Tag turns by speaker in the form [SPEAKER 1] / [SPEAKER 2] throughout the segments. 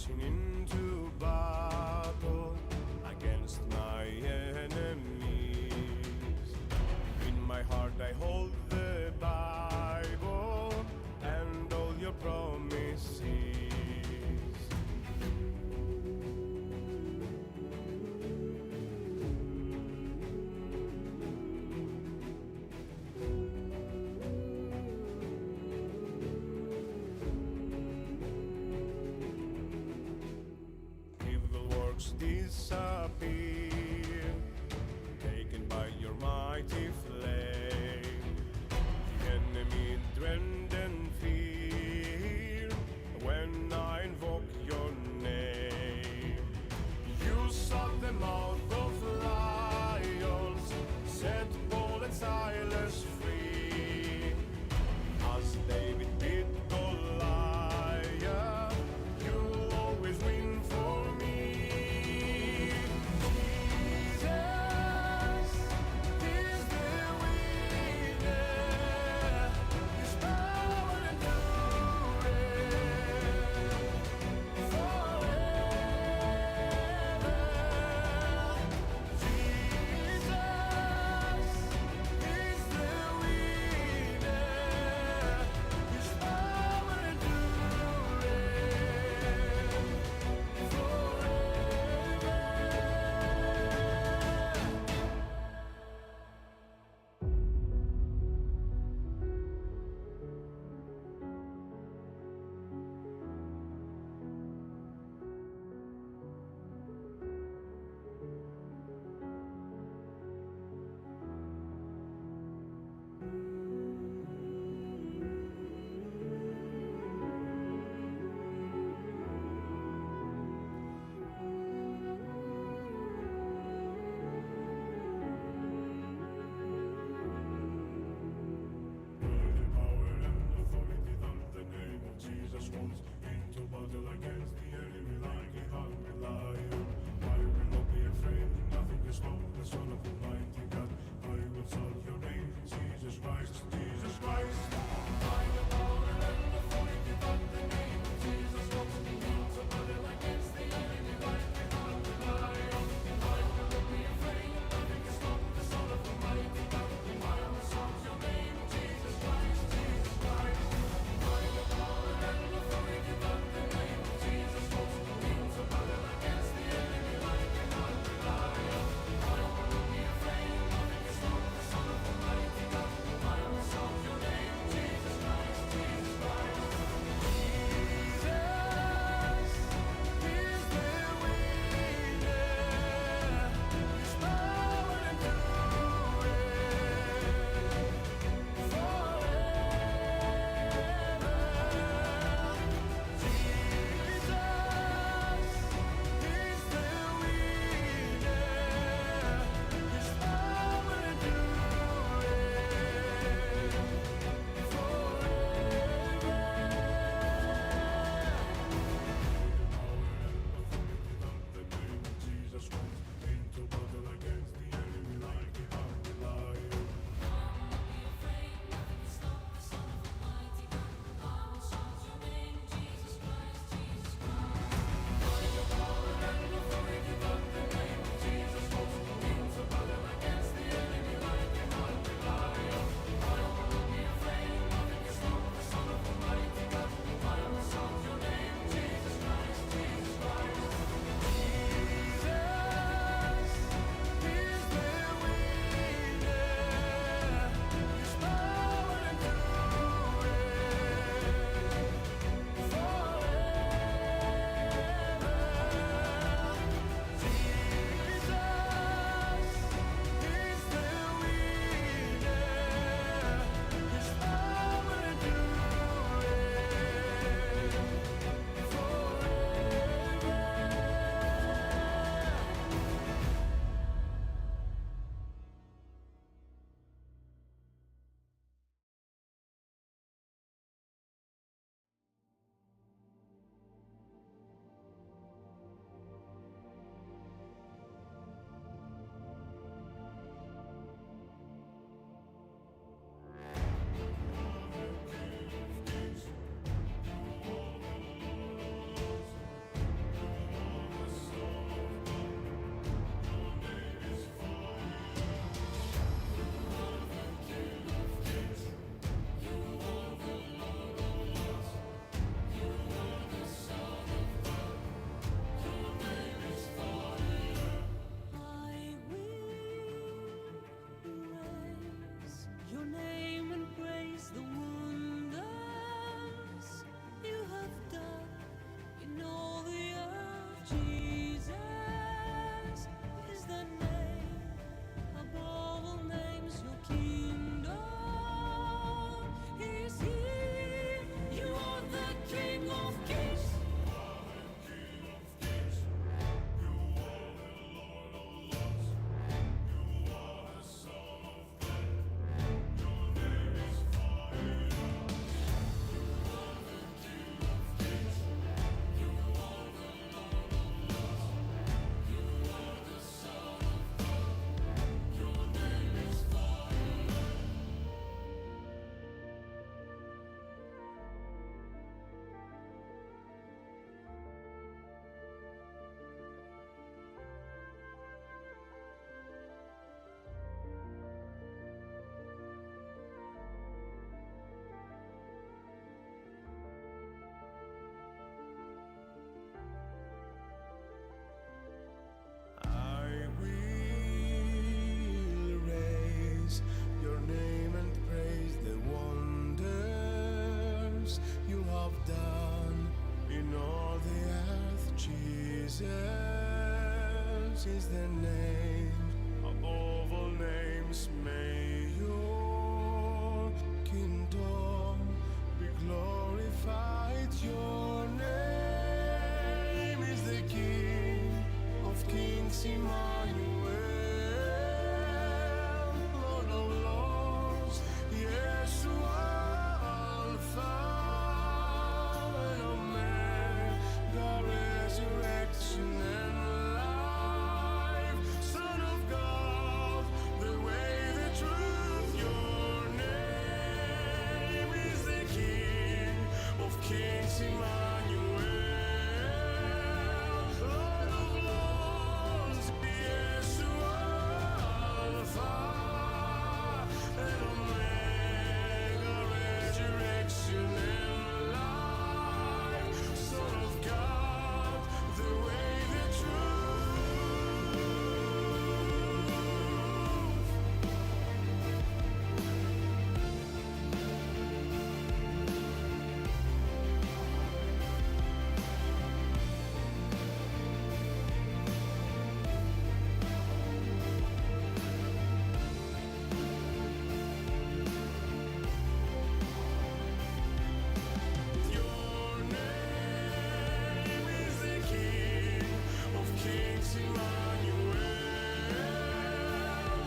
[SPEAKER 1] marching into battle against my enemies. In my heart I hold the Bible and all your promises. Disappear, taken by your mighty flame. The enemy dread and fear when I invoke your name. You shut the mouth of lions, set Paul and Silas free. As David beat Goliath, you always win for me. Into battle against the enemy like a hungry lion. I will not be afraid, nothing is wrong. The Son of Almighty God, I will exalt your name, Jesus Christ, Jesus Christ. By the power and authority that the name of Jesus comes, into battle against the enemy like a hungry lion. I will not be afraid, nothing is wrong. The Son of Almighty God, I will exalt your name, Jesus Christ, Jesus Christ. By the power and authority that the name of Jesus comes, into battle against the enemy like a hungry lion. I will not be afraid, nothing is wrong. The Son of Almighty God, I will exalt your name, Jesus Christ, Jesus Christ. Jesus is the name above all names. May your kingdom be glorified. Your name is the King of Kings, Emmanuel, Lord of Lords, Yeshua, Alpha and Omega, resurrection and life, Son of God, the way, the truth. Your name is the King of Kings, Emmanuel, Lord of Lords, Yeshua, Alpha and Omega, resurrection and life, Son of God, the way, the truth. Your name is the King of Kings, Emmanuel,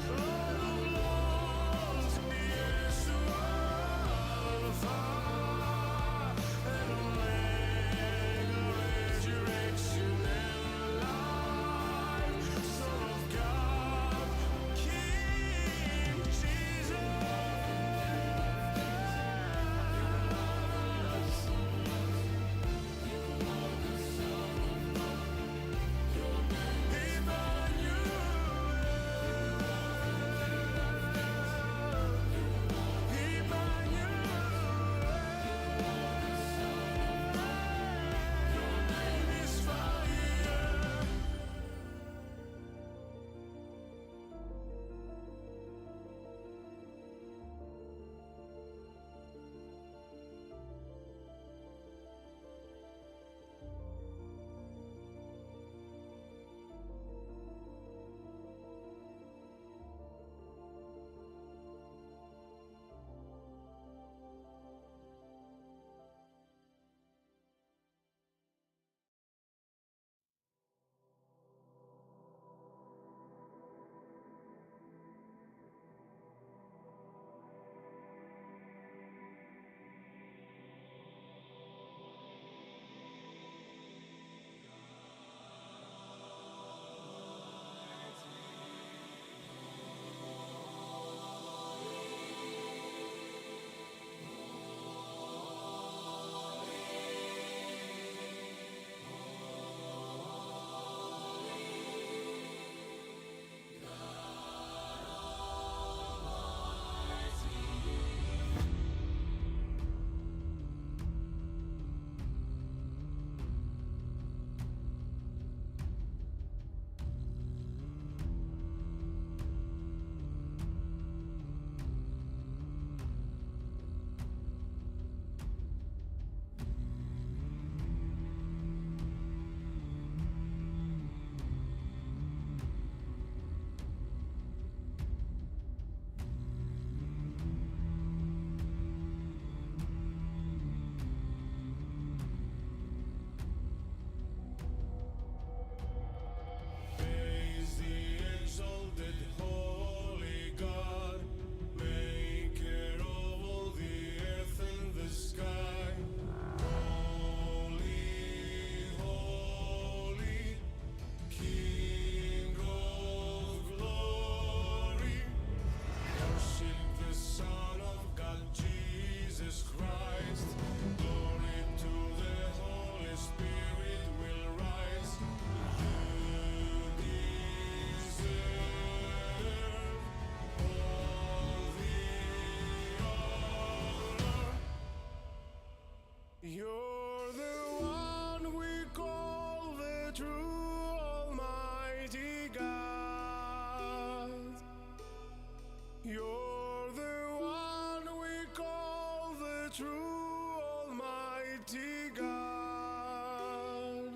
[SPEAKER 1] Lord of Lords, Yeshua, Alpha and Omega, resurrection and life, Son of God, King Jesus. Praise the exalted holy God, maker of all the earth and the sky. Holy, holy, King of glory. Worship the Son of God, Jesus Christ. Glory to the Holy Spirit will rise. You deserve all the honor. You're the one we call the true Almighty God. You're the one we call the true Almighty God.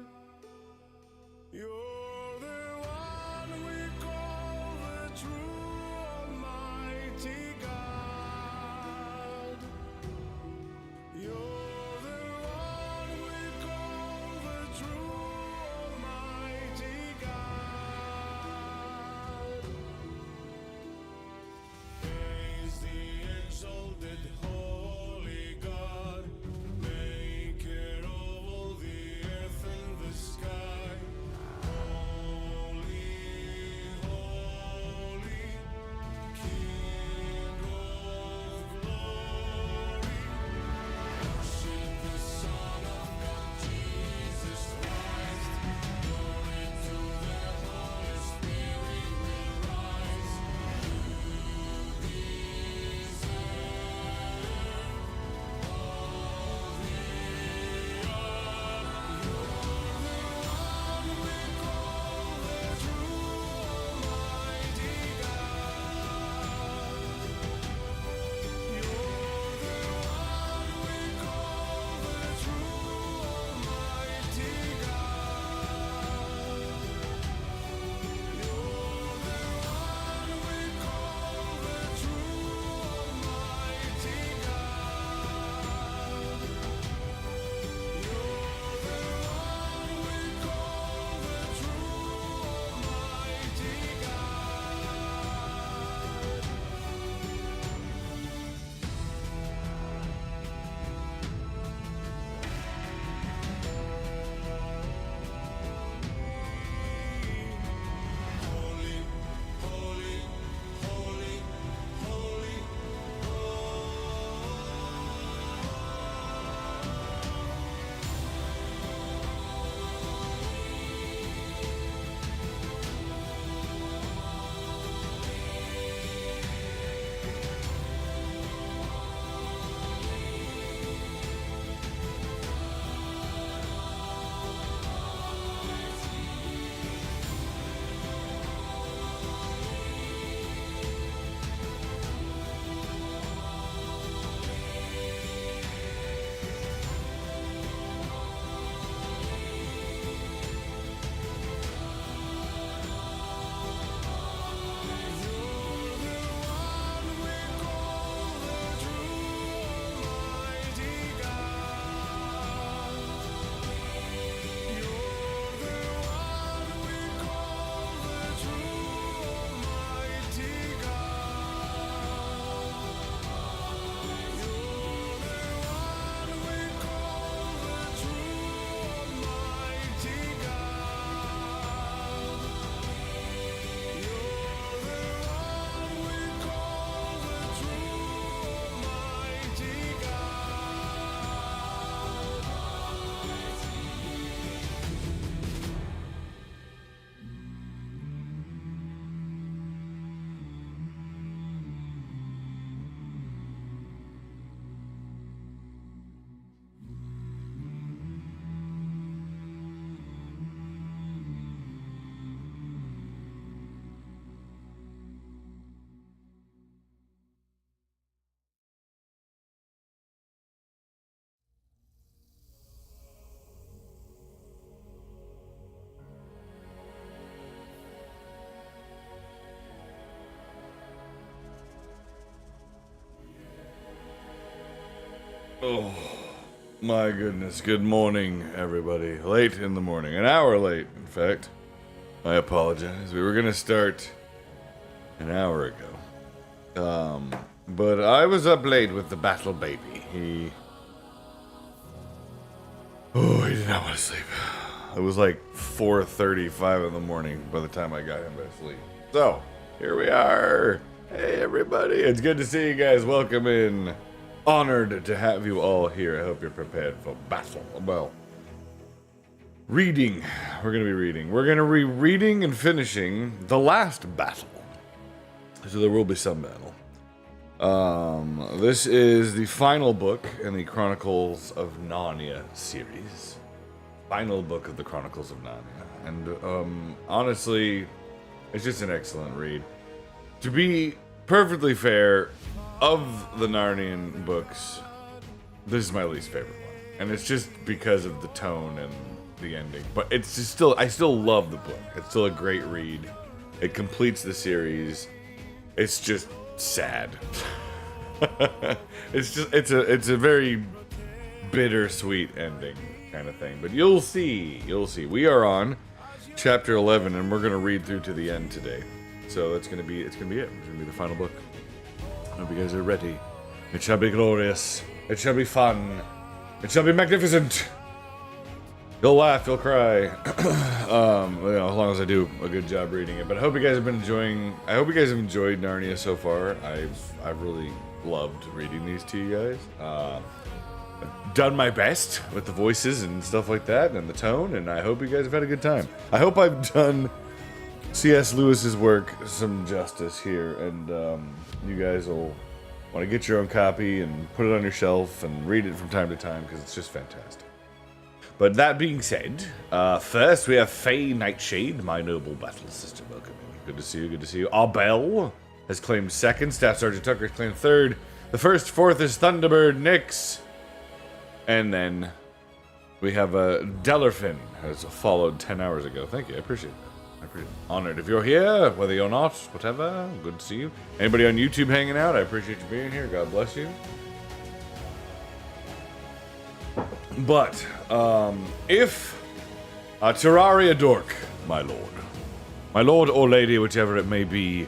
[SPEAKER 2] My goodness, good morning, everybody. Late in the morning, an hour late, in fact. I apologize. We were gonna start an hour ago. But I was up late with the battle baby. He did not want to sleep. It was like 4:35 in the morning by the time I got him to sleep. So, here we are. Hey, everybody. It's good to see you guys. Welcome in. Honored to have you all here. I hope you're prepared for battle. Well, reading. We're going to be reading. We're going to be reading and finishing the last battle. So there will be some battle. This is the final book in the Chronicles of Narnia series. Final book of the Chronicles of Narnia. And honestly, it's just an excellent read. To be perfectly fair, of the Narnian books, this is my least favorite one. And it's just because of the tone and the ending. But it's just I still love the book. It's still a great read. It completes the series. It's just sad. It's a very bittersweet ending kind of thing. But you'll see. We are on chapter 11 and we're going to read through to the end today. So it's going to be it. It's going to be the final book. I hope you guys are ready. It shall be glorious. It shall be fun. It shall be magnificent. You'll laugh, you'll cry. As long as I do a good job reading it. But I hope you guys have been enjoying. I hope you guys have enjoyed Narnia so far. I've really loved reading these to you guys. I've done my best with the voices and stuff like that, and the tone. And I hope you guys have had a good time. I hope I've done C.S. Lewis's work some justice here, and you guys will want to get your own copy and put it on your shelf and read it from time to time because it's just fantastic. But that being said, first we have Faye Nightshade, my noble battle sister. Welcome in. Good to see you. Good to see you. Arbel has claimed second. Staff Sergeant Tucker has claimed third. The fourth is Thunderbird Nix, and then we have Dellerfin has followed 10 hours ago. Thank you. I appreciate that. I'm pretty honored if you're here, whether you're not, whatever. Good to see you. Anybody on YouTube hanging out, I appreciate you being here. God bless you. But, if Terraria Dork, my lord or lady, whichever it may be,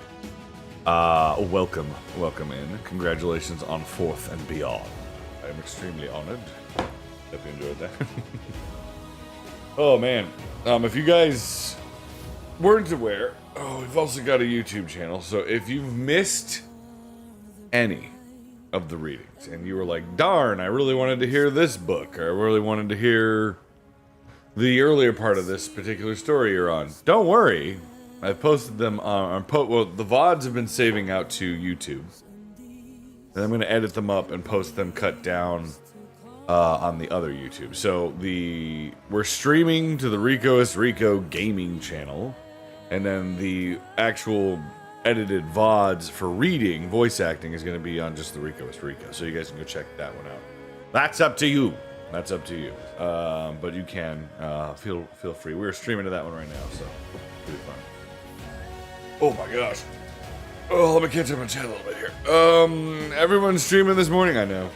[SPEAKER 2] welcome in. Congratulations on 4th and beyond. I am extremely honored. Hope you enjoyed that. Oh man, if you guys weren't aware, we've also got a YouTube channel, so if you've missed any of the readings and you were like, darn, I really wanted to hear this book, or I really wanted to hear the earlier part of this particular story you're on, don't worry, I've posted them on the VODs have been saving out to YouTube, and I'm going to edit them up and post them cut down on the other YouTube. So we're streaming to the Rico is Rico gaming channel, and then the actual edited VODs for reading, voice acting, is going to be on just the Rico is Rico. So you guys can go check that one out. That's up to you. But you can feel free. We're streaming to that one right now, so pretty fun. Oh my gosh. Oh, let me catch up on chat a little bit here. Everyone's streaming this morning. I know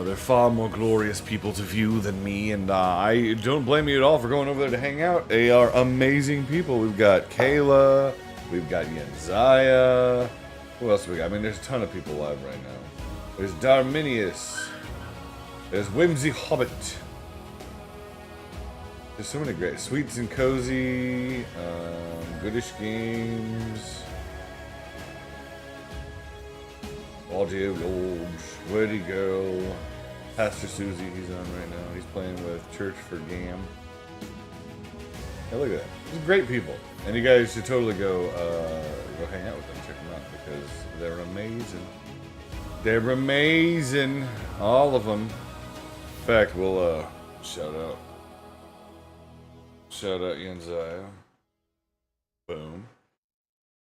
[SPEAKER 2] they're far more glorious people to view than me, and I don't blame you at all for going over there to hang out. They are amazing people. We've got Kayla, we've got Yenzaya. Who else we got? I mean, there's a ton of people live right now. There's Darminius. There's Whimsy Hobbit. There's so many great. Sweets and Cozy, Goodish Games, Audio Gold, Wordy Girl, Pastor Susie, he's on right now. He's playing with Church for Gam. Hey, look at that. These great people. And you guys should totally go hang out with them, check them out, because they're amazing. They're amazing. All of them. In fact, we'll shout out Yenzaya. Boom.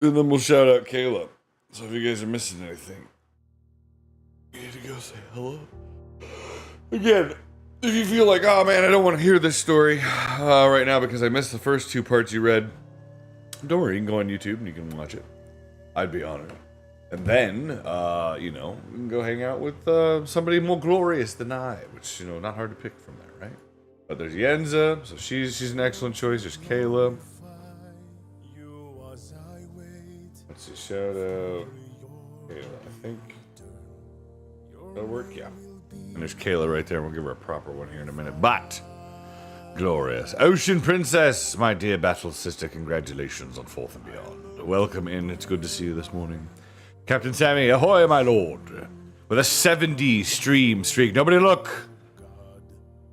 [SPEAKER 2] And then we'll shout out Caleb. So if you guys are missing anything, you need to go say hello. Again, if you feel like, oh man, I don't want to hear this story right now because I missed the first 2 parts you read, don't worry, you can go on YouTube and you can watch it. I'd be honored. And then, you know, we can go hang out with somebody more glorious than I, which, you know, not hard to pick from there, right? But there's Yenza, so she's an excellent choice. There's Kayla. Let's see, shout out Kayla, I think. That'll work, yeah. And there's Kayla right there. We'll give her a proper one here in a minute. But, glorious. Ocean Princess, my dear battle sister, congratulations on 4th and beyond. Welcome in. It's good to see you this morning. Captain Sammy, ahoy, my lord. With a 70 stream streak. Nobody look,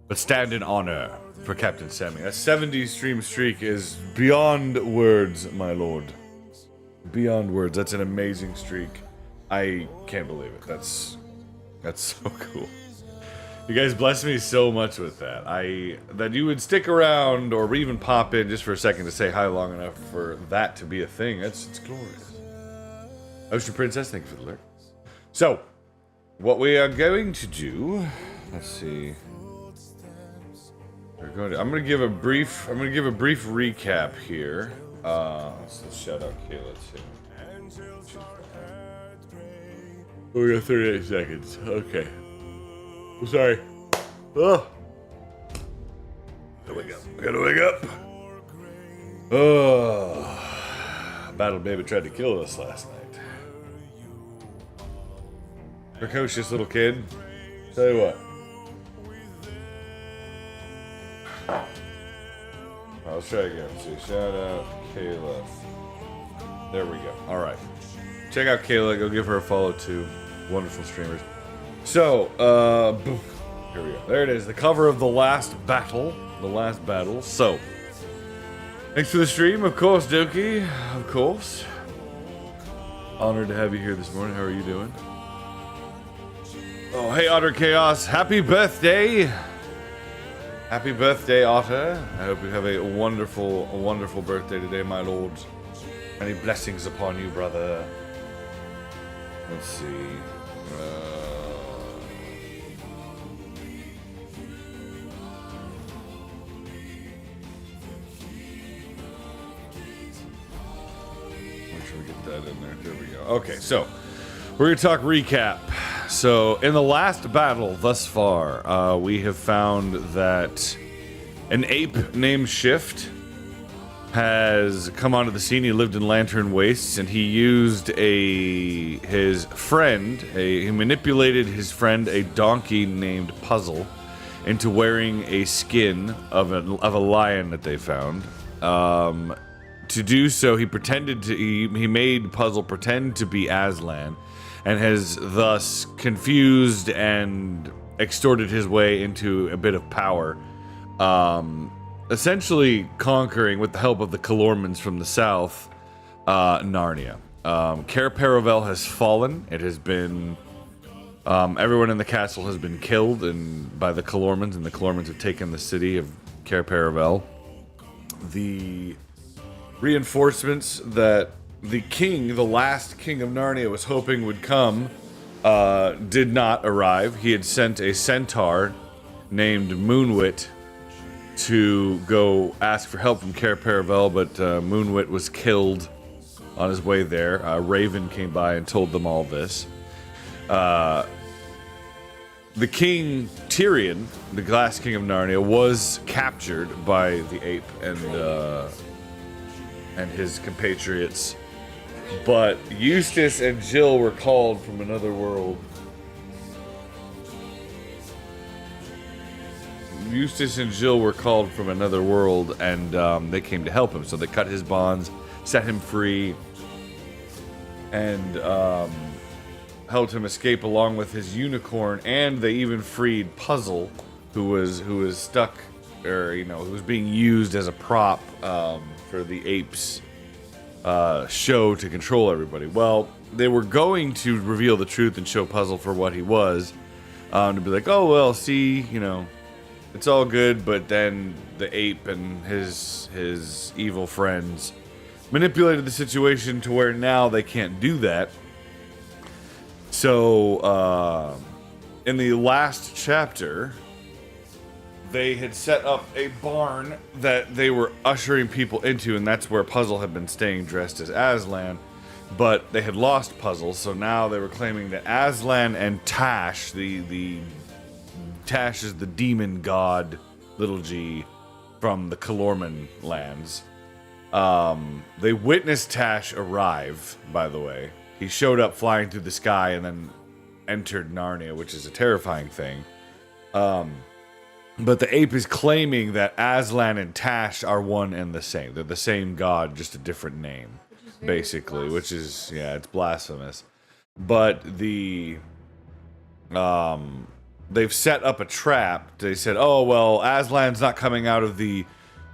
[SPEAKER 2] but stand in honor for Captain Sammy. A 70 stream streak is beyond words, my lord. Beyond words. That's an amazing streak. I can't believe it. That's so cool. You guys blessed me so much with that. That you would stick around or even pop in just for a second to say hi long enough for that to be a thing. It's glorious. Ocean Princess, thank you for the alert. So, what we are going to do, let's see. I'm going to give a brief recap here. Let's shout out Kayla too. We got 38 seconds. Okay. I'm sorry. Oh. Gotta wake up. Gotta wake up. Oh. Battle Baby tried to kill us last night. Precocious little kid. Tell you what. Let's try again. See, shout out Kayla. There we go. All right. Check out Kayla. Go give her a follow too. Wonderful streamers. So, here we go. There it is. The cover of the last battle. The last battle. So, thanks for the stream, of course, Doki. Of course. Honored to have you here this morning. How are you doing? Oh, hey, Otter Chaos. Happy birthday. Happy birthday, Otter. I hope you have a wonderful birthday today, my lord. Many blessings upon you, brother. Let's see. Make sure we get that in there. There we go. Okay, so we're going to talk recap. So, in the last battle thus far, we have found that an ape named Shift has come onto the scene. He lived in Lantern Wastes, and he used he manipulated his friend, a donkey named Puzzle, into wearing a skin of a lion that they found. To do so, he made Puzzle pretend to be Aslan, and has thus confused and extorted his way into a bit of power, essentially conquering, with the help of the Calormans from the south, Narnia. Cair Paravel has fallen. It has been everyone in the castle has been killed by the Calormans, and the Calormans have taken the city of Cair Paravel. The reinforcements that the king, the last king of Narnia, was hoping would come, did not arrive. He had sent a centaur named Moonwit to go ask for help from Cair Paravel, but Moonwit was killed on his way there. Raven came by and told them all this. The king, Tyrion, the last king of Narnia, was captured by the ape and his compatriots. But Eustace and Jill were called from another world. Eustace and Jill were called from another world, and they came to help him. So they cut his bonds, set him free, and helped him escape along with his unicorn. And they even freed Puzzle, who was stuck, or who was being used as a prop for the apes. Show to control everybody. Well, they were going to reveal the truth and show Puzzle for what he was, to be like, oh well, see, it's all good. But then the ape and his evil friends manipulated the situation to where now they can't do that. So, in the last chapter, they had set up a barn that they were ushering people into, and that's where Puzzle had been staying dressed as Aslan, but they had lost Puzzle, so now they were claiming that Aslan and Tash, the Tash is the demon god, little g, from the Calorman lands. They witnessed Tash arrive, by the way. He showed up flying through the sky and then entered Narnia, which is a terrifying thing. But the ape is claiming that Aslan and Tash are one and the same. They're the same god, just a different name, basically, which is, yeah, it's blasphemous. But they've set up a trap. They said, oh, well, Aslan's not coming out of the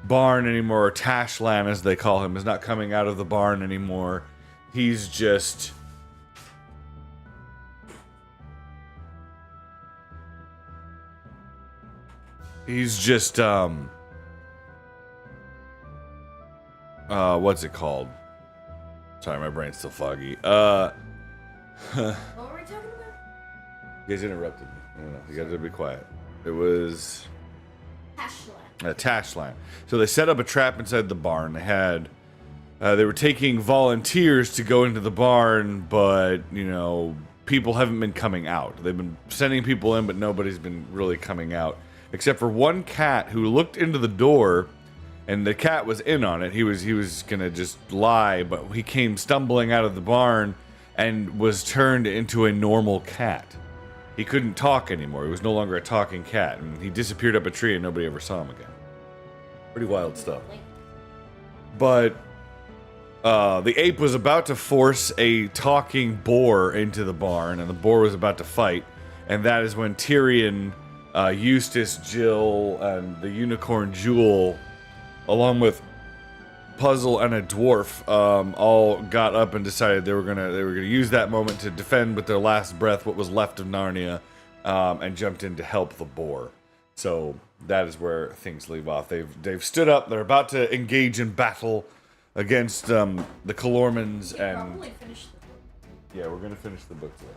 [SPEAKER 2] barn anymore, or Tashlan, as they call him, is not coming out of the barn anymore. He's just... what's it called? Sorry, my brain's still foggy.
[SPEAKER 3] What were we talking about?
[SPEAKER 2] You guys interrupted me. I don't know. You guys gotta be quiet. It was... Tashland. So they set up a trap inside the barn. They had... they were taking volunteers to go into the barn, but, you know, people haven't been coming out. They've been sending people in, but nobody's been really coming out. Except for one cat who looked into the door, and the cat was in on it. He was gonna just lie, but he came stumbling out of the barn and was turned into a normal cat. He couldn't talk anymore. He was no longer a talking cat, and he disappeared up a tree and nobody ever saw him again. Pretty wild stuff. But the ape was about to force a talking boar into the barn, and the boar was about to fight, and that is when Tyrion, Eustace, Jill, and the unicorn Jewel, along with Puzzle and a dwarf, all got up and decided they were gonna use that moment to defend with their last breath what was left of Narnia, and jumped in to help the boar. So that is where things leave off. They've stood up. They're about to engage in battle against the Calormans, and
[SPEAKER 3] Probably finish the book.
[SPEAKER 2] yeah, we're gonna finish the book today.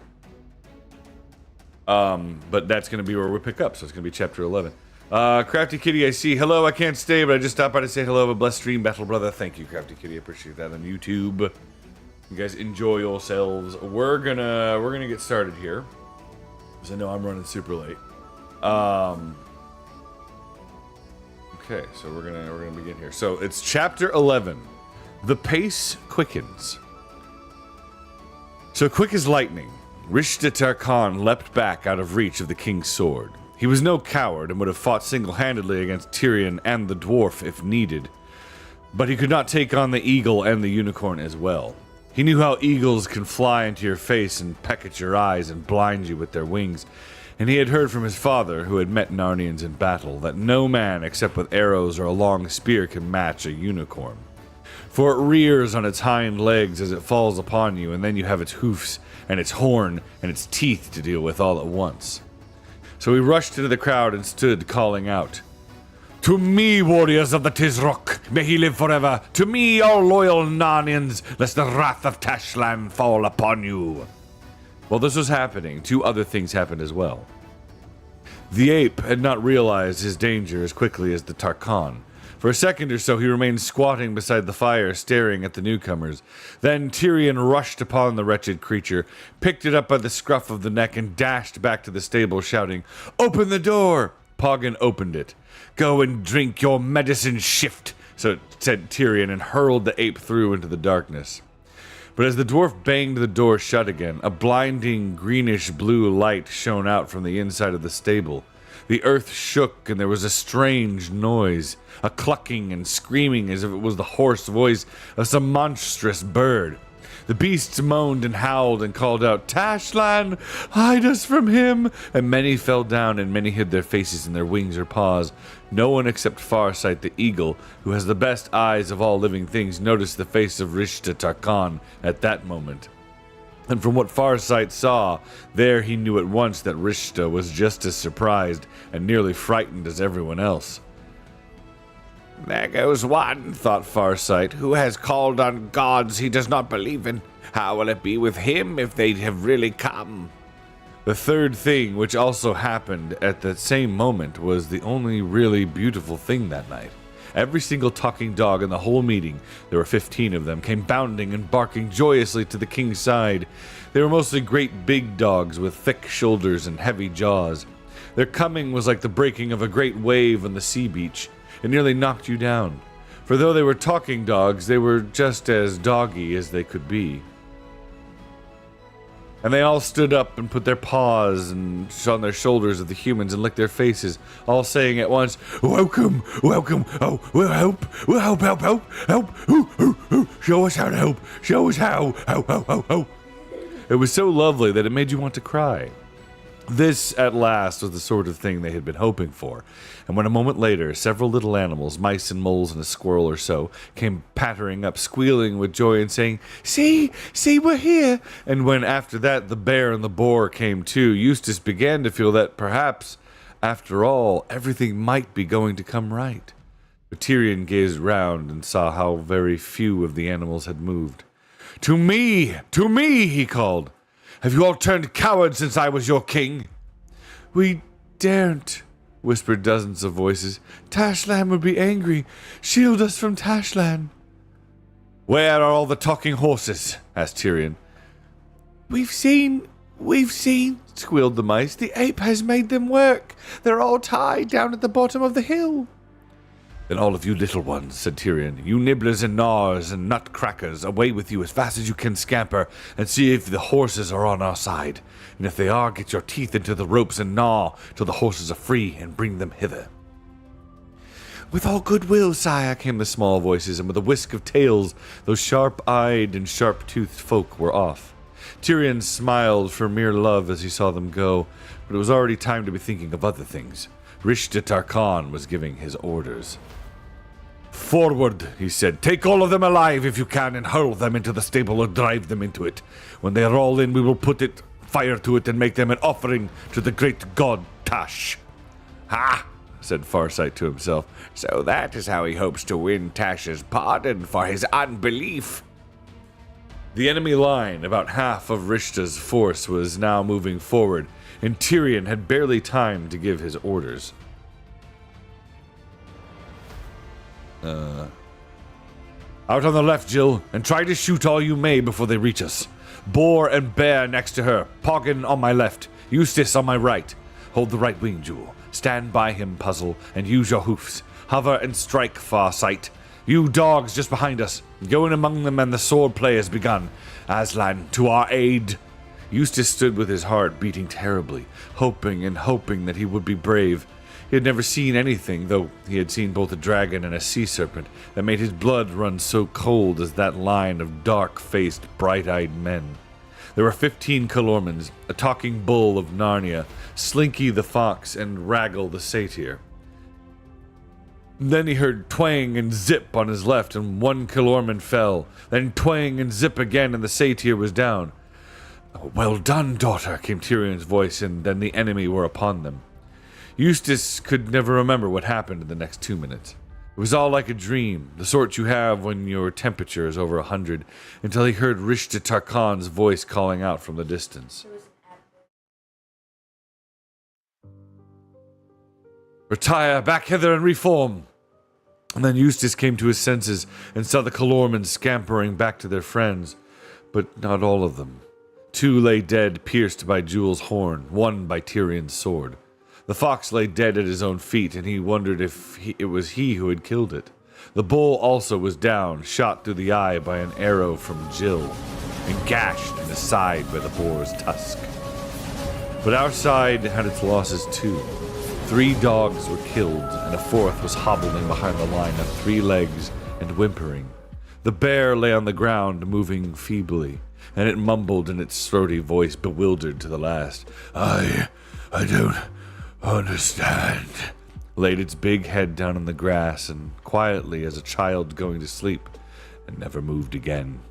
[SPEAKER 2] But that's gonna be where we pick up. So it's gonna be chapter 11. Crafty Kitty, I see. Hello, I can't stay, but I just stopped by to say hello. Have a blessed stream, Battle Brother. Thank you, Crafty Kitty. I appreciate that on YouTube. You guys enjoy yourselves. We're gonna get started here, because I know I'm running super late. Okay, so we're gonna begin here. So it's chapter 11. The pace quickens. So quick as lightning, Rishta Tarkhan leapt back out of reach of the king's sword. He was no coward and would have fought single-handedly against Tyrion and the dwarf if needed. But he could not take on the eagle and the unicorn as well. He knew how eagles can fly into your face and peck at your eyes and blind you with their wings. And he had heard from his father, who had met Narnians in battle, that no man except with arrows or a long spear can match a unicorn. For it rears on its hind legs as it falls upon you, and then you have its hoofs and its horn and its teeth to deal with all at once. So he rushed into the crowd and stood calling out, "To me, warriors of the Tisrock, may he live forever! To me, all loyal Narnians, lest the wrath of Tashlan fall upon you!" While this was happening, two other things happened as well. The ape had not realized his danger as quickly as the Tarkhan. For a second or so, he remained squatting beside the fire, staring at the newcomers. Then Tyrion rushed upon the wretched creature, picked it up by the scruff of the neck, and dashed back to the stable, shouting, "Open the door!" Poggin opened it. "Go and drink your medicine, shift," said Tyrion, and hurled the ape through into the darkness. But as the dwarf banged the door shut again, a blinding greenish-blue light shone out from the inside of the stable. The earth shook, and there was a strange noise, a clucking and screaming as if it was the hoarse voice of some monstrous bird. The beasts moaned and howled and called out, "Tashlan, hide us from him!" And many fell down, and many hid their faces in their wings or paws. No one except Farsight the eagle, who has the best eyes of all living things, noticed the face of Rishta Tarkhan at that moment. And from what Farsight saw, there he knew at once that Rishta was just as surprised and nearly frightened as everyone else. "There goes one," thought Farsight, "who has called on gods he does not believe in. How will it be with him if they have really come?" The third thing, which also happened at the same moment, was the only really beautiful thing that night. Every single talking dog in the whole meeting, there were 15 of them, came bounding and barking joyously to the king's side. They were mostly great big dogs with thick shoulders and heavy jaws. Their coming was like the breaking of a great wave on the sea beach. It nearly knocked you down. For though they were talking dogs, they were just as doggy as they could be. And they all stood up and put their paws on their shoulders of the humans and licked their faces, all saying at once, "Welcome, welcome, oh, we'll help, help, help, show us how to help, show us how, help." It was so lovely that it made you want to cry. This, at last, was the sort of thing they had been hoping for, and when a moment later, several little animals, mice and moles and a squirrel or so, came pattering up, squealing with joy and saying, see, we're here," and when after that the bear and the boar came too, Eustace began to feel that perhaps, after all, everything might be going to come right. But Tyrion gazed round and saw how very few of the animals had moved. To me, he called. "Have you all turned cowards since I was your king?" "We daren't," whispered dozens of voices. "Tashlan would be angry. Shield us from Tashlan." "Where are all the talking horses?" asked Tyrion. We've seen, squealed the mice. "The ape has made them work. They're all tied down at the bottom of the hill." "Then all of you little ones," said Tyrion, "you nibblers and gnawers and nutcrackers, away with you as fast as you can scamper, and see if the horses are on our side. And if they are, get your teeth into the ropes and gnaw till the horses are free, and bring them hither." "With all goodwill, sire," came the small voices, and with a whisk of tails, those sharp-eyed and sharp-toothed folk were off. Tyrion smiled for mere love as he saw them go, but it was already time to be thinking of other things. Rishta Tarkhan was giving his orders. "Forward," he said. "Take all of them alive if you can and hurl them into the stable or drive them into it. When they are all in, we will put fire to it and make them an offering to the great god Tash." "Ha!" said Farsight to himself. "So that is how he hopes to win Tash's pardon for his unbelief." The enemy line, about half of Rishta's force, was now moving forward, and Tyrion had barely time to give his orders. "Out on the left, Jill, and try to shoot all you may before they reach us. Boar and Bear next to her, Poggin on my left, Eustace on my right. Hold the right wing, Jewel. Stand by him, Puzzle, and use your hoofs. Hover and strike, Farsight. You dogs just behind us. Go in among them, and the sword play has begun. Aslan, to our aid." Eustace stood with his heart beating terribly, hoping and hoping that he would be brave. He had never seen anything, though he had seen both a dragon and a sea serpent, that made his blood run so cold as that line of dark-faced, bright-eyed men. There were 15 Calormans, a talking bull of Narnia, Slinky the fox, and Raggle the satyr. Then he heard twang and zip on his left, and one Calorman fell. Then twang and zip again, and the satyr was down. "Well done, daughter," came Tyrion's voice, and then the enemy were upon them. Eustace could never remember what happened in the next 2 minutes. It was all like a dream, the sort you have when your temperature is over 100, until he heard Rishta Tarkhan's voice calling out from the distance. "Retire, back hither and reform!" And then Eustace came to his senses and saw the Calormans scampering back to their friends, but not all of them. 2 lay dead, pierced by Jewel's horn, 1 by Tyrion's sword. The fox lay dead at his own feet, and he wondered if it was he who had killed it. The bull also was down, shot through the eye by an arrow from Jill, and gashed in the side by the boar's tusk. But our side had its losses too. 3 dogs were killed, and a 4th was hobbling behind the line on 3 legs and whimpering. The bear lay on the ground, moving feebly, and it mumbled in its throaty voice, bewildered to the last. I don't understand," laid its big head down on the grass, and quietly as a child going to sleep, and never moved again.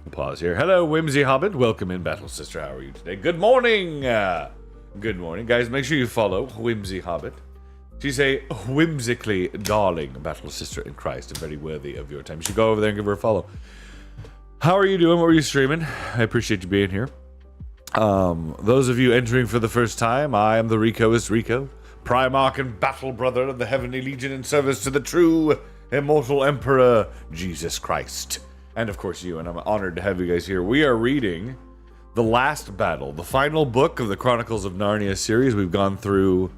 [SPEAKER 2] We'll pause here. Hello, Whimsy Hobbit. Welcome in, Battle Sister. How are you today? Good morning! Good morning. Guys, make sure you follow Whimsy Hobbit. She's a whimsically darling Battle Sister in Christ, and very worthy of your time. You should go over there and give her a follow. How are you doing? What were you streaming? I appreciate you being here. Those of you entering for the first time, I am the Ricoist Rico, Primarch and battle brother of the Heavenly Legion in service to the true immortal Emperor Jesus Christ. And of course you, and I'm honored to have you guys here. We are reading The Last Battle, the final book of the Chronicles of Narnia series. We've gone through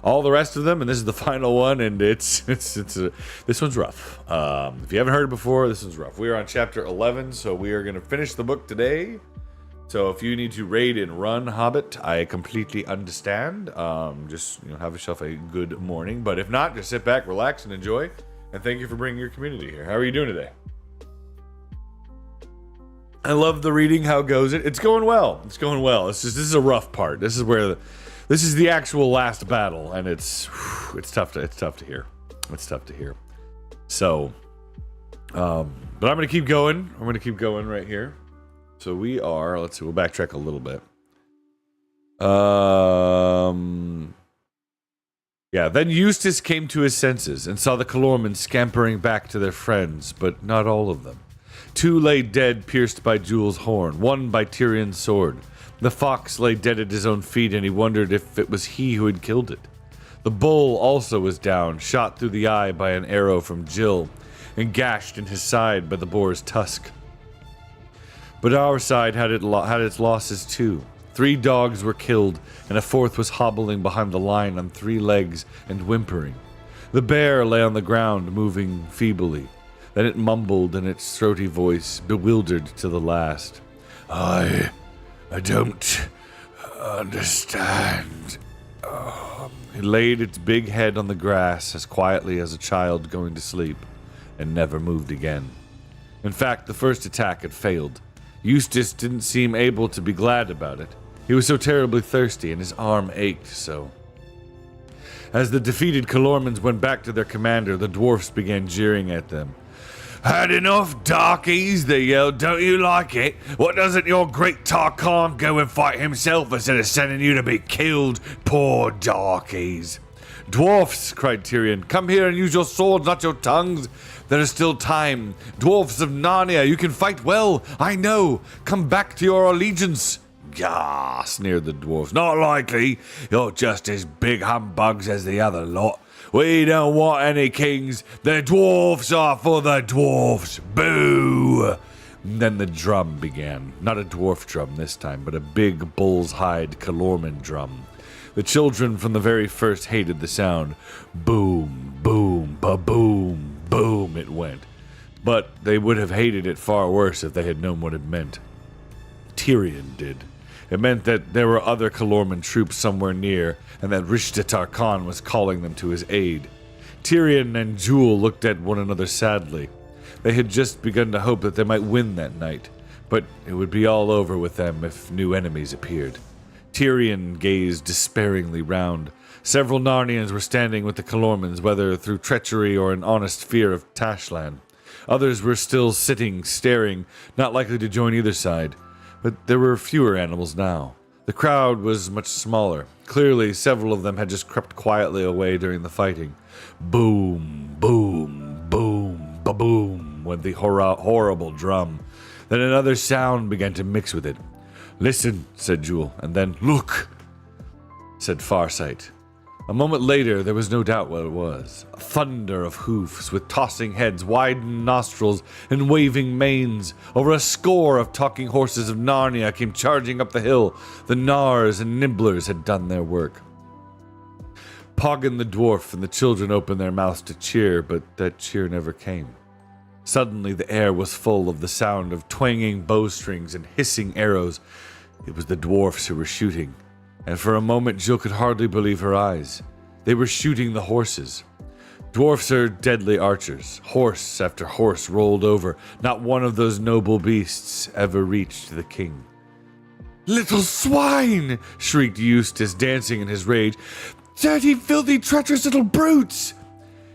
[SPEAKER 2] all the rest of them, and this is the final one, and this one's rough. If you haven't heard it before, this one's rough. We are on chapter 11, so we are going to finish the book today. So if you need to raid and run Hobbit, I completely understand. Just have yourself a good morning. But if not, just sit back, relax, and enjoy. And thank you for bringing your community here. How are you doing today? I love the reading. How goes it? It's going well. It's going well. This is a rough part. This is the actual last battle, and it's tough to hear. It's tough to hear. So, but I'm gonna keep going. I'm gonna keep going right here. So we are, let's see, we'll backtrack a little bit. Yeah, then Eustace came to his senses and saw the Calormen scampering back to their friends, but not all of them. 2 lay dead, pierced by Jewel's horn, 1 by Tyrion's sword. The fox lay dead at his own feet, and he wondered if it was he who had killed it. The bull also was down, shot through the eye by an arrow from Jill, and gashed in his side by the boar's tusk. But our side had its losses too. 3 dogs were killed, and a 4th was hobbling behind the line on 3 legs and whimpering. The bear lay on the ground, moving feebly. Then it mumbled in its throaty voice, bewildered to the last. I don't understand. It laid its big head on the grass as quietly as a child going to sleep, and never moved again. In fact, the first attack had failed. Eustace didn't seem able to be glad about it. He was so terribly thirsty, and his arm ached so. As the defeated Calormens went back to their commander, the dwarfs began jeering at them. Had enough, darkies, they yelled. Don't you like it? What, doesn't your great Tarkhan go and fight himself instead of sending you to be killed, poor darkies? Dwarfs, cried Tyrion, come here and use your swords, not your tongues. There is still time. Dwarfs of Narnia, you can fight well, I know. Come back to your allegiance. Gah, sneered the dwarfs. Not likely. You're just as big humbugs as the other lot. We don't want any kings. The dwarfs are for the dwarfs. Boo! Then the drum began. Not a dwarf drum this time, but a big bull's hide Calormen drum. The children from the very first hated the sound. Boom, boom, ba-boom, boom it went. But they would have hated it far worse if they had known what it meant. Tyrion did. It meant that there were other Calormen troops somewhere near, and that Rishta Tarkhan was calling them to his aid. Tyrion and Jewel looked at one another sadly. They had just begun to hope that they might win that night, but it would be all over with them if new enemies appeared. Tyrion gazed despairingly round. Several Narnians were standing with the Calormens, whether through treachery or an honest fear of Tashlan. Others were still sitting, staring, not likely to join either side. But there were fewer animals now. The crowd was much smaller. Clearly, several of them had just crept quietly away during the fighting. Boom, boom, boom, ba-boom went the horrible drum. Then another sound began to mix with it. Listen, said Jewel, and then look, said Farsight. A moment later, there was no doubt what it was. A thunder of hoofs with tossing heads, widened nostrils, and waving manes. Over a score of talking horses of Narnia came charging up the hill. The Gnars and Nibblers had done their work. Poggin the dwarf and the children opened their mouths to cheer, but that cheer never came. Suddenly the air was full of the sound of twanging bowstrings and hissing arrows. It was the dwarfs who were shooting. And for a moment Jill could hardly believe her eyes. They were shooting the horses. Dwarfs are deadly archers. Horse after horse rolled over. Not one of those noble beasts ever reached the king. Little swine! Shrieked Eustace, dancing in his rage. Dirty, filthy, treacherous little brutes!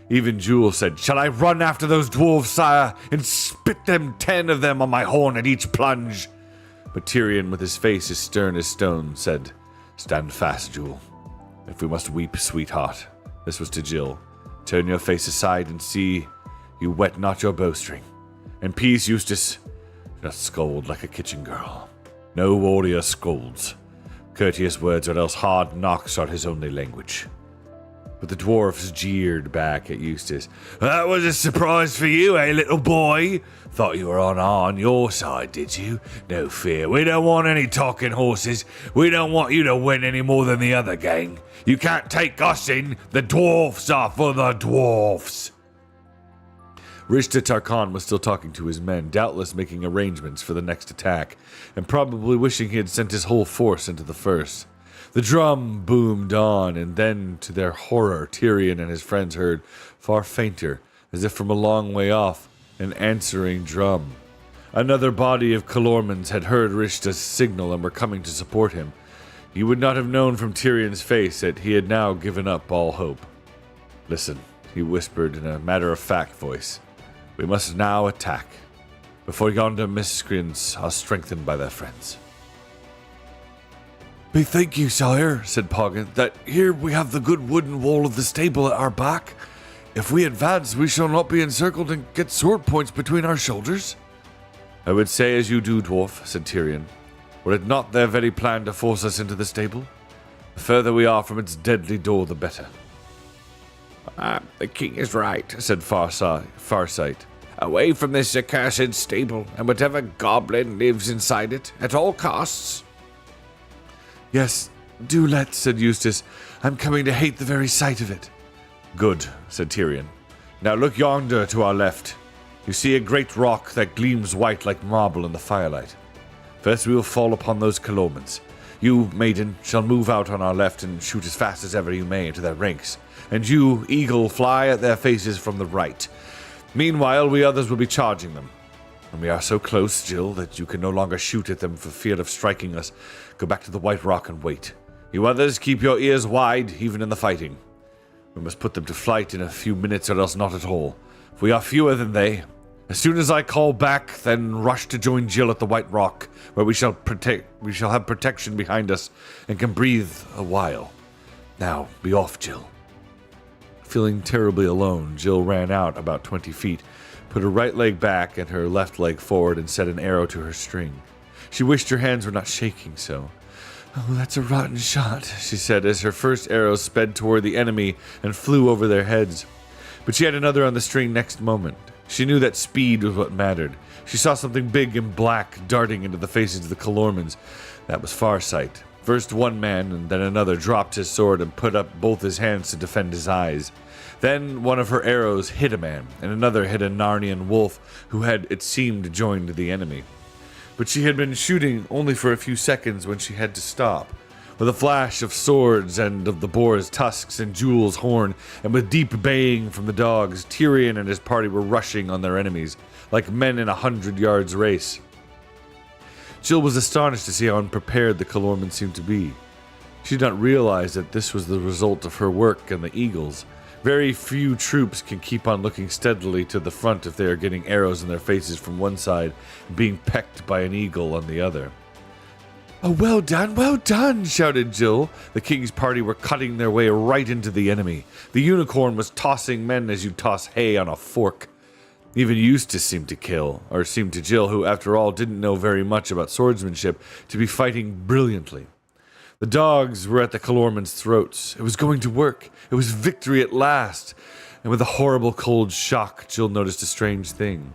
[SPEAKER 2] Even Jewel said, Shall I run after those dwarves, sire, and spit them 10 of them on my horn at each plunge? But Tyrion, with his face as stern as stone, said, Stand fast, Jewel. If we must weep, sweetheart. This was to Jill. Turn your face aside and see you wet not your bowstring. And peace, Eustace. Do not scold like a kitchen girl. No warrior scolds. Courteous words or else hard knocks are his only language. But the dwarfs jeered back at Eustace. That was a surprise for you, eh, little boy? Thought you were on your side, did you? No fear, we don't want any talking horses. We don't want you to win any more than the other gang. You can't take us in. The dwarfs are for the dwarfs. Rishta Tarkan was still talking to his men, doubtless making arrangements for the next attack, and probably wishing he had sent his whole force into the first. The drum boomed on, and then, to their horror, Tyrion and his friends heard, far fainter, as if from a long way off, an answering drum. Another body of Calormans had heard Rishta's signal and were coming to support him. You would not have known from Tyrion's face that he had now given up all hope. Listen, he whispered in a matter-of-fact voice. We must now attack, before yonder miscreants are strengthened by their friends. Bethink you, sire, said Poggin, that here we have the good wooden wall of the stable at our back. If we advance, we shall not be encircled and get sword points between our shoulders. I would say as you do, dwarf, said Tyrion. Were it not their very plan to force us into the stable? The further we are from its deadly door, the better. The king is right, said Farsight. Away from this accursed stable, and whatever goblin lives inside it, at all costs. Yes, do let, said Eustace. I'm coming to hate the very sight of it. Good, said Tyrion. Now look yonder to our left. You see a great rock that gleams white like marble in the firelight. First we will fall upon those Calormans. You, maiden, shall move out on our left and shoot as fast as ever you may into their ranks. And you, eagle, fly at their faces from the right. Meanwhile, we others will be charging them. When we are so close, Jill, that you can no longer shoot at them for fear of striking us, go back to the White Rock and wait. You others, keep your ears wide, even in the fighting. We must put them to flight in a few minutes, or else not at all. For we are fewer than they. As soon as I call back, then rush to join Jill at the White Rock, where we shall have protection behind us, and can breathe a while. Now, be off, Jill. Feeling terribly alone, Jill ran out about 20 feet, put her right leg back and her left leg forward, and set an arrow to her string. She wished her hands were not shaking so. Oh, that's a rotten shot, she said as her first arrow sped toward the enemy and flew over their heads. But she had another on the string next moment. She knew that speed was what mattered. She saw something big and black darting into the faces of the Calormans. That was Farsight. First one man and then another dropped his sword and put up both his hands to defend his eyes. Then one of her arrows hit a man, and another hit a Narnian wolf who had, it seemed, joined the enemy. But she had been shooting only for a few seconds when she had to stop. With a flash of swords and of the boar's tusks and Jewel's horn, and with deep baying from the dogs, Tyrion and his party were rushing on their enemies, like men in a 100 yards race. Jill was astonished to see how unprepared the Calormans seemed to be. She did not realize that this was the result of her work and the eagles. Very few troops can keep on looking steadily to the front if they are getting arrows in their faces from one side and being pecked by an eagle on the other. Oh, well done, shouted Jill. The king's party were cutting their way right into the enemy. The unicorn was tossing men as you toss hay on a fork. Even Eustace seemed to Jill, who after all didn't know very much about swordsmanship, to be fighting brilliantly. The dogs were at the Calormans' throats. It was going to work. It was victory at last. And with a horrible cold shock, Jill noticed a strange thing.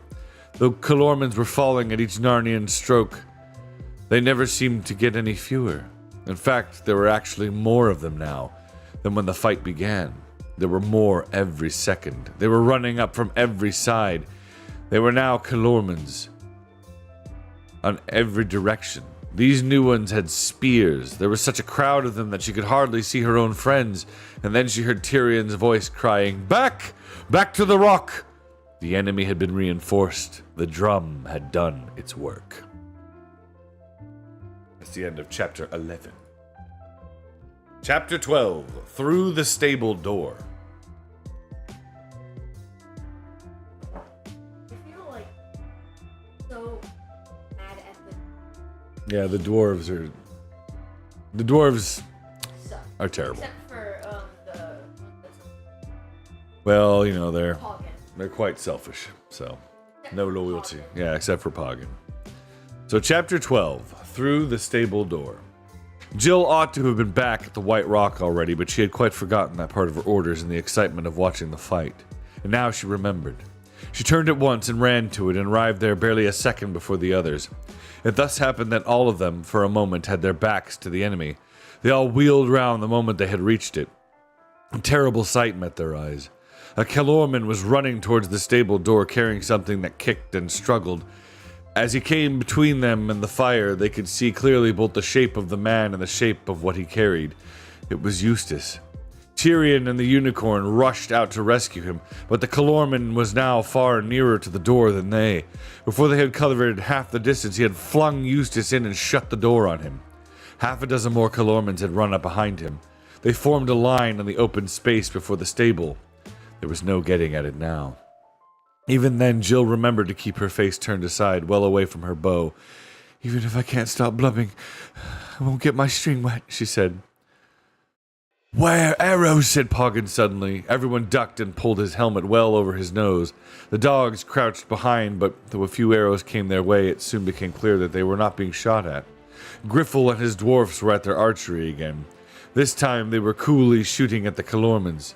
[SPEAKER 2] Though Calormans were falling at each Narnian stroke, they never seemed to get any fewer. In fact, there were actually more of them now than when the fight began. There were more every second. They were running up from every side. They were now Calormans on every direction. These new ones had spears. There was such a crowd of them that she could hardly see her own friends. And then she heard Tyrion's voice crying, "Back! Back to the rock!" The enemy had been reinforced. The drum had done its work. That's the end of chapter 11. Chapter 12, Through the Stable Door.
[SPEAKER 3] I feel like so mad at the
[SPEAKER 2] Yeah, the dwarves
[SPEAKER 3] suck.
[SPEAKER 2] are terrible.
[SPEAKER 3] Except for the
[SPEAKER 2] Well, you know, they're
[SPEAKER 3] Poggin.
[SPEAKER 2] quite selfish, so no loyalty. Yeah, except for Poggin. So chapter 12, Through the Stable Door. Jill ought to have been back at the White Rock already, but she had quite forgotten that part of her orders in the excitement of watching the fight. And now she remembered. She turned at once and ran to it and arrived there barely a second before the others. It thus happened that all of them, for a moment, had their backs to the enemy. They all wheeled round the moment they had reached it. A terrible sight met their eyes. A Kelorman was running towards the stable door carrying something that kicked and struggled. As he came between them and the fire, they could see clearly both the shape of the man and the shape of what he carried. It was Eustace. Tyrion and the unicorn rushed out to rescue him, but the Kelorman was now far nearer to the door than they. Before they had covered half the distance, he had flung Eustace in and shut the door on him. Half a dozen more Kelormans had run up behind him. They formed a line on the open space before the stable. There was no getting at it now. Even then, Jill remembered to keep her face turned aside, well away from her bow. "Even if I can't stop blubbing, I won't get my string wet," she said. "Where arrows?" said Poggin suddenly. Everyone ducked and pulled his helmet well over his nose. The dogs crouched behind, but though a few arrows came their way, it soon became clear that they were not being shot at. Griffel and his dwarfs were at their archery again. This time they were coolly shooting at the Kelormans.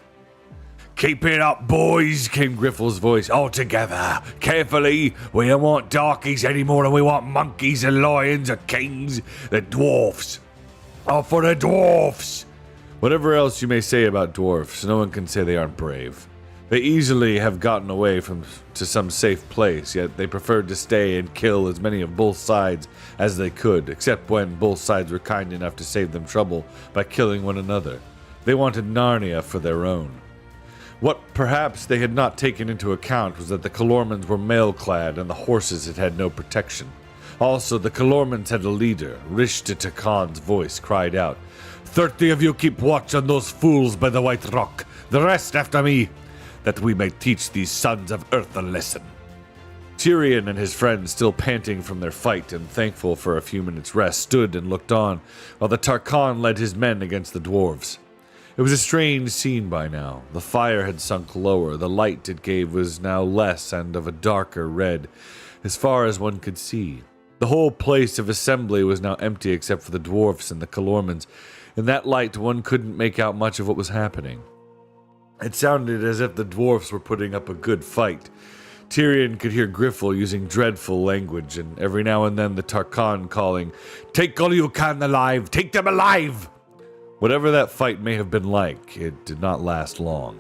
[SPEAKER 2] "Keep it up, boys," came Griffel's voice. "All together, carefully. We don't want darkies any more than we want monkeys and lions or kings. The dwarfs. Oh, for the dwarfs!" Whatever else you may say about dwarfs, no one can say they aren't brave. They easily have gotten away to some safe place, yet they preferred to stay and kill as many of both sides as they could, except when both sides were kind enough to save them trouble by killing one another. They wanted Narnia for their own. What perhaps they had not taken into account was that the Kelormans were mail-clad and the horses had no protection. Also, the Kelormans had a leader. Rishta Takan's voice cried out, "30 of you keep watch on those fools by the White Rock. The rest after me, that we may teach these sons of Earth a lesson." Tyrion and his friends, still panting from their fight and thankful for a few minutes' rest, stood and looked on, while the Tarkan led his men against the dwarves. It was a strange scene by now. The fire had sunk lower, the light it gave was now less and of a darker red, as far as one could see. The whole place of assembly was now empty except for the dwarfs and the Kelormans. In that light, one couldn't make out much of what was happening. It sounded as if the dwarfs were putting up a good fight. Tyrion could hear Griffel using dreadful language, and every now and then the Tarkan calling, "Take all you can alive! Take them alive!" Whatever that fight may have been like, it did not last long.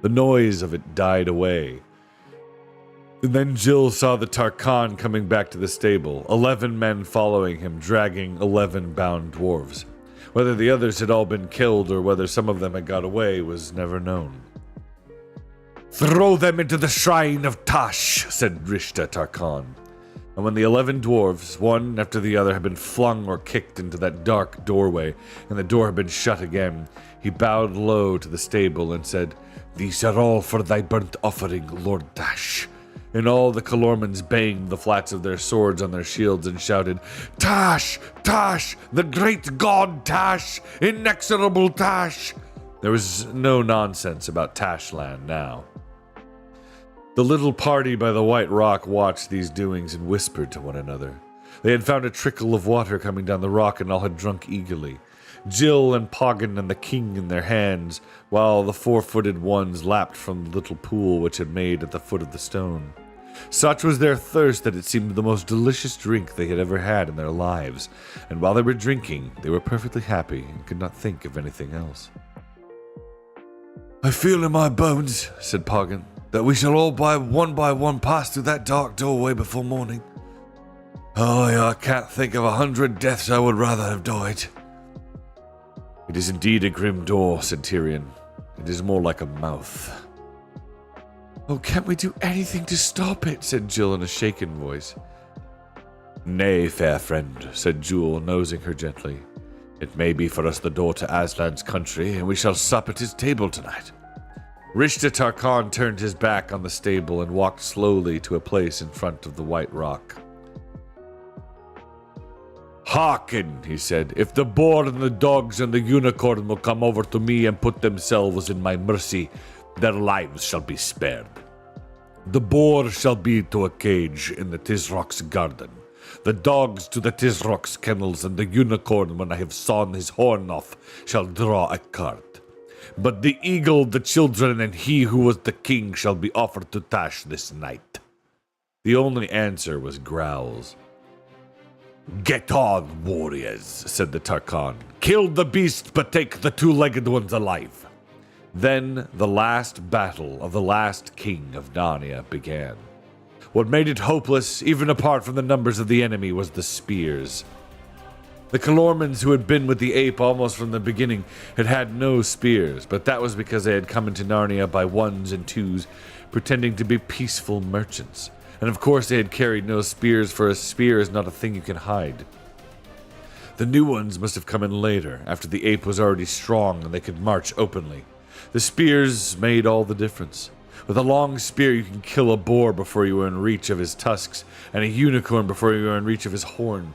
[SPEAKER 2] The noise of it died away. And then Jill saw the Tarkan coming back to the stable, 11 men following him, dragging 11 bound dwarves. Whether the others had all been killed or whether some of them had got away was never known. "Throw them into the shrine of Tash," said Rishta Tarkan. And when the 11 dwarves, one after the other, had been flung or kicked into that dark doorway, and the door had been shut again, he bowed low to the stable and said, "These are all for thy burnt offering, Lord Tash." And all the Kelormans banged the flats of their swords on their shields and shouted, "Tash! Tash! The great god Tash! Inexorable Tash!" There was no nonsense about Tashland now. The little party by the White Rock watched these doings and whispered to one another. They had found a trickle of water coming down the rock and all had drunk eagerly. Jill and Poggin and the king in their hands, while the 4-footed ones lapped from the little pool which had made at the foot of the stone. Such was their thirst that it seemed the most delicious drink they had ever had in their lives, and while they were drinking, they were perfectly happy and could not think of anything else. "I feel in my bones," said Poggin, "that we shall all by one pass through that dark doorway before morning. Oh, I can't think of 100 deaths I would rather have died." "It is indeed a grim door," said Tyrion. "It is more like a mouth." "Oh, can't we do anything to stop it?" said Jill in a shaken voice. "Nay, fair friend," said Jewel, nosing her gently. "It may be for us the door to Aslan's country, and we shall sup at his table tonight." Rishta Tarkan turned his back on the stable and walked slowly to a place in front of the White Rock. "Hearken," he said, "if the boar and the dogs and the unicorn will come over to me and put themselves in my mercy, their lives shall be spared. The boar shall be to a cage in the Tisrock's garden, The dogs to the Tisrock's kennels, and the unicorn, when I have sawn his horn off, shall draw a card. But the eagle, the children, and he who was the king shall be offered to Tash this night. The only answer was growls. Get on, warriors, said the Tarkhan. Kill the beast, but take the two-legged ones alive. Then the last battle of the last king of Narnia began. What made it hopeless, even apart from the numbers of the enemy, was the spears. The Calormans, who had been with the ape almost from the beginning, had had no spears, but that was because they had come into Narnia by ones and twos, pretending to be peaceful merchants. And of course they had carried no spears, for a spear is not a thing you can hide. The new ones must have come in later, after the ape was already strong and they could march openly. The spears made all the difference. With a long spear you can kill a boar before you are in reach of his tusks, and a unicorn before you are in reach of his horn.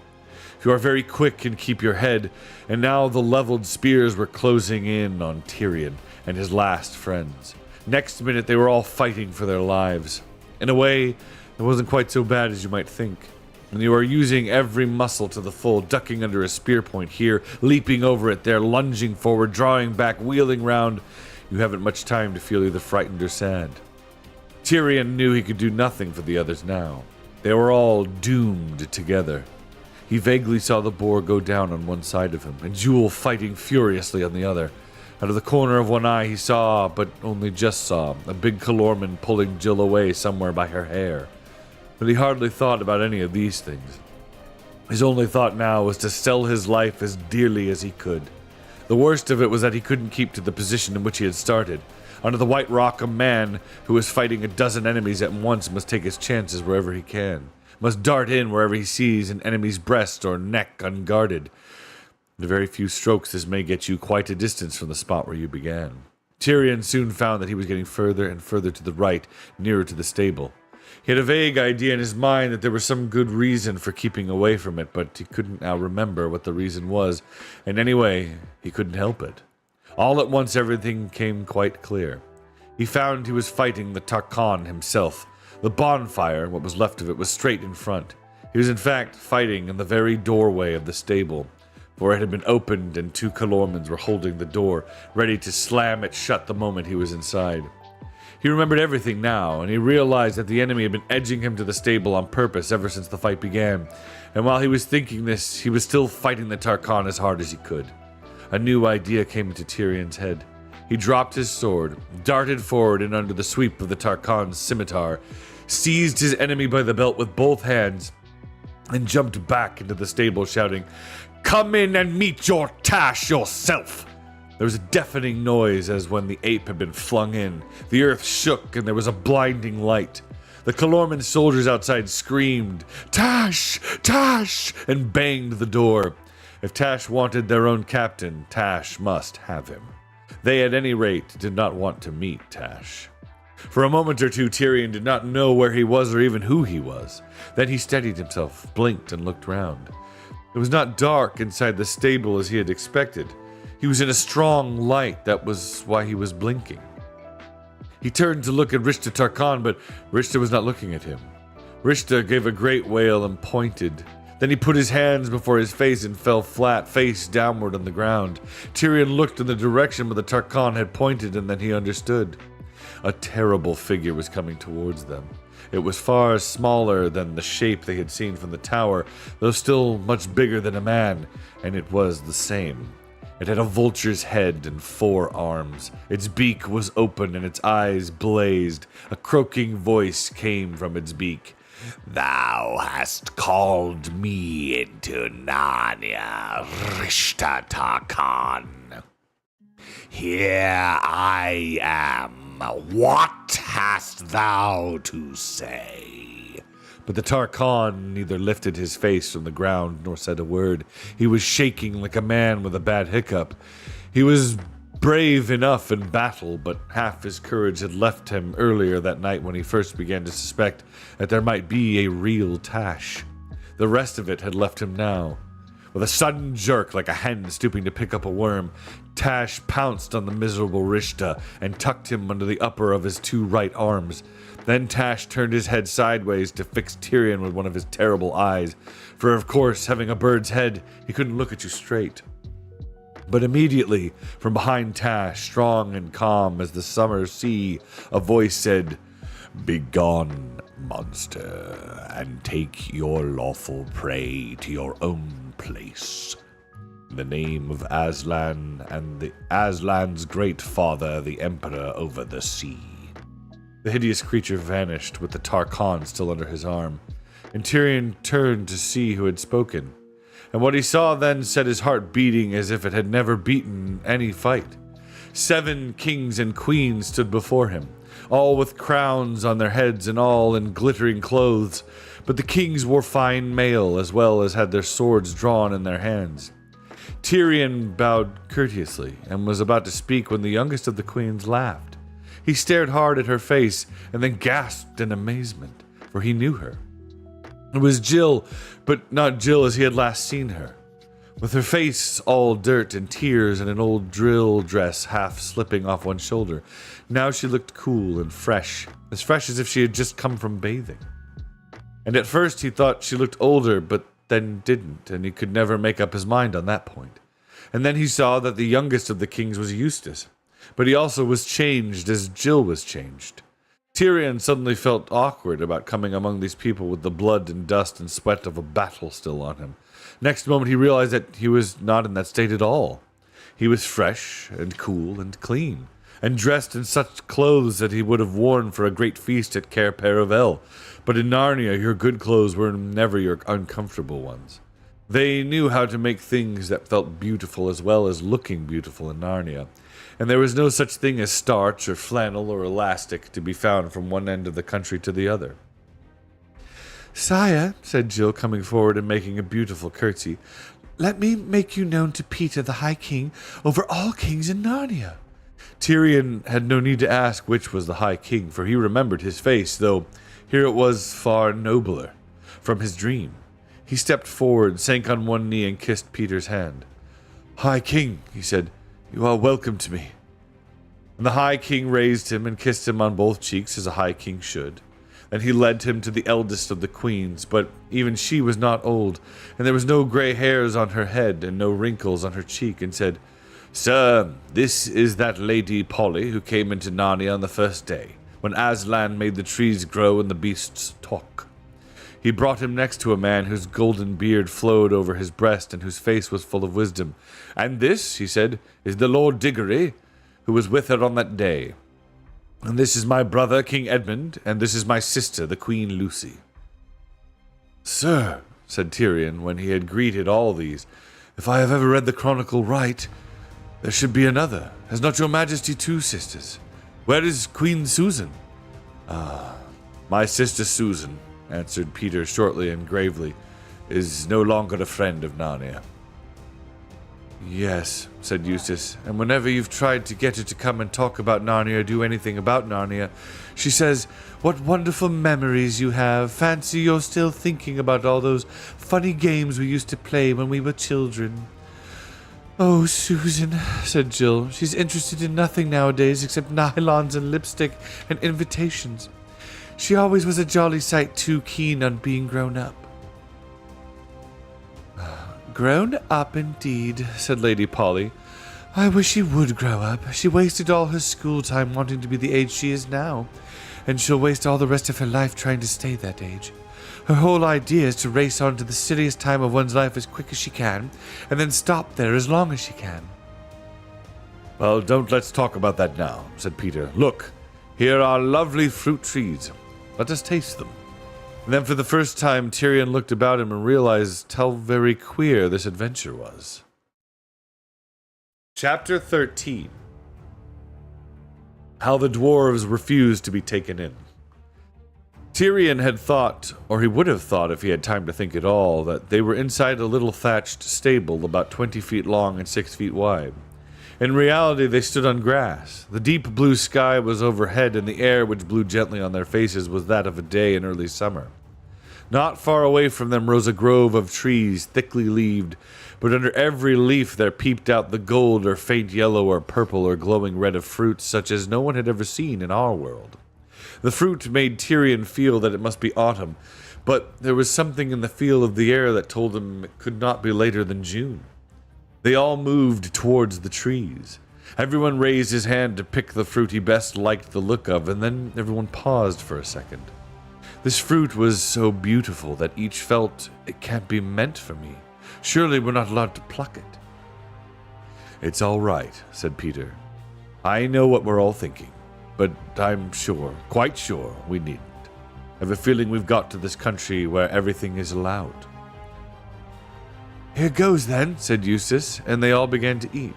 [SPEAKER 2] You are very quick and keep your head, and now the leveled spears were closing in on Tyrion and his last friends. Next minute they were all fighting for their lives. In a way, it wasn't quite so bad as you might think. And you are using every muscle to the full, ducking under a spear point here, leaping over it there, lunging forward, drawing back, wheeling round. You haven't much time to feel either frightened or sad. Tyrion knew he could do nothing for the others now. They were all doomed together. He vaguely saw the boar go down on one side of him, and Jewel fighting furiously on the other. Out of the corner of one eye he saw, but only just saw, a big Calorman pulling Jill away somewhere by her hair. But he hardly thought about any of these things. His only thought now was to sell his life as dearly as he could. The worst of it was that he couldn't keep to the position in which he had started. Under the White Rock, a man who is fighting a dozen enemies at once must take his chances wherever he can. Must dart in wherever he sees an enemy's breast or neck unguarded. In a very few strokes, this may get you quite a distance from the spot where you began. Tyrion soon found that he was getting further and further to the right, nearer to the stable. He had a vague idea in his mind that there was some good reason for keeping away from it, but he couldn't now remember what the reason was, and anyway, he couldn't help it. All at once, everything came quite clear. He found he was fighting the Tarkhan himself. The bonfire, what was left of it, was straight in front. He was in fact fighting in the very doorway of the stable, for it had been opened and two Calormans were holding the door, ready to slam it shut the moment he was inside. He remembered everything now, and he realized that the enemy had been edging him to the stable on purpose ever since the fight began, and while he was thinking this, he was still fighting the Tarkhan as hard as he could. A new idea came into Tyrion's head. He dropped his sword, darted forward and under the sweep of the Tarkhan's scimitar, seized his enemy by the belt with both hands, and jumped back into the stable shouting, "Come in and meet your Tash yourself!" There was a deafening noise as when the ape had been flung in. The earth shook and there was a blinding light. The Calorman soldiers outside screamed, "Tash! Tash!" and banged the door. If Tash wanted their own captain, Tash must have him. They, at any rate, did not want to meet Tash. For a moment or two, Tyrion did not know where he was or even who he was. Then he steadied himself, blinked, and looked round. It was not dark inside the stable as he had expected. He was in a strong light, that was why he was blinking. He turned to look at Rishta Tarkhan, but Rishta was not looking at him. Rishta gave a great wail and pointed. Then he put his hands before his face and fell flat, face downward on the ground. Tyrion looked in the direction where the Tarkhan had pointed, and then he understood. A terrible figure was coming towards them. It was far smaller than the shape they had seen from the tower, though still much bigger than a man, and it was the same. It had a vulture's head and 4 arms. Its beak was open and its eyes blazed. A croaking voice came from its beak. "Thou hast called me into Narnia, Rishta Tarkhan. Here I am. What hast thou to say?" But the Tarkhan neither lifted his face from the ground nor said a word. He was shaking like a man with a bad hiccup. He was brave enough in battle, but half his courage had left him earlier that night when he first began to suspect that there might be a real Tash. The rest of it had left him now. With a sudden jerk, like a hen stooping to pick up a worm, Tash pounced on the miserable Rishta and tucked him under the upper of his 2 right arms. Then Tash turned his head sideways to fix Tyrion with one of his terrible eyes, for of course, having a bird's head, he couldn't look at you straight. But immediately, from behind Tash, strong and calm as the summer sea, a voice said, "Begone, monster, and take your lawful prey to your own place. In the name of Aslan and Aslan's great father, the Emperor over the sea." The hideous creature vanished with the Tarkhan still under his arm, and Tyrion turned to see who had spoken. And what he saw then set his heart beating as if it had never beaten any fight. 7 kings and queens stood before him, all with crowns on their heads and all in glittering clothes, but the kings wore fine mail as well as had their swords drawn in their hands. Tyrion bowed courteously and was about to speak when the youngest of the queens laughed. He stared hard at her face and then gasped in amazement, for he knew her. It was Jill, but not Jill as he had last seen her. With her face all dirt and tears and an old drill dress half slipping off one shoulder, now she looked cool and fresh as if she had just come from bathing. And at first he thought she looked older, but then didn't, and he could never make up his mind on that point. And then he saw that the youngest of the kings was Eustace, but he also was changed as Jill was changed. Tyrion suddenly felt awkward about coming among these people with the blood and dust and sweat of a battle still on him. Next moment he realized that he was not in that state at all. He was fresh and cool and clean, and dressed in such clothes that he would have worn for a great feast at Cair Paravel. But in Narnia, your good clothes were never your uncomfortable ones. They knew how to make things that felt beautiful as well as looking beautiful in Narnia, and there was no such thing as starch or flannel or elastic to be found from one end of the country to the other. "Sire," said Jill, coming forward and making a beautiful curtsy, "let me make you known to Peter the High King over all kings in Narnia." Tyrion had no need to ask which was the High King, for he remembered his face, though here it was far nobler, from his dream. He stepped forward, sank on one knee, and kissed Peter's hand. "High King," he said, "you are welcome to me." And the High King raised him and kissed him on both cheeks, as a High King should. Then he led him to the eldest of the queens, but even she was not old, and there was no gray hairs on her head and no wrinkles on her cheek, and said, "Sir, this is that Lady Polly who came into Narnia on the first day, when Aslan made the trees grow and the beasts talk." He brought him next to a man whose golden beard flowed over his breast and whose face was full of wisdom. "And this," he said, "is the Lord Diggory, who was with her on that day. And this is my brother, King Edmund, and this is my sister, the Queen Lucy." "Sir," said Tyrion, when he had greeted all these, "if I have ever read the chronicle right, there should be another. Has not your majesty 2 sisters? Where is Queen Susan?" My sister Susan," answered Peter shortly and gravely, "is no longer a friend of Narnia." "Yes," said Eustace, "and whenever you've tried to get her to come and talk about Narnia or do anything about Narnia, she says, 'What wonderful memories you have. Fancy you're still thinking about all those funny games we used to play when we were children.'" "Oh, Susan," said Jill, "she's interested in nothing nowadays except nylons and lipstick and invitations. She always was a jolly sight too keen on being grown up." "Grown up, indeed," said Lady Polly. "I wish she would grow up. She wasted all her school time wanting to be the age she is now, and she'll waste all the rest of her life trying to stay that age. Her whole idea is to race on to the silliest time of one's life as quick as she can, and then stop there as long as she can." "Well, let's talk about that now," said Peter. "Look, here are lovely fruit trees. Let us taste them." And then for the first time, Tyrion looked about him and realized how very queer this adventure was. Chapter 13. How the dwarves refused to be taken in. Tyrion had thought, or he would have thought if he had time to think at all, that they were inside a little thatched stable about 20 feet long and 6 feet wide. In reality, they stood on grass. The deep blue sky was overhead, and the air which blew gently on their faces was that of a day in early summer. Not far away from them rose a grove of trees, thickly leaved, but under every leaf there peeped out the gold or faint yellow or purple or glowing red of fruits such as no one had ever seen in our world. The fruit made Tyrion feel that it must be autumn, but there was something in the feel of the air that told him it could not be later than June. They all moved towards the trees. Everyone raised his hand to pick the fruit he best liked the look of, and then everyone paused for a second. This fruit was so beautiful that each felt, it can't be meant for me. Surely we're not allowed to pluck it. It's all right, said Peter. I know what we're all thinking, but I'm sure, quite sure, we needn't. I have a feeling we've got to this country where everything is allowed. Here goes then, said Eustace, and they all began to eat.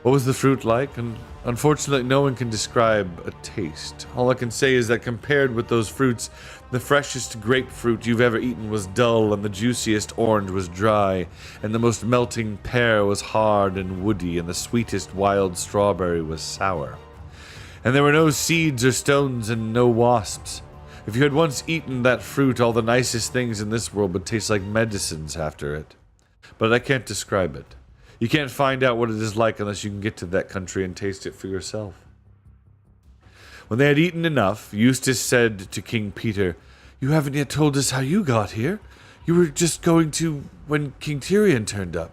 [SPEAKER 2] What was the fruit like? And unfortunately, no one can describe a taste. All I can say is that compared with those fruits, the freshest grapefruit you've ever eaten was dull, and the juiciest orange was dry, and the most melting pear was hard and woody, and the sweetest wild strawberry was sour. And there were no seeds or stones and no wasps. If you had once eaten that fruit, all the nicest things in this world would taste like medicines after it. But I can't describe it. You can't find out what it is like unless you can get to that country and taste it for yourself. When they had eaten enough, Eustace said to King Peter, You haven't yet told us how you got here. You were just going to when King Tyrion turned up.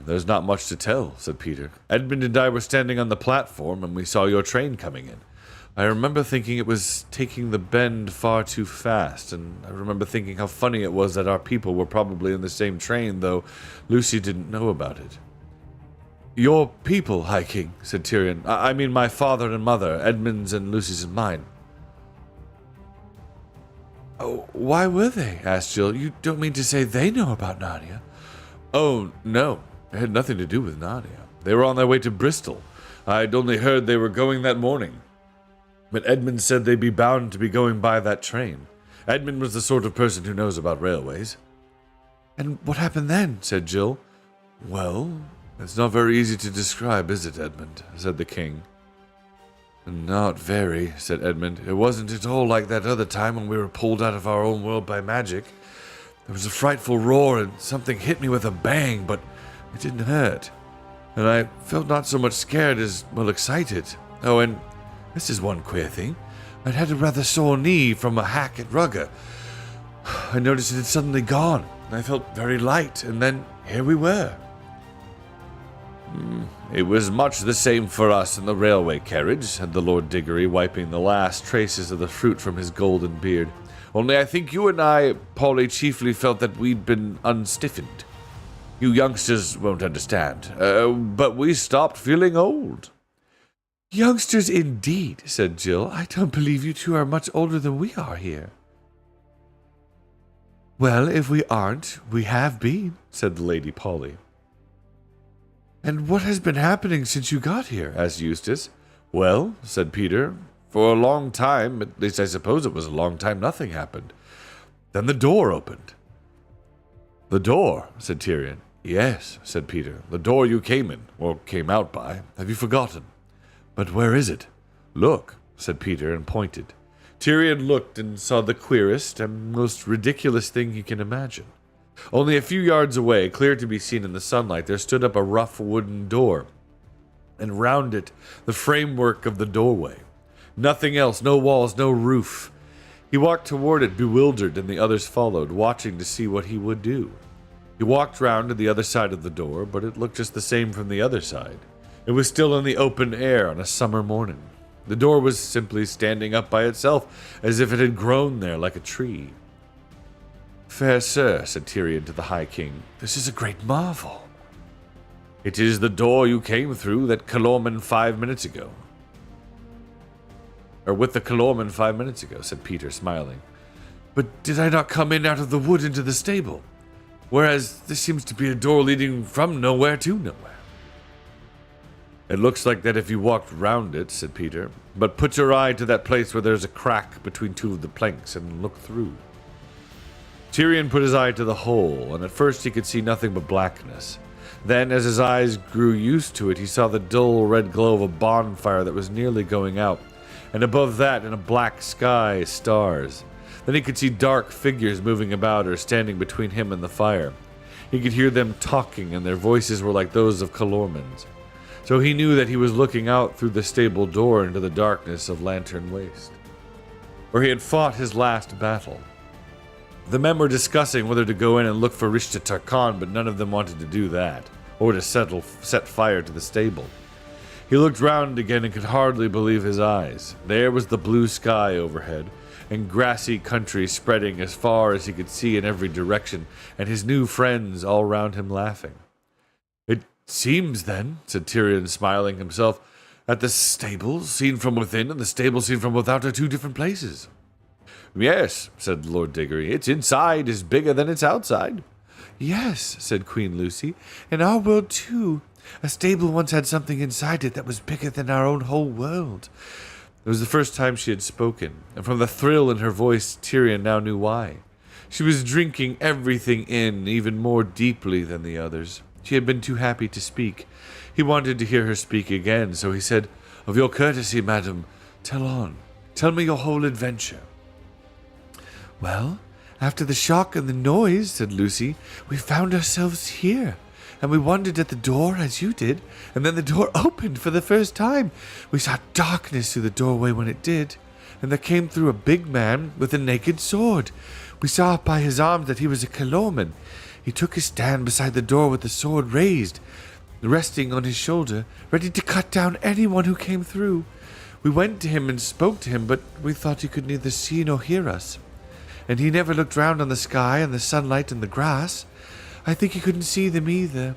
[SPEAKER 2] There's not much to tell, said Peter. Edmund and I were standing on the platform and we saw your train coming in. I remember thinking it was taking the bend far too fast, and I remember thinking how funny it was that our people were probably in the same train, though Lucy didn't know about it. Your people, High King, said Tyrion. I mean my father and mother, Edmund's and Lucy's and mine. Oh, why were they? Asked Jill. You don't mean to say they know about Narnia? Oh, no. It had nothing to do with Narnia. They were on their way to Bristol. I'd only heard they were going that morning. But Edmund said they'd be bound to be going by that train. Edmund was the sort of person who knows about railways. And what happened then? Said Jill. Well, it's not very easy to describe, is it, Edmund? Said the king. Not very, said Edmund. It wasn't at all like that other time when we were pulled out of our own world by magic. There was a frightful roar and something hit me with a bang, but it didn't hurt. And I felt not so much scared as, well, excited. Oh, and this is one queer thing. I'd had a rather sore knee from a hack at Rugger. I noticed it had suddenly gone. I felt very light, and then here we were. It was much the same for us in the railway carriage, said the Lord Diggory, wiping the last traces of the fruit from his golden beard. Only I think you and I, Polly, chiefly felt that we'd been unstiffened. You youngsters won't understand, but we stopped feeling old. Youngsters indeed, said Jill. I don't believe you two are much older than we are here. Well, if we aren't, we have been, said the Lady Polly. And what has been happening since you got here? Asked Eustace. Well, said Peter, for a long time, at least I suppose it was a long time, nothing happened. Then the door opened. The door, said Tyrion. Yes, said Peter, the door you came in, or came out by. Have you forgotten? But where is it? Look, said Peter, and pointed. Tyrion looked and saw the queerest and most ridiculous thing he can imagine. Only a few yards away, clear to be seen in the sunlight, there stood up a rough wooden door, and round it the framework of the doorway. Nothing else, no walls, no roof. He walked toward it, bewildered, and the others followed, watching to see what he would do. He walked round to the other side of the door, but it looked just the same from the other side. It was still in the open air on a summer morning. The door was simply standing up by itself, as if it had grown there like a tree. Fair sir, said Tyrion to the High King, this is a great marvel. It is the door you came through that Calormen 5 minutes ago. Or with the Calormen 5 minutes ago, said Peter, smiling. But did I not come in out of the wood into the stable? Whereas this seems to be a door leading from nowhere to nowhere. It looks like that if you walked round it, said Peter, but put your eye to that place where there's a crack between two of the planks and look through. Tyrion put his eye to the hole, and at first he could see nothing but blackness. Then, as his eyes grew used to it, he saw the dull red glow of a bonfire that was nearly going out, and above that, in a black sky, stars. Then he could see dark figures moving about or standing between him and the fire. He could hear them talking, and their voices were like those of Calormen's. so he knew that he was looking out through the stable door into the darkness of Lantern Waste, where he had fought his last battle. The men were discussing whether to go in and look for Rishta Tarkan, but none of them wanted to do that, or to set fire to the stable. He looked round again and could hardly believe his eyes. There was the blue sky overhead, and grassy country spreading as far as he could see in every direction, and his new friends all round him laughing. "It seems, then," said Tyrion, smiling himself, "that the stable seen from within and the stable seen from without are two different places." "Yes," said Lord Diggory, "its inside is bigger than its outside." "Yes," said Queen Lucy, "in our world, too. A stable once had something inside it that was bigger than our own whole world." It was the first time she had spoken, and from the thrill in her voice, Tyrion now knew why. She was drinking everything in even more deeply than the others. She had been too happy to speak. He wanted to hear her speak again, so he said, "Of your courtesy, madam, tell on. Tell me your whole adventure." "Well, after the shock and the noise," said Lucy, "we found ourselves here. And we wondered at the door, as you did, and then the door opened for the first time. We saw darkness through the doorway when it did, and there came through a big man with a naked sword. We saw by his arms that he was a Calorman. He took his stand beside the door with the sword raised, resting on his shoulder, ready to cut down anyone who came through. We went to him and spoke to him, but we thought he could neither see nor hear us. And he never looked round on the sky and the sunlight and the grass. I think he couldn't see them either.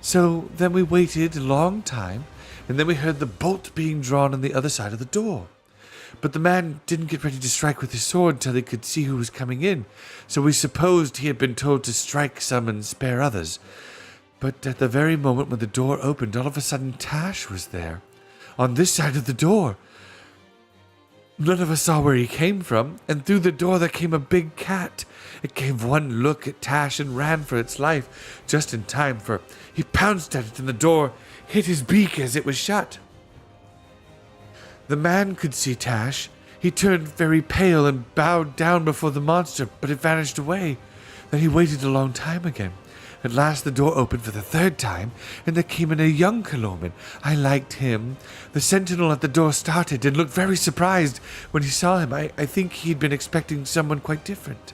[SPEAKER 2] So then we waited a long time, and then we heard the bolt being drawn on the other side of the door. But the man didn't get ready to strike with his sword till he could see who was coming in, so we supposed he had been told to strike some and spare others. But at the very moment when the door opened, all of a sudden Tash was there, on this side of the door. None of us saw where he came from, and through the door there came a big cat. It gave one look at Tash and ran for its life, just in time, for he pounced at it and the door hit his beak as it was shut. The man could see Tash. He turned very pale and bowed down before the monster, but it vanished away. Then he waited a long time again. At last the door opened for the third time, and there came in a young Calorman. I liked him. The sentinel at the door started and looked very surprised when he saw him. I think he'd been expecting someone quite different.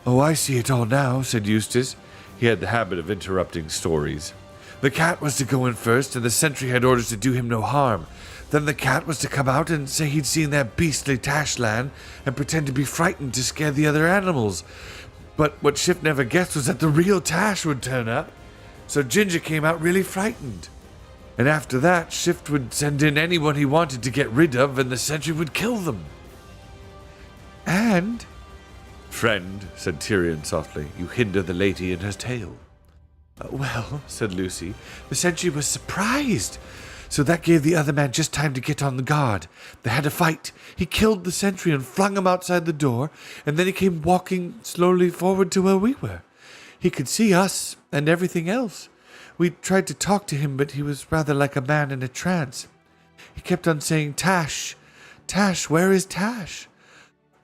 [SPEAKER 2] "Oh, I see it all now," said Eustace. He had the habit of interrupting stories. "The cat was to go in first, and the sentry had orders to do him no harm. Then the cat was to come out and say he'd seen that beastly Tashland and pretend to be frightened to scare the other animals. But what Shift never guessed was that the real Tash would turn up. So Ginger came out really frightened. And after that, Shift would send in anyone he wanted to get rid of, and the sentry would kill them. And..." "Friend," said Tyrion softly, "you hinder the lady in her tale." "Well," said Lucy, "the sentry was surprised. So that gave the other man just time to get on the guard. They had a fight. He killed the sentry and flung him outside the door, and then he came walking slowly forward to where we were. He could see us and everything else. We tried to talk to him, but he was rather like a man in a trance. He kept on saying, 'Tash, Tash, where is Tash?'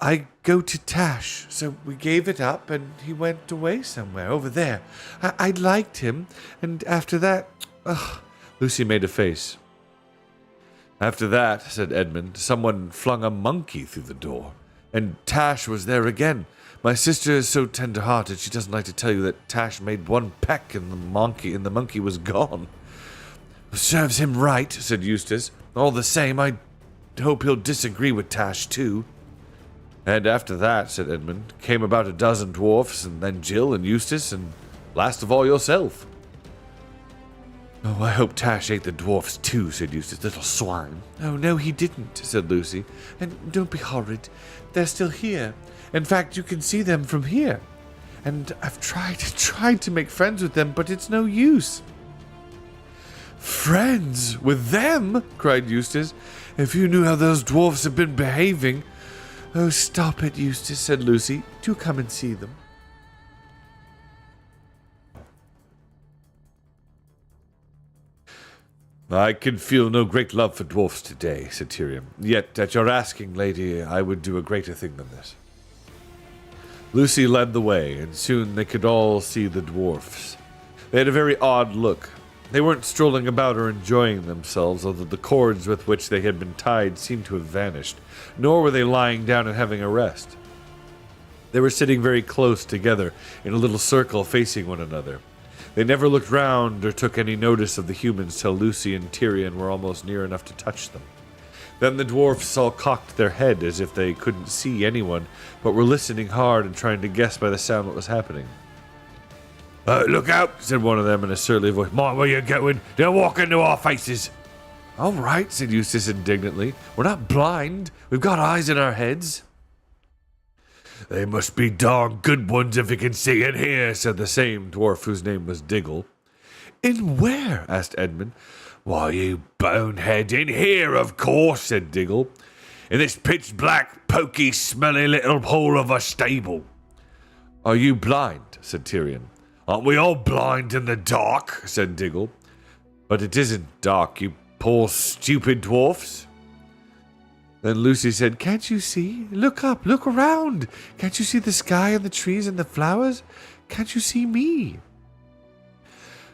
[SPEAKER 2] I go to Tash, so we gave it up, and he went away somewhere, over there. I liked him, and after that..." Lucy made a face. "After that," said Edmund, "someone flung a monkey through the door, and Tash was there again. My sister is so tender-hearted she doesn't like to tell you that Tash made one peck and the monkey was gone." "Serves him right," said Eustace. "All the same, I hope he'll disagree with Tash, too." "And after that," said Edmund, "came about a dozen dwarfs, and then Jill and Eustace, and last of all yourself." "Oh, I hope Tash ate the dwarfs too," said Eustace. "Little swine." "Oh, no, he didn't," said Lucy. "And don't be horrid. They're still here. In fact, you can see them from here. And I've tried to make friends with them, but it's no use." "Friends with them?" cried Eustace. "If you knew how those dwarfs have been behaving..." "Oh, stop it, Eustace," said Lucy. "Do come and see them." "I can feel no great love for dwarfs today," said Tyrion. "Yet, at your asking, lady, I would do a greater thing than this." Lucy led the way, and soon they could all see the dwarfs. They had a very odd look. They weren't strolling about or enjoying themselves, although the cords with which they had been tied seemed to have vanished, nor were they lying down and having a rest. They were sitting very close together in a little circle facing one another. They never looked round or took any notice of the humans till Lucy and Tyrion were almost near enough to touch them. Then the dwarfs all cocked their head as if they couldn't see anyone, but were listening hard and trying to guess by the sound what was happening. Look out, said one of them in a surly voice. Mind where you're going. Don't walk into our faces. All right, said Eustace indignantly. We're not blind. We've got eyes in our heads. They must be darn good ones if you can see in here, said the same dwarf whose name was Diggle. In where? Asked Edmund. Why, you bonehead, in here, of course, said Diggle. In this pitch-black, poky, smelly little hole of a stable. Are you blind? Said Tyrion. Aren't we all blind in the dark? Said Diggle. But it isn't dark, you poor stupid dwarfs. Then Lucy said, Can't you see? Look up, look around. Can't you see the sky and the trees and the flowers? Can't you see me?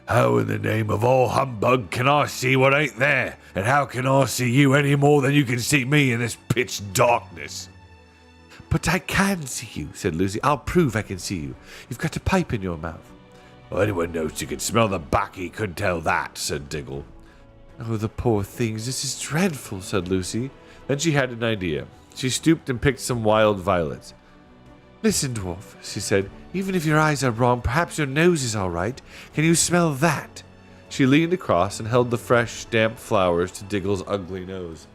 [SPEAKER 2] How in the name of all humbug can I see what ain't there? And how can I see you any more than you can see me in this pitch darkness? But I can see you, said Lucy. I'll prove I can see you. You've got a pipe in your mouth. Well, anyone knows you can smell the baccy could tell that, said Diggle. Oh, the poor things, this is dreadful, said Lucy. Then she had an idea. She stooped and picked some wild violets. Listen, dwarf, she said. Even if your eyes are wrong, perhaps your nose is all right. Can you smell that? She leaned across and held the fresh, damp flowers to Diggle's ugly nose.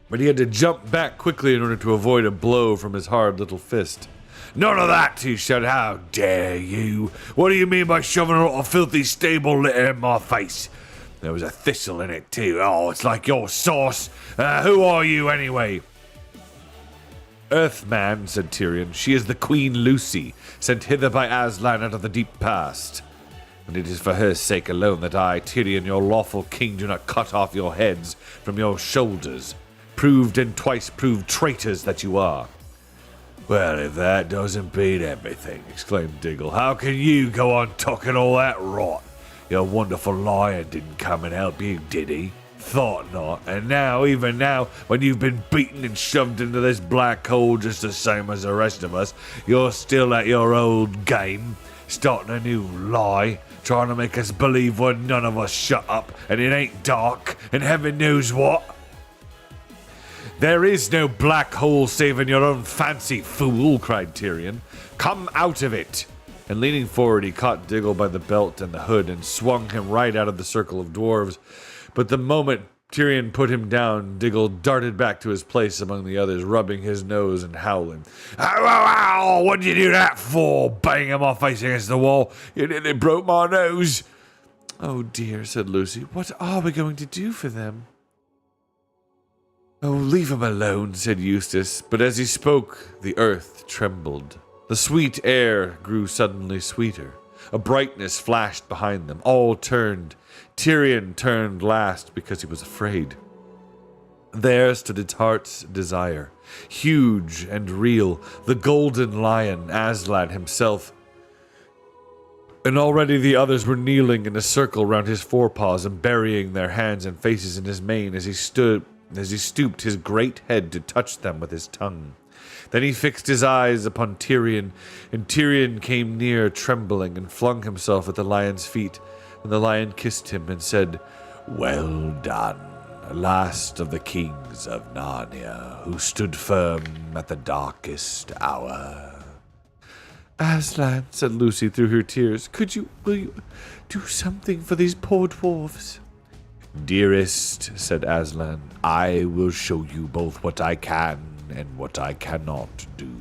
[SPEAKER 2] But he had to jump back quickly in order to avoid a blow from his hard little fist. None of that, he shouted. How dare you? What do you mean by shoving a lot of filthy stable litter in my face? There was a thistle in it, too. Oh, it's like your sauce. Who are you, anyway? Earthman, said Tyrion. She is the Queen Lucy, sent hither by Aslan out of the deep past. And it is for her sake alone that I, Tyrion, your lawful king, do not cut off your heads from your shoulders. Proved and twice proved traitors that you are. Well, if that doesn't beat everything, exclaimed Diggle, how can you go on talking all that rot? Your wonderful lion didn't come and help you, did he? Thought not. And now, even now, when you've been beaten and shoved into this black hole just the same as the rest of us, you're still at your old game, starting a new lie, trying to make us believe we're none of us shut up, and it ain't dark, and heaven knows what. There is no black hole save in your own fancy, fool, cried Tyrion. Come out of it. And leaning forward, he caught Diggle by the belt and the hood and swung him right out of the circle of dwarves. But the moment Tyrion put him down, Diggle darted back to his place among the others, rubbing his nose and howling. Ow, ow, ow! What'd you do that for? Banging my face against the wall. You nearly broke my nose. Oh dear, said Lucy. What are we going to do for them? Oh, leave him alone, said Eustace. But as he spoke, the earth trembled. The sweet air grew suddenly sweeter. A brightness flashed behind them. All turned. Tyrion turned last because he was afraid. There stood its heart's desire, huge and real, the golden lion, Aslan himself. And already the others were kneeling in a circle round his forepaws and burying their hands and faces in his mane as he stooped his great head to touch them with his tongue. Then he fixed his eyes upon Tyrion, and Tyrion came near, trembling, and flung himself at the lion's feet. And the lion kissed him and said, Well done, last of the kings of Narnia, who stood firm at the darkest hour. Aslan, said Lucy through her tears, will you do something for these poor dwarfs? Dearest, said Aslan, I will show you both what I can and what I cannot do.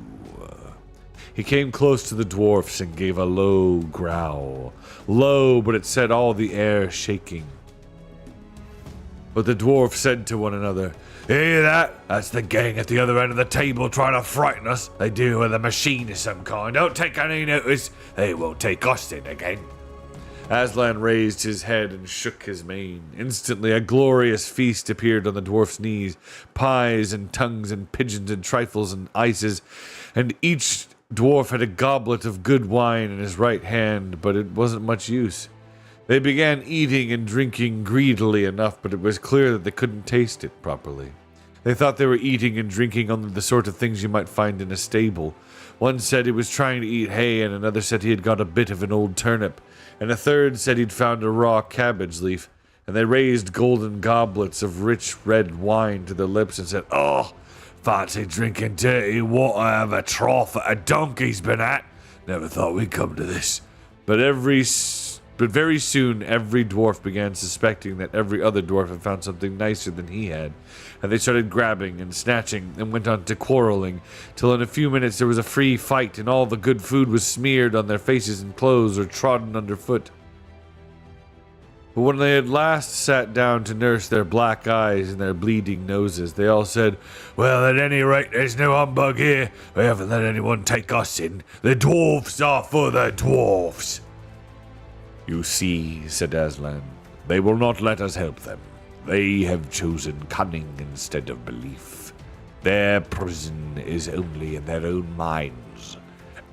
[SPEAKER 2] He came close to the dwarfs and gave a low growl. Low, but it set all the air shaking. But the dwarfs said to one another, Hear that? That's the gang at the other end of the table trying to frighten us. They do with a machine of some kind. Don't take any notice. They won't take us in again. Aslan raised his head and shook his mane. Instantly, a glorious feast appeared on the dwarf's knees. Pies and tongues and pigeons and trifles and ices. And each dwarf had a goblet of good wine in his right hand, but it wasn't much use. They began eating and drinking greedily enough, but it was clear that they couldn't taste it properly. They thought they were eating and drinking only the sort of things you might find in a stable. One said he was trying to eat hay, and another said he had got a bit of an old turnip, and a third said he'd found a raw cabbage leaf, and they raised golden goblets of rich red wine to their lips and said, "Oh, fancy drinking dirty water out of a trough that a donkey's been at. Never thought we'd come to this." But very soon, every dwarf began suspecting that every other dwarf had found something nicer than he had, and they started grabbing and snatching and went on to quarreling, till in a few minutes there was a free fight, and all the good food was smeared on their faces and clothes or trodden underfoot. But when they at last sat down to nurse their black eyes and their bleeding noses, they all said, "Well, at any rate, there's no humbug here. We haven't let anyone take us in. The dwarfs are for the dwarfs." "You see," said Aslan, "they will not let us help them. They have chosen cunning instead of belief. Their prison is only in their own minds.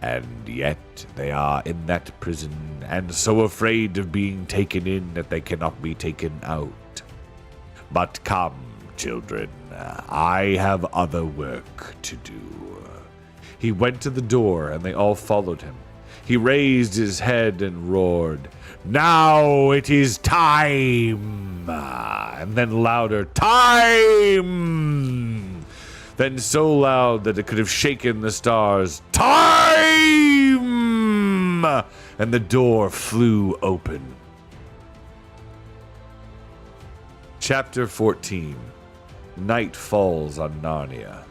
[SPEAKER 2] And yet they are in that prison and so afraid of being taken in that they cannot be taken out. But come, children, I have other work to do." He went to the door and they all followed him. He raised his head and roared, "Now it is time!" And then louder, "Time!" Then so loud that it could have shaken the stars, "Time!" And the door flew open. Chapter 14. Night Falls on Narnia.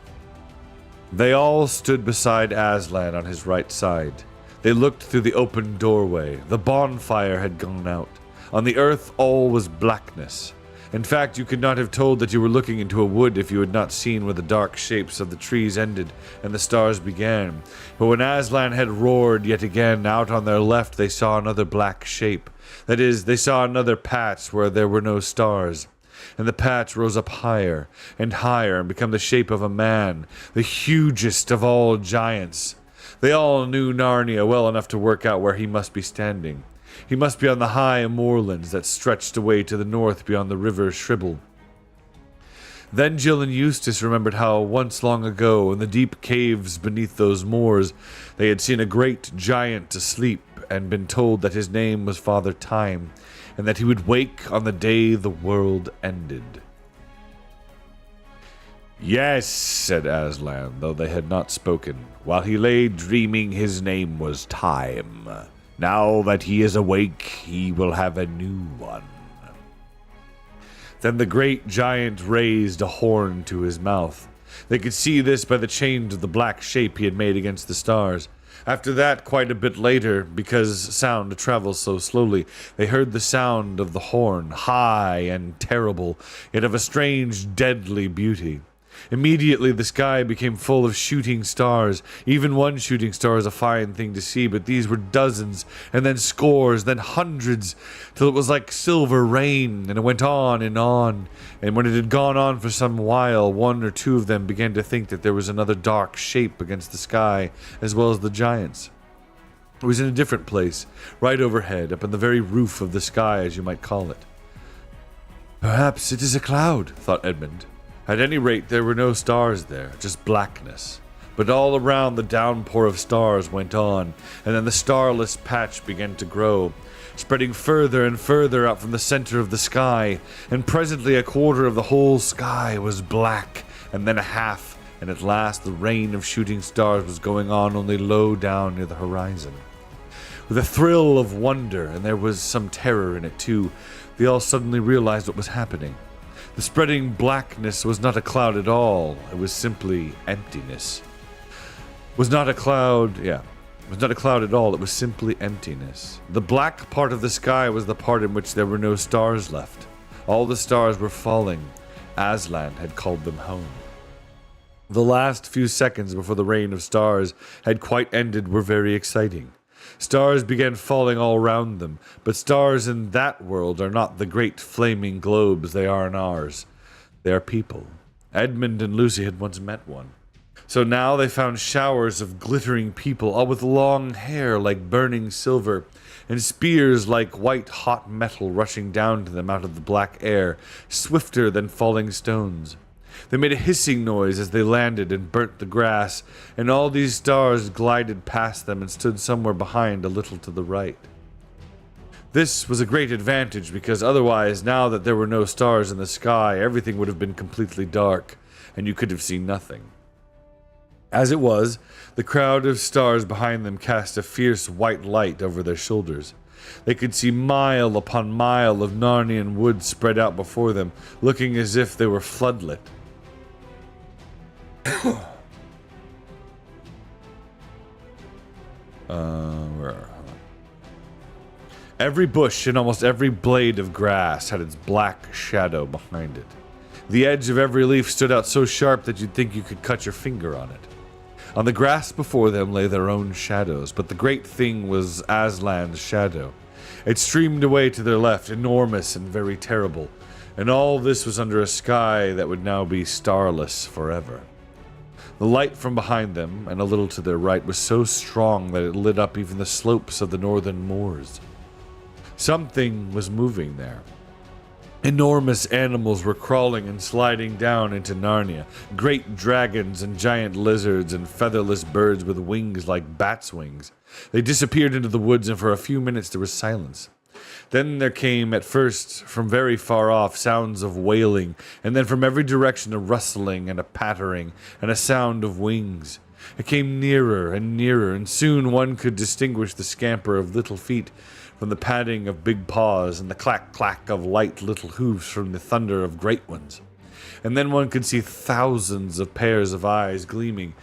[SPEAKER 2] They all stood beside Aslan on his right side. They looked through the open doorway. The bonfire had gone out. On the earth all was blackness. In fact, you could not have told that you were looking into a wood if you had not seen where the dark shapes of the trees ended and the stars began. But when Aslan had roared yet again, out on their left they saw another black shape. That is, they saw another patch where there were no stars. And the patch rose up higher and higher and became the shape of a man, the hugest of all giants. They all knew Narnia well enough to work out where he must be standing. He must be on the high moorlands that stretched away to the north beyond the river Shribble. Then Jill and Eustace remembered how once long ago, in the deep caves beneath those moors, they had seen a great giant asleep and been told that his name was Father Time, and that he would wake on the day the world ended. "Yes," said Aslan, though they had not spoken. "While he lay dreaming, his name was Time. Now that he is awake, he will have a new one." Then the great giant raised a horn to his mouth. They could see this by the change of the black shape he had made against the stars. After that, quite a bit later, because sound travels so slowly, they heard the sound of the horn, high and terrible, yet of a strange, deadly beauty. Immediately the sky became full of shooting stars. Even one shooting star is a fine thing to see, but these were dozens, and then scores, then hundreds, till it was like silver rain, and it went on, and when it had gone on for some while, one or two of them began to think that there was another dark shape against the sky, as well as the giants. It was in a different place, right overhead, up on the very roof of the sky, as you might call it. "Perhaps it is a cloud," thought Edmund. At any rate, there were no stars there, just blackness. But all around the downpour of stars went on, and then the starless patch began to grow, spreading further and further out from the center of the sky, and presently a quarter of the whole sky was black, and then a half, and at last the rain of shooting stars was going on only low down near the horizon. With a thrill of wonder, and there was some terror in it too, they all suddenly realized what was happening. The spreading blackness was not a cloud at all. It was simply emptiness. It was not a cloud at all. It was simply emptiness. The black part of the sky was the part in which there were no stars left. All the stars were falling. Aslan had called them home. The last few seconds before the rain of stars had quite ended were very exciting. Stars began falling all round them, but stars in that world are not the great flaming globes they are in ours. They are people. Edmund and Lucy had once met one. So now they found showers of glittering people, all with long hair like burning silver, and spears like white hot metal rushing down to them out of the black air, swifter than falling stones. They made a hissing noise as they landed and burnt the grass, and all these stars glided past them and stood somewhere behind a little to the right. This was a great advantage because otherwise, now that there were no stars in the sky, everything would have been completely dark, and you could have seen nothing. As it was, the crowd of stars behind them cast a fierce white light over their shoulders. They could see mile upon mile of Narnian woods spread out before them, looking as if they were floodlit. Every bush and almost every blade of grass had its black shadow behind it. The edge of every leaf stood out so sharp that you'd think you could cut your finger on it. On the grass before them lay their own shadows, but the great thing was Aslan's shadow. It streamed away to their left, enormous and very terrible, and all this was under a sky that would now be starless forever. The light from behind them, and a little to their right, was so strong that it lit up even the slopes of the northern moors. Something was moving there. Enormous animals were crawling and sliding down into Narnia. Great dragons and giant lizards and featherless birds with wings like bats' wings. They disappeared into the woods, and for a few minutes there was silence. Then there came, at first, from very far off, sounds of wailing, and then from every direction a rustling and a pattering and a sound of wings. It came nearer and nearer, and soon one could distinguish the scamper of little feet from the padding of big paws and the clack-clack of light little hoofs from the thunder of great ones. And then one could see thousands of pairs of eyes gleaming,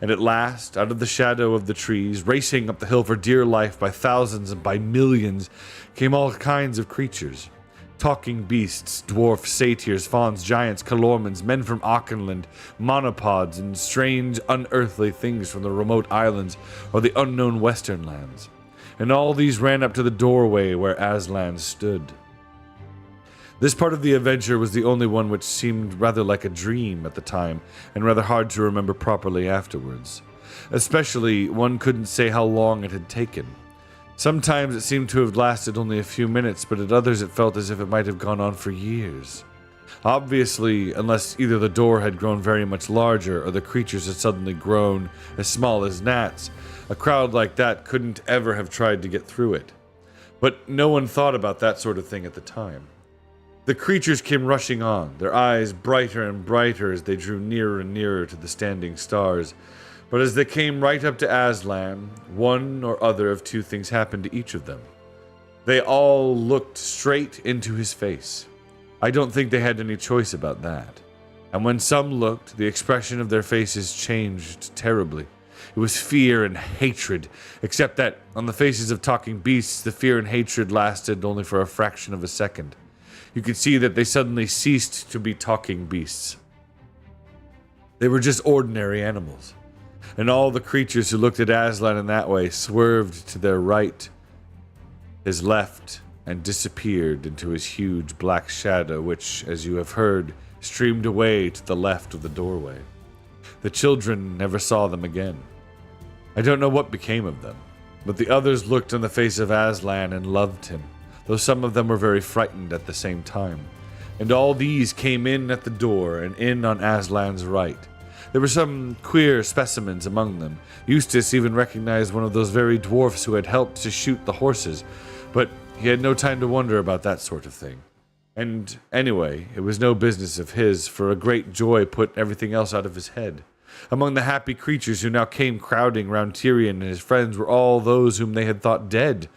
[SPEAKER 2] and at last, out of the shadow of the trees, racing up the hill for dear life by thousands and by millions, came all kinds of creatures. Talking beasts, dwarfs, satyrs, fauns, giants, calormans, men from Auchenland, monopods, and strange, unearthly things from the remote islands or the unknown western lands. And all these ran up to the doorway where Aslan stood. This part of the adventure was the only one which seemed rather like a dream at the time, and rather hard to remember properly afterwards. Especially, one couldn't say how long it had taken. Sometimes it seemed to have lasted only a few minutes, but at others it felt as if it might have gone on for years. Obviously, unless either the door had grown very much larger or the creatures had suddenly grown as small as gnats, a crowd like that couldn't ever have tried to get through it. But no one thought about that sort of thing at the time. The creatures came rushing on, their eyes brighter and brighter as they drew nearer and nearer to the standing stars. But as they came right up to Aslan, one or other of two things happened to each of them. They all looked straight into his face. I don't think they had any choice about that. And when some looked, the expression of their faces changed terribly. It was fear and hatred, except that on the faces of talking beasts, the fear and hatred lasted only for a fraction of a second. You could see that they suddenly ceased to be talking beasts. They were just ordinary animals. And all the creatures who looked at Aslan in that way swerved to their right, his left, and disappeared into his huge black shadow, which, as you have heard, streamed away to the left of the doorway. The children never saw them again. I don't know what became of them, but the others looked on the face of Aslan and loved him, though some of them were very frightened at the same time. And all these came in at the door and in on Aslan's right. There were some queer specimens among them. Eustace even recognized one of those very dwarfs who had helped to shoot the horses, but he had no time to wonder about that sort of thing. And anyway, it was no business of his, for a great joy put everything else out of his head. Among the happy creatures who now came crowding round Tyrion and his friends were all those whom they had thought dead.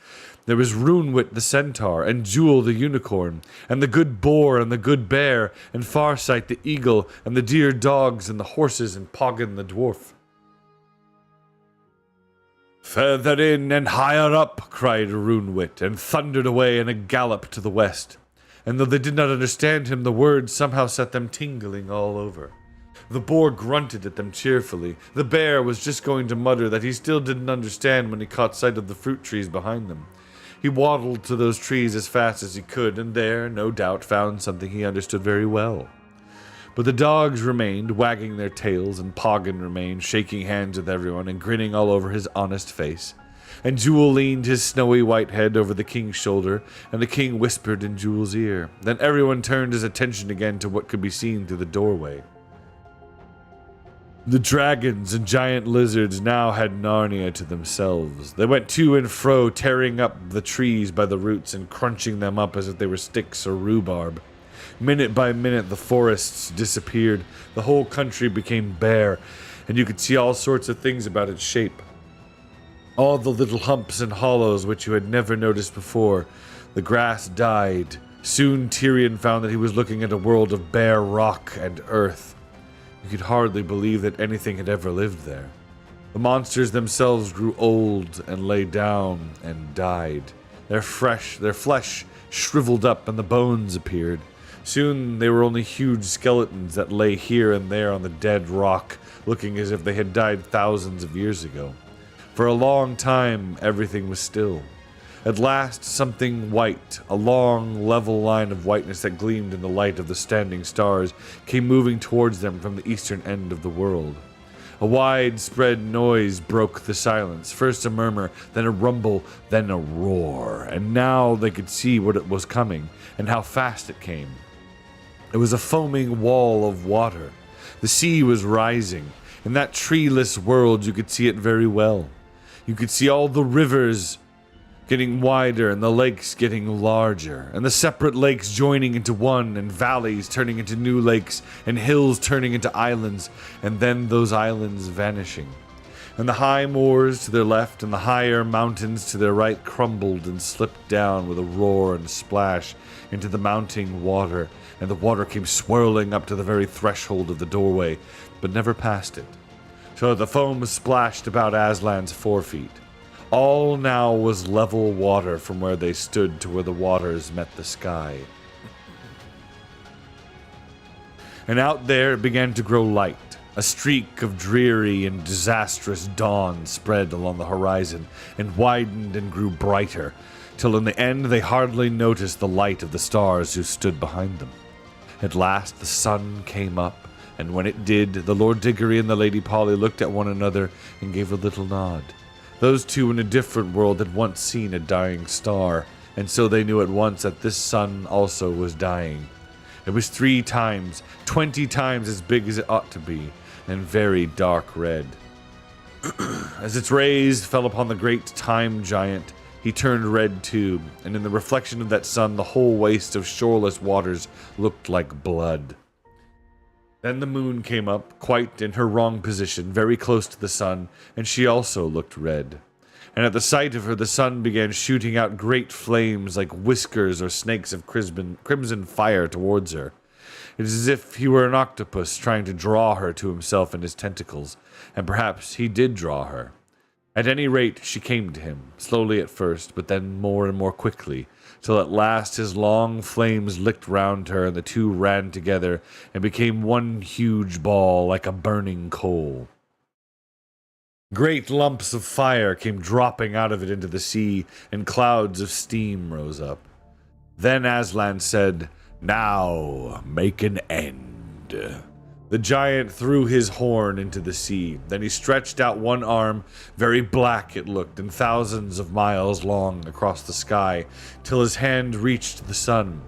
[SPEAKER 2] There was Runewit the centaur, and Jewel the unicorn, and the good boar and the good bear, and Farsight the eagle, and the dear dogs and the horses, and Poggin the dwarf. "Further in and higher up," cried Runewit, and thundered away in a gallop to the west. And though they did not understand him, the words somehow set them tingling all over. The boar grunted at them cheerfully. The bear was just going to mutter that he still didn't understand when he caught sight of the fruit trees behind them. He waddled to those trees as fast as he could, and there, no doubt, found something he understood very well. But the dogs remained, wagging their tails, and Poggin remained, shaking hands with everyone and grinning all over his honest face. and Jewel leaned his snowy white head over the king's shoulder, and the king whispered in Jewel's ear. Then everyone turned his attention again to what could be seen through the doorway. The dragons and giant lizards now had Narnia to themselves. They went to and fro, tearing up the trees by the roots and crunching them up as if they were sticks or rhubarb. Minute by minute, the forests disappeared. The whole country became bare, and you could see all sorts of things about its shape. All the little humps and hollows which you had never noticed before. The grass died. Soon Tyrion found that he was looking at a world of bare rock and earth. You could hardly believe that anything had ever lived there. The monsters themselves grew old and lay down and died. Their flesh shriveled up and the bones appeared. Soon they were only huge skeletons that lay here and there on the dead rock, looking as if they had died thousands of years ago. For a long time, everything was still. At last, something white, a long, level line of whiteness that gleamed in the light of the standing stars, came moving towards them from the eastern end of the world. A widespread noise broke the silence, first a murmur, then a rumble, then a roar, and now they could see what it was coming, and how fast it came. It was a foaming wall of water. The sea was rising. In that treeless world, you could see it very well. You could see all the rivers getting wider and the lakes getting larger, and the separate lakes joining into one, and valleys turning into new lakes, and hills turning into islands, and then those islands vanishing. And the high moors to their left and the higher mountains to their right crumbled and slipped down with a roar and splash into the mounting water, and the water came swirling up to the very threshold of the doorway, but never past it, so that the foam splashed about Aslan's 4 feet. All now was level water from where they stood to where the waters met the sky. And out there it began to grow light. A streak of dreary and disastrous dawn spread along the horizon and widened and grew brighter, till in the end they hardly noticed the light of the stars who stood behind them. At last the sun came up, and when it did, the Lord Diggory and the Lady Polly looked at one another and gave a little nod. Those two in a different world had once seen a dying star, and so they knew at once that this sun also was dying. It was 3 times, 20 times as big as it ought to be, and very dark red. As its rays fell upon the great time giant, he turned red too, and in the reflection of that sun, the whole waste of shoreless waters looked like blood. Then the moon came up, quite in her wrong position, very close to the sun, and she also looked red. And at the sight of her, the sun began shooting out great flames like whiskers or snakes of crimson fire towards her. It is as if he were an octopus trying to draw her to himself in his tentacles, and perhaps he did draw her. At any rate, she came to him, slowly at first, but then more and more quickly, till at last his long flames licked round her, and the two ran together and became one huge ball like a burning coal. Great lumps of fire came dropping out of it into the sea, and clouds of steam rose up. Then Aslan said, "Now make an end." The giant threw his horn into the sea. Then he stretched out one arm, very black it looked, and thousands of miles long across the sky, till his hand reached the sun.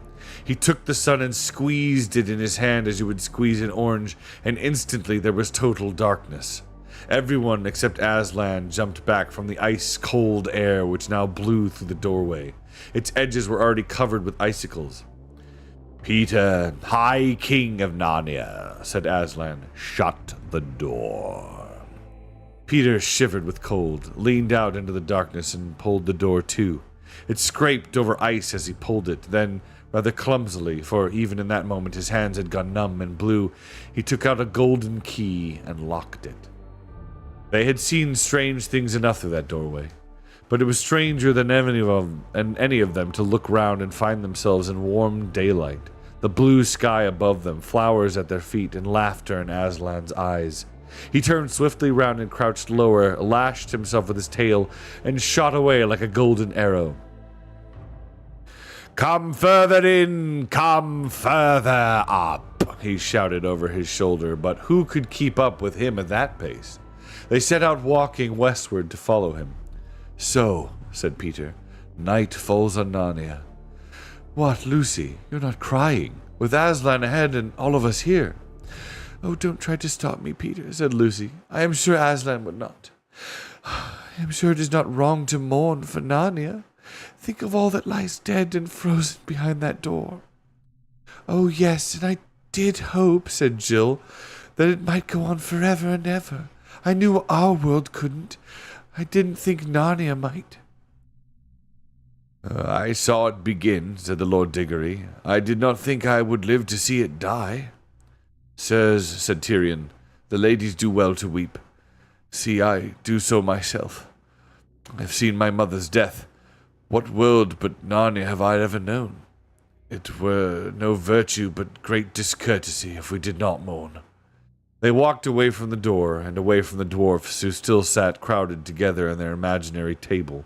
[SPEAKER 2] He took the sun and squeezed it in his hand as you would squeeze an orange, and instantly there was total darkness. Everyone except Aslan jumped back from the ice-cold air which now blew through the doorway. Its edges were already covered with icicles. "Peter, High King of Narnia," said Aslan, "shut the door." Peter shivered with cold, leaned out into the darkness, and pulled the door to. It scraped over ice as he pulled it, then, rather clumsily, for even in that moment his hands had gone numb and blue, he took out a golden key and locked it. They had seen strange things enough through that doorway, but it was stranger than any of them to look round and find themselves in warm daylight, the blue sky above them, flowers at their feet, and laughter in Aslan's eyes. He turned swiftly round and crouched lower, lashed himself with his tail, and shot away like a golden arrow. "Come further in, come further up," he shouted over his shoulder, but who could keep up with him at that pace? They set out walking westward to follow him. So, said Peter, night falls on Narnia. What, Lucy, you're not crying, with Aslan ahead and all of us here? Oh, don't try to stop me, Peter, said Lucy. I am sure Aslan would not. I am sure it is not wrong to mourn for Narnia. Think of all that lies dead and frozen behind that door. Oh, yes, and I did hope, said Jill, that it might go on forever and ever. I knew our world couldn't. I didn't think Narnia might. I saw it begin, said the Lord Diggory. I did not think I would live to see it die. Sirs, said Tyrion, the ladies do well to weep. See, I do so myself. I have seen my mother's death. What world but Narnia have I ever known? It were no virtue but great discourtesy if we did not mourn. They walked away from the door and away from the dwarfs who still sat crowded together in their imaginary table.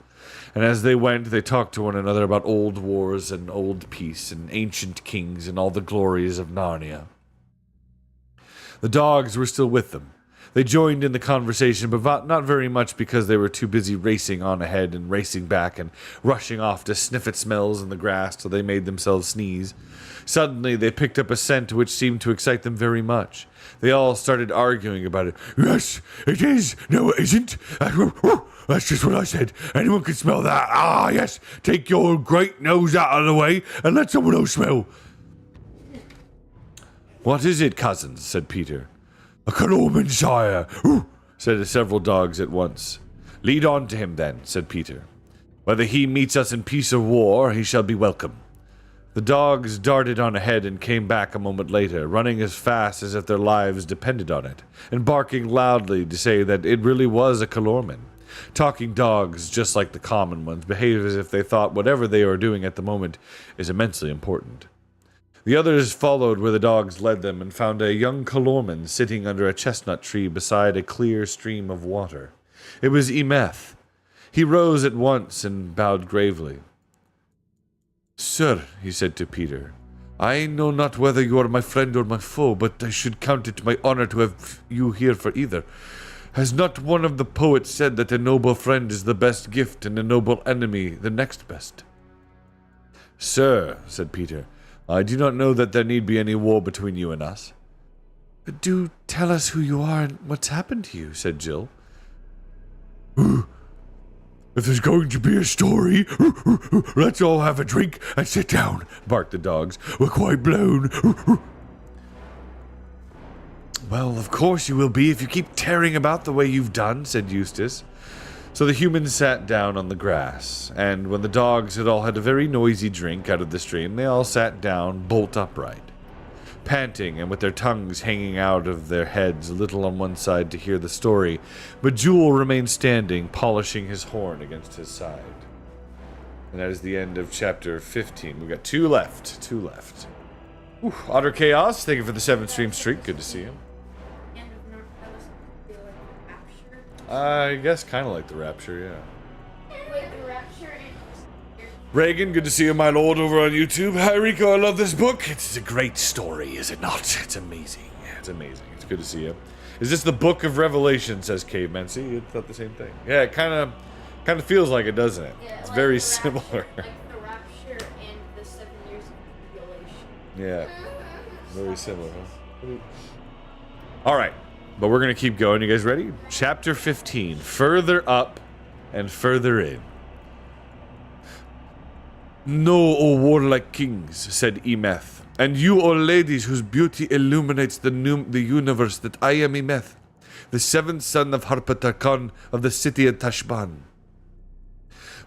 [SPEAKER 2] And as they went, they talked to one another about old wars and old peace and ancient kings and all the glories of Narnia. The dogs were still with them. They joined in the conversation, but not very much because they were too busy racing on ahead and racing back and rushing off to sniff at smells in the grass till they made themselves sneeze. Suddenly, they picked up a scent which seemed to excite them very much. They all started arguing about it. Yes, it is. No, it isn't. That's just what I said. Anyone can smell that. Ah, yes. Take your great nose out of the way and let someone else smell. What is it, cousins? Said Peter. A Calorman, sire, said several dogs at once. Lead on to him, then, said Peter. Whether he meets us in peace or war, he shall be welcome. The dogs darted on ahead and came back a moment later, running as fast as if their lives depended on it, and barking loudly to say that it really was a Calorman. Talking dogs, just like the common ones, behave as if they thought whatever they are doing at the moment is immensely important. The others followed where the dogs led them and found a young Calorman sitting under a chestnut tree beside a clear stream of water. It was Emeth. He rose at once and bowed gravely. Sir, he said to Peter, I know not whether you are my friend or my foe, but I should count it my honor to have you here for either. Has not one of the poets said that a noble friend is the best gift and a noble enemy the next best? Sir, said Peter, I do not know that there need be any war between you and us. Do tell us who you are and what's happened to you, said Jill. If there's going to be a story, let's all have a drink and sit down, barked the dogs. We're quite blown. Well, of course you will be if you keep tearing about the way you've done, said Eustace. So the humans sat down on the grass, and when the dogs had all had a very noisy drink out of the stream, they all sat down bolt upright, panting and with their tongues hanging out of their heads a little on one side to hear the story, but Jewel remained standing, polishing his horn against his side. And that is the end of chapter 15. We've got two left. Ooh, Otter Chaos, thank you for the 7-stream streak. Good to see you. I guess kind of like the Rapture, yeah.
[SPEAKER 3] Wait, the Rapture and...
[SPEAKER 2] Reagan, good to see you, my lord, over on YouTube. Hi, Rico, I love this book. It's a great story, is it not? It's amazing. It's amazing. It's good to see you. Is this the Book of Revelation, says Caveman. See, you thought the same thing. Yeah, it kind of feels like it, doesn't it?
[SPEAKER 3] Yeah,
[SPEAKER 2] it's
[SPEAKER 3] like
[SPEAKER 2] very
[SPEAKER 3] the
[SPEAKER 2] similar.
[SPEAKER 3] Rapture, like the Rapture and the 7 Years of Tribulation.
[SPEAKER 2] Yeah, very similar, huh? All right. But we're going to keep going. You guys ready? Chapter 15. Further up and further in. Know, O warlike kings, said Emeth, and you, O ladies, whose beauty illuminates the universe, that I am Emeth, the 7th son of Harpatarkan of the city of Tashban.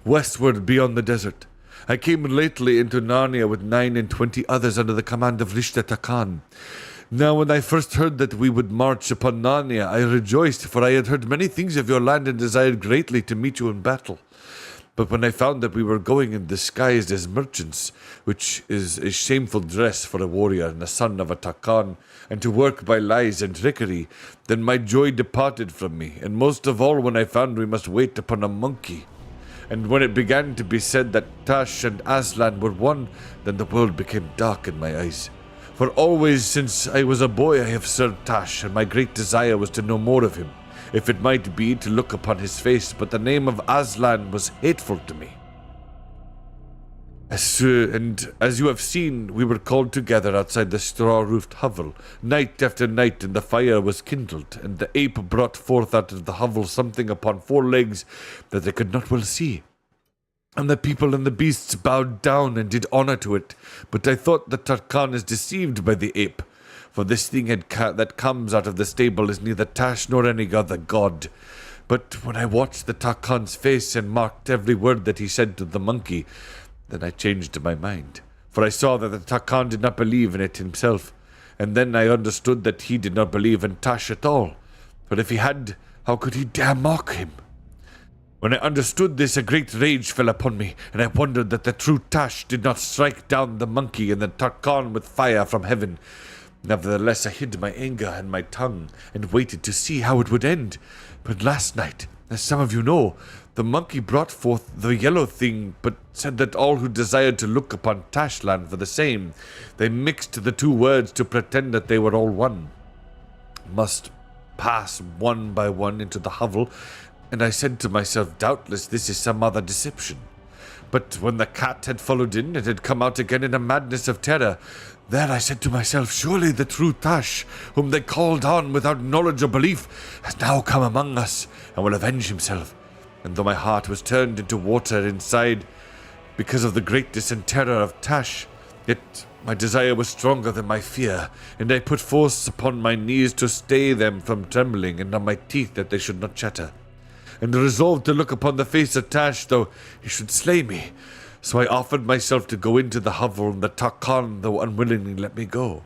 [SPEAKER 2] Westward beyond the desert, I came lately into Narnia with 29 others under the command of Rishta Takan. Now, when I first heard that we would march upon Narnia, I rejoiced, for I had heard many things of your land and desired greatly to meet you in battle. But when I found that we were going in disguised as merchants, which is a shameful dress for a warrior and a son of a Takan, and to work by lies and trickery, then my joy departed from me, and most of all when I found we must wait upon a monkey. And when it began to be said that Tash and Aslan were one, then the world became dark in my eyes. For always since I was a boy I have served Tash, and my great desire was to know more of him. if it might be to look upon his face, but the name of Aslan was hateful to me. And as you have seen, we were called together outside the straw-roofed hovel, night after night, and the fire was kindled, and the ape brought forth out of the hovel something upon 4 legs that I could not well see. And the people and the beasts bowed down and did honor to it, but I thought that Tarkan is deceived by the ape, for this thing that comes out of the stable is neither Tash nor any other god. But when I watched the Tarkan's face and marked every word that he said to the monkey, then I changed my mind, for I saw that the Tarkan did not believe in it himself, and then I understood that he did not believe in Tash at all, for if he had, how could he dare mock him? When I understood this, a great rage fell upon me, and I wondered that the true Tash did not strike down the monkey and the Tarkan with fire from heaven. Nevertheless, I hid my anger and my tongue, and waited to see how it would end. But last night, as some of you know, the monkey brought forth the yellow thing, but said that all who desired to look upon Tashland for the same, they mixed the 2 words to pretend that they were all one, must pass one by one into the hovel, and I said to myself, doubtless this is some other deception. But when the cat had followed in, it had come out again in a madness of terror. There I said to myself, surely the true Tash, whom they called on without knowledge or belief, has now come among us, and will avenge himself. And though my heart was turned into water inside because of the greatness and terror of Tash, yet my desire was stronger than my fear, and I put force upon my knees to stay them from trembling, and on my teeth that they should not chatter, and resolved to look upon the face of Tash, though he should slay me. So I offered myself to go into the hovel, and the Tarkan, though unwillingly, let me go.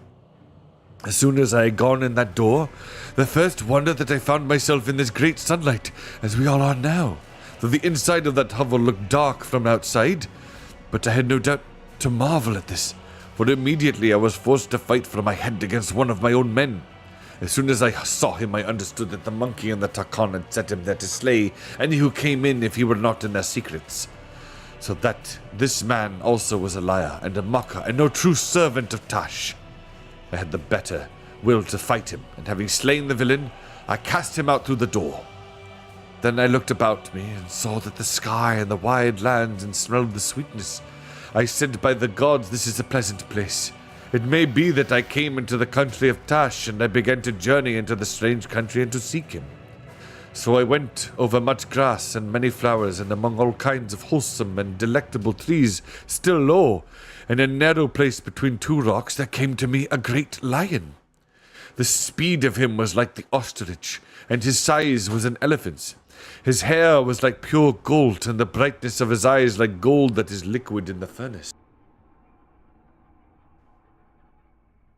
[SPEAKER 2] As soon as I had gone in that door, the first wonder that I found myself in this great sunlight, as we all are now, though the inside of that hovel looked dark from outside. But I had no doubt to marvel at this, for immediately I was forced to fight for my head against one of my own men. As soon as I saw him, I understood that the monkey and the Tarkan had set him there to slay any who came in if he were not in their secrets. So that this man also was a liar and a mocker, and no true servant of Tash. I had the better will to fight him, and having slain the villain, I cast him out through the door. Then I looked about me, and saw that the sky and the wide lands, and smelled the sweetness. I said, by the gods, this is a pleasant place. It may be that I came into the country of Tash, and I began to journey into the strange country and to seek him. So I went over much grass and many flowers, and among all kinds of wholesome and delectable trees, still low, in a narrow place between 2 rocks, there came to me a great lion. The speed of him was like the ostrich, and his size was an elephant's. His hair was like pure gold, and the brightness of his eyes like gold that is liquid in the furnace.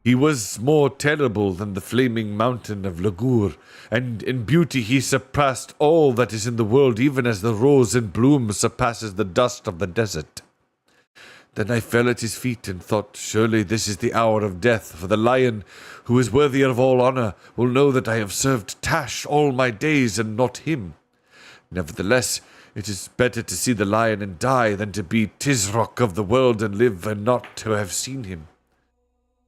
[SPEAKER 2] He was more terrible than the flaming mountain of Lagur, and in beauty he surpassed all that is in the world, even as the rose in bloom surpasses the dust of the desert. Then I fell at his feet and thought, surely this is the hour of death, for the lion, who is worthy of all honor, will know that I have served Tash all my days and not him. Nevertheless, it is better to see the lion and die than to be Tisrock of the world and live and not to have seen him.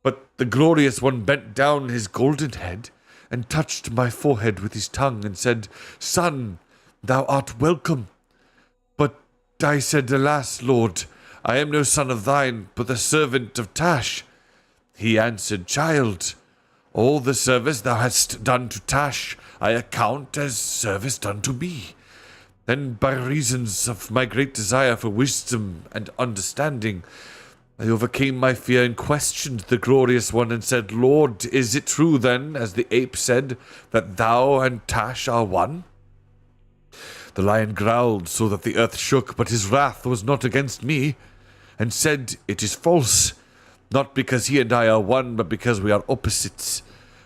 [SPEAKER 2] But the glorious one bent down his golden head and touched my forehead with his tongue and said, Son, thou art welcome. But I said, Alas, Lord, I am no son of thine, but the servant of Tash. He answered, Child, all the service thou hast done to Tash I account as service done to me. Then by reasons of my great desire for wisdom and understanding, I overcame my fear and questioned the glorious one and said, Lord, is it true then, as the ape said, that thou and Tash are one? The lion growled so that the earth shook, but his wrath was not against me, and said, It is false, not because he and I are one, but because we are opposites.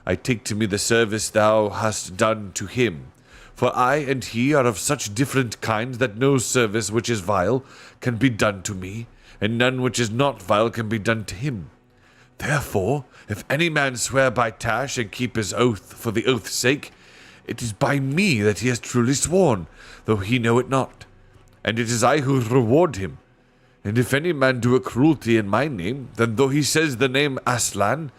[SPEAKER 2] I take to me the service thou hast done to him. For I and he are of such different kind that no service which is vile can be done to me, and none which is not vile can be done to him. Therefore, if any man swear by Tash and keep his oath for the oath's sake, it is by me that he has truly sworn, though he know it not. And it is I who reward him. And if any man do a cruelty in my name, then though he says the name Aslan,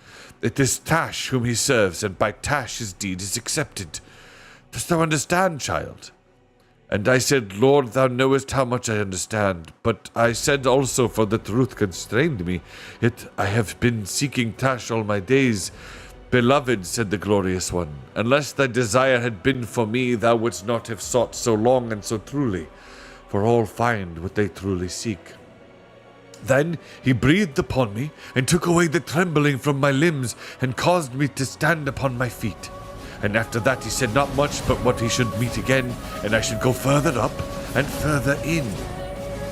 [SPEAKER 2] it is Tash whom he serves, and by Tash his deed is accepted. Dost thou understand, child? And I said, Lord, thou knowest how much I understand. But I said also, for the truth constrained me, yet I have been seeking Tash all my days. Beloved, said the glorious one, unless thy desire had been for me, thou wouldst not have sought so long and so truly, for all find what they truly seek. Then he breathed upon me, and took away the trembling from my limbs, and caused me to stand upon my feet. And after that he said not much but what he should meet again, and I should go further up and further in.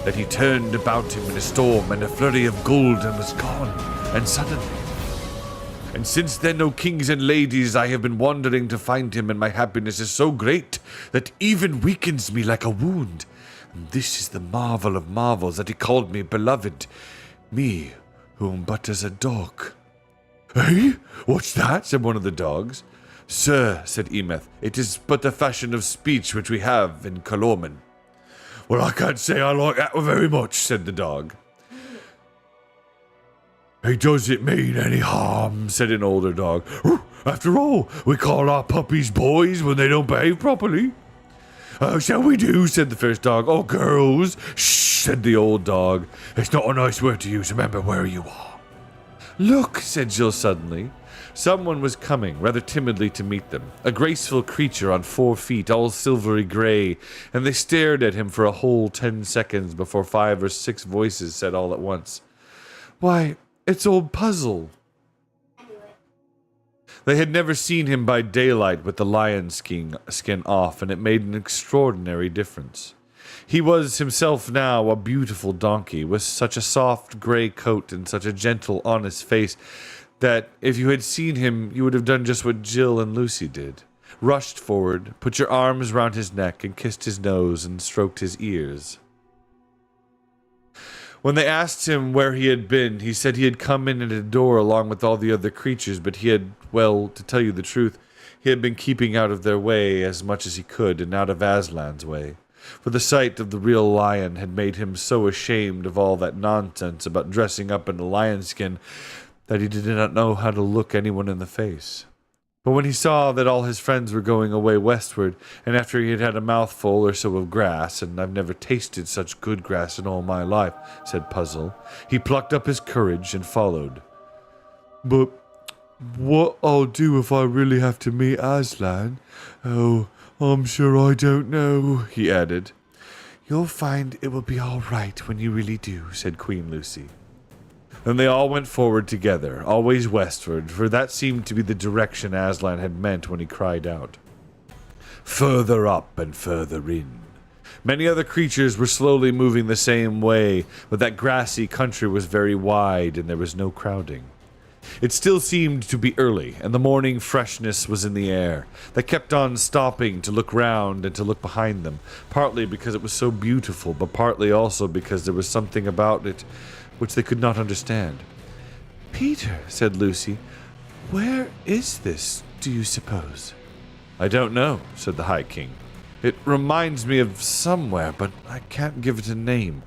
[SPEAKER 2] Then he turned about him in a storm and a flurry of gold, and was gone, and suddenly. And since then, O kings and ladies, I have been wandering to find him, and my happiness is so great that even weakens me like a wound. And this is the marvel of marvels, that he called me beloved, me who am but as a dog. "Eh? What's that?" said one of the dogs. "Sir," said Emeth, "it is but a fashion of speech which we have in Calormen." "Well, I can't say I like that very much," said the dog. "Hey, does it mean any harm?" said an older dog. "After all, we call our puppies boys when they don't behave properly." "Shall we do?" said the first dog. "Oh, girls!" "Shh," said the old dog. "It's not a nice word to use. Remember where you are." "Look," said Jill suddenly. Someone was coming, rather timidly, to meet them. A graceful creature on 4 feet, all silvery gray, and they stared at him for a whole 10 seconds before 5 or 6 voices said all at once, "Why, it's old Puzzle." They had never seen him by daylight with the lion skin off, and it made an extraordinary difference. He was himself now a beautiful donkey, with such a soft gray coat and such a gentle, honest face, that if you had seen him, you would have done just what Jill and Lucy did. Rushed forward, put your arms round his neck, and kissed his nose and stroked his ears. When they asked him where he had been, he said he had come in at a door along with all the other creatures, but he had, well, to tell you the truth, he had been keeping out of their way as much as he could, and out of Aslan's way. For the sight of the real lion had made him so ashamed of all that nonsense about dressing up in a lion skin that he did not know how to look anyone in the face. But when he saw that all his friends were going away westward, and after he had had a mouthful or so of grass, and I've never tasted such good grass in all my life, said Puzzle, he plucked up his courage and followed. "But what I'll do if I really have to meet Aslan? Oh, I'm sure I don't know," he added. "You'll find it will be all right when you really do," said Queen Lucy. Then they all went forward together, always westward, for that seemed to be the direction Aslan had meant when he cried out. Further up and further in. Many other creatures were slowly moving the same way, but that grassy country was very wide and there was no crowding. It still seemed to be early, and the morning freshness was in the air. They kept on stopping to look round and to look behind them, partly because it was so beautiful, but partly also because there was something about it which they could not understand. "Peter," said Lucy, "where is this, do you suppose?" "I don't know," said the High King. "It reminds me of somewhere, but I can't give it a name.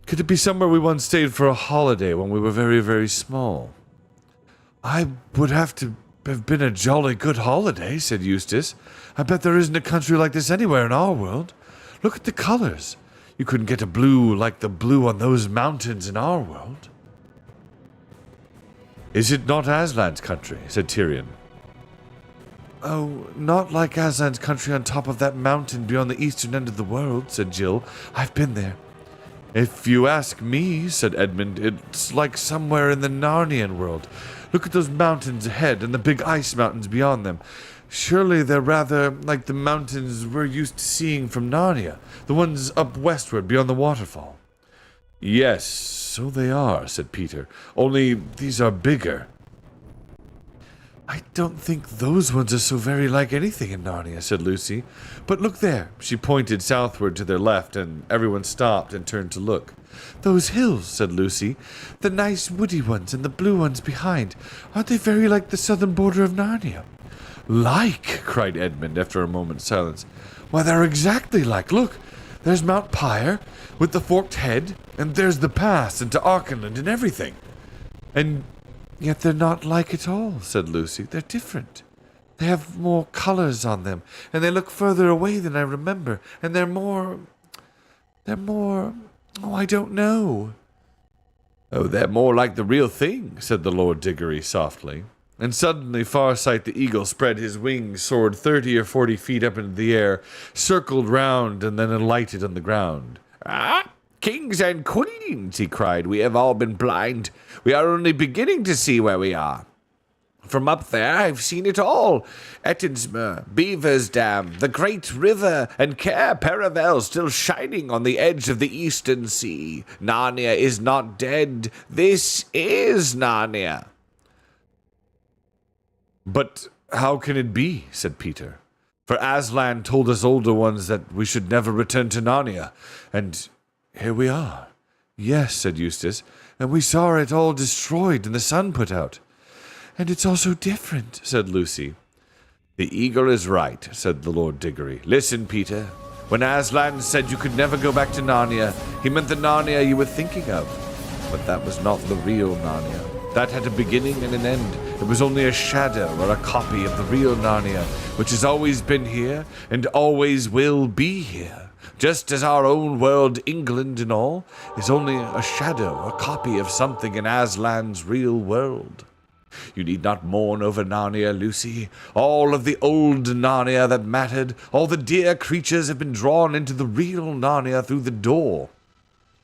[SPEAKER 2] Could it be somewhere we once stayed for a holiday when we were very, very small?" "I would have to have been a jolly good holiday," said Eustace. "I bet there isn't a country like this anywhere in our world. Look at the colors. You couldn't get a blue like the blue on those mountains in our world." "Is it not Aslan's country?" said Tyrion. "Oh, not like Aslan's country on top of that mountain beyond the eastern end of the world," said Jill. "I've been there." "If you ask me," said Edmund, "it's like somewhere in the Narnian world. Look at those mountains ahead and the big ice mountains beyond them. Surely they're rather like the mountains we're used to seeing from Narnia, the ones up westward beyond the waterfall." "Yes, so they are," said Peter, "only these are bigger." "I don't think those ones are so very like anything in Narnia," said Lucy. "But look there." She pointed southward to their left, and everyone stopped and turned to look. "Those hills," said Lucy, "the nice woody ones and the blue ones behind, aren't they very like the southern border of Narnia?" "Like!" cried Edmund after a moment's silence. "Why, they're exactly like. Look, there's Mount Pyre, with the forked head, and there's the pass into Arkenland and everything." "And yet they're not like at all," said Lucy. "They're different. They have more colors on them, and they look further away than I remember, and they're more, oh, I don't know. Oh, they're more like the real thing, said the Lord Diggory softly. And suddenly Farsight the eagle spread his wings, soared 30 or 40 feet up into the air, circled round, and then alighted on the ground. Ah, kings and queens, he cried, we have all been blind. We are only beginning to see where we are. From up there, I've seen it all. Ettonsmere, Beaver's Dam, the great river, and Cair Paravel still shining on the edge of the eastern sea. Narnia is not dead. This is Narnia. But how can it be, said Peter. For Aslan told us older ones that we should never return to Narnia, and here we are. Yes, said Eustace, and we saw it all destroyed and the sun put out. And it's all so different, said Lucy. The eagle is right, said the Lord Diggory. Listen, Peter. When Aslan said you could never go back to Narnia, he meant the Narnia you were thinking of. But that was not the real Narnia. That had a beginning and an end. It was only a shadow or a copy of the real Narnia, which has always been here and always will be here. Just as our own world, England and all, is only a shadow, a copy of something in Aslan's real world. You need not mourn over Narnia, Lucy. All of the old Narnia that mattered, all the dear creatures have been drawn into the real Narnia through the door.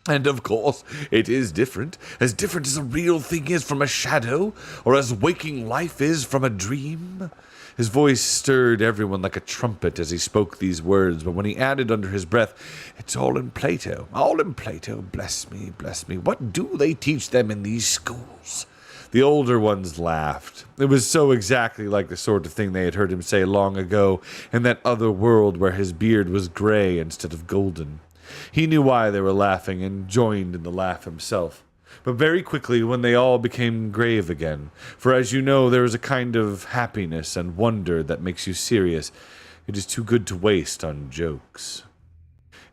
[SPEAKER 2] And of course, it is different as a real thing is from a shadow, or as waking life is from a dream. His voice stirred everyone like a trumpet as he spoke these words, but when he added under his breath, it's all in Plato, bless me, what do they teach them in these schools? The older ones laughed. It was so exactly like the sort of thing they had heard him say long ago in that other world where his beard was gray instead of golden. He knew why they were laughing and joined in the laugh himself. But very quickly when they all became grave again, for as you know there is a kind of happiness and wonder that makes you serious, it is too good to waste on jokes.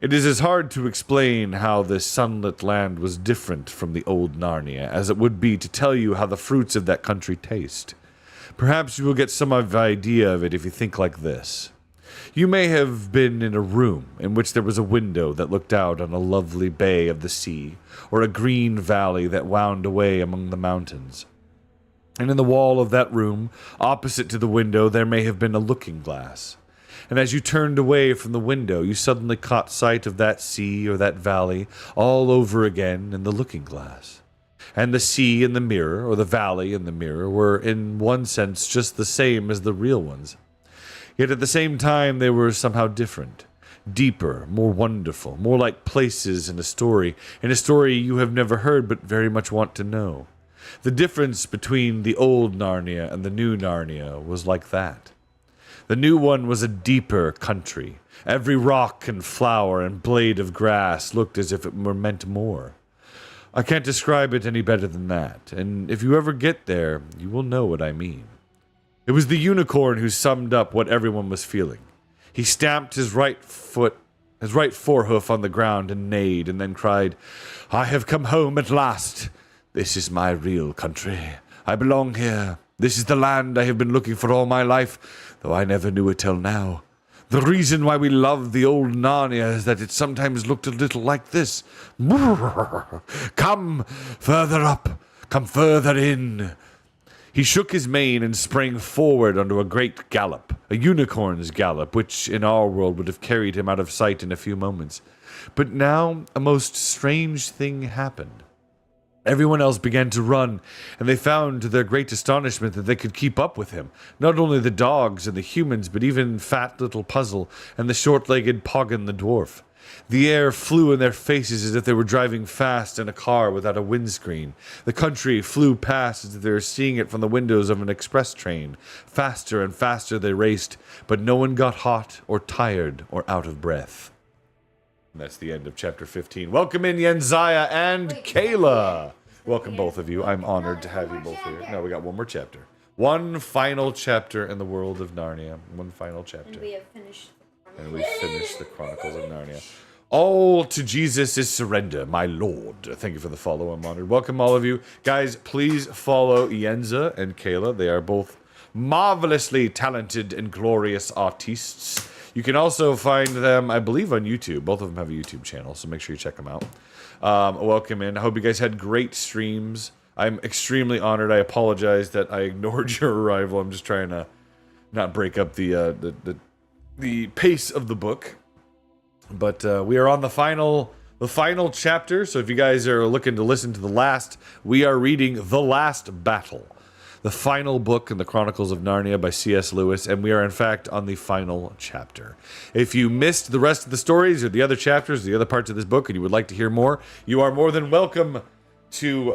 [SPEAKER 2] It is as hard to explain how this sunlit land was different from the old Narnia as it would be to tell you how the fruits of that country taste. Perhaps you will get some idea of it if you think like this. You may have been in a room in which there was a window that looked out on a lovely bay of the sea, or a green valley that wound away among the mountains. And in the wall of that room, opposite to the window, there may have been a looking-glass. And as you turned away from the window, you suddenly caught sight of that sea or that valley all over again in the looking-glass. And the sea and the mirror, or the valley and the mirror, were in one sense just the same as the real ones. Yet at the same time they were somehow different, deeper, more wonderful, more like places in a story you have never heard but very much want to know. The difference between the old Narnia and the new Narnia was like that. The new one was a deeper country. Every rock and flower and blade of grass looked as if it were meant more. I can't describe it any better than that, and if you ever get there, you will know what I mean. It was the unicorn who summed up what everyone was feeling. He stamped his right forehoof on the ground and neighed, and then cried, I have come home at last. This is my real country. I belong here. This is the land I have been looking for all my life, though I never knew it till now. The reason why we love the old Narnia is that it sometimes looked a little like this. Come further up. Come further in. He shook his mane and sprang forward onto a great gallop, a unicorn's gallop, which in our world would have carried him out of sight in a few moments. But now a most strange thing happened. Everyone else began to run, and they found to their great astonishment that they could keep up with him. Not only the dogs and the humans, but even fat little Puzzle and the short-legged Poggin the dwarf. The air flew in their faces as if they were driving fast in a car without a windscreen. The country flew past as if they were seeing it from the windows of an express train. Faster and faster they raced, but no one got hot or tired or out of breath. And that's the end of chapter 15. Welcome in Yenziah and Kayla. Welcome both of you. I'm honored to have you both here. No, we got one more chapter. One final chapter in the world of Narnia. One final chapter.
[SPEAKER 3] And we have finished.
[SPEAKER 2] And we finished the Chronicles of Narnia. All to Jesus is surrender, my Lord. Thank you for the follow. I'm honored. Welcome all of you. Guys, please follow Yenza and Kayla. They are both marvelously talented and glorious artists. You can also find them, I believe, on YouTube. Both of them have a YouTube channel, so make sure you check them out. Welcome in. I hope you guys had great streams. I'm extremely honored. I apologize that I ignored your arrival. I'm just trying to not break up the pace of the book. But we are on the final chapter. So if you guys are looking to listen to the last, we are reading The Last Battle, the final book in the Chronicles of Narnia by C.S. Lewis, and we are in fact on the final chapter. If you missed the rest of the stories or the other chapters, the other parts of this book, and you would like to hear more, you are more than welcome to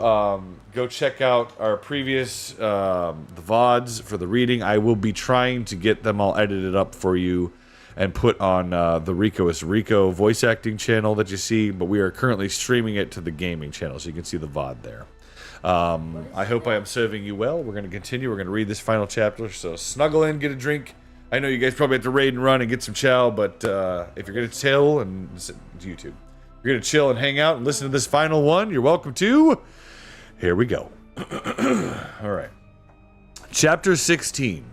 [SPEAKER 2] go check out our previous the VODs for the reading. I will be trying to get them all edited up for you and put on the Rico is Rico voice acting channel that you see, but we are currently streaming it to the gaming channel, so you can see the VOD there. I hope I am serving you well. We're going to continue. We're going to read this final chapter, so snuggle in, get a drink. I know you guys probably have to raid and run and get some chow, but if you're going to chill and YouTube, you're going to chill and hang out and listen to this final one, you're welcome to. Here we go. All right. Chapter 16.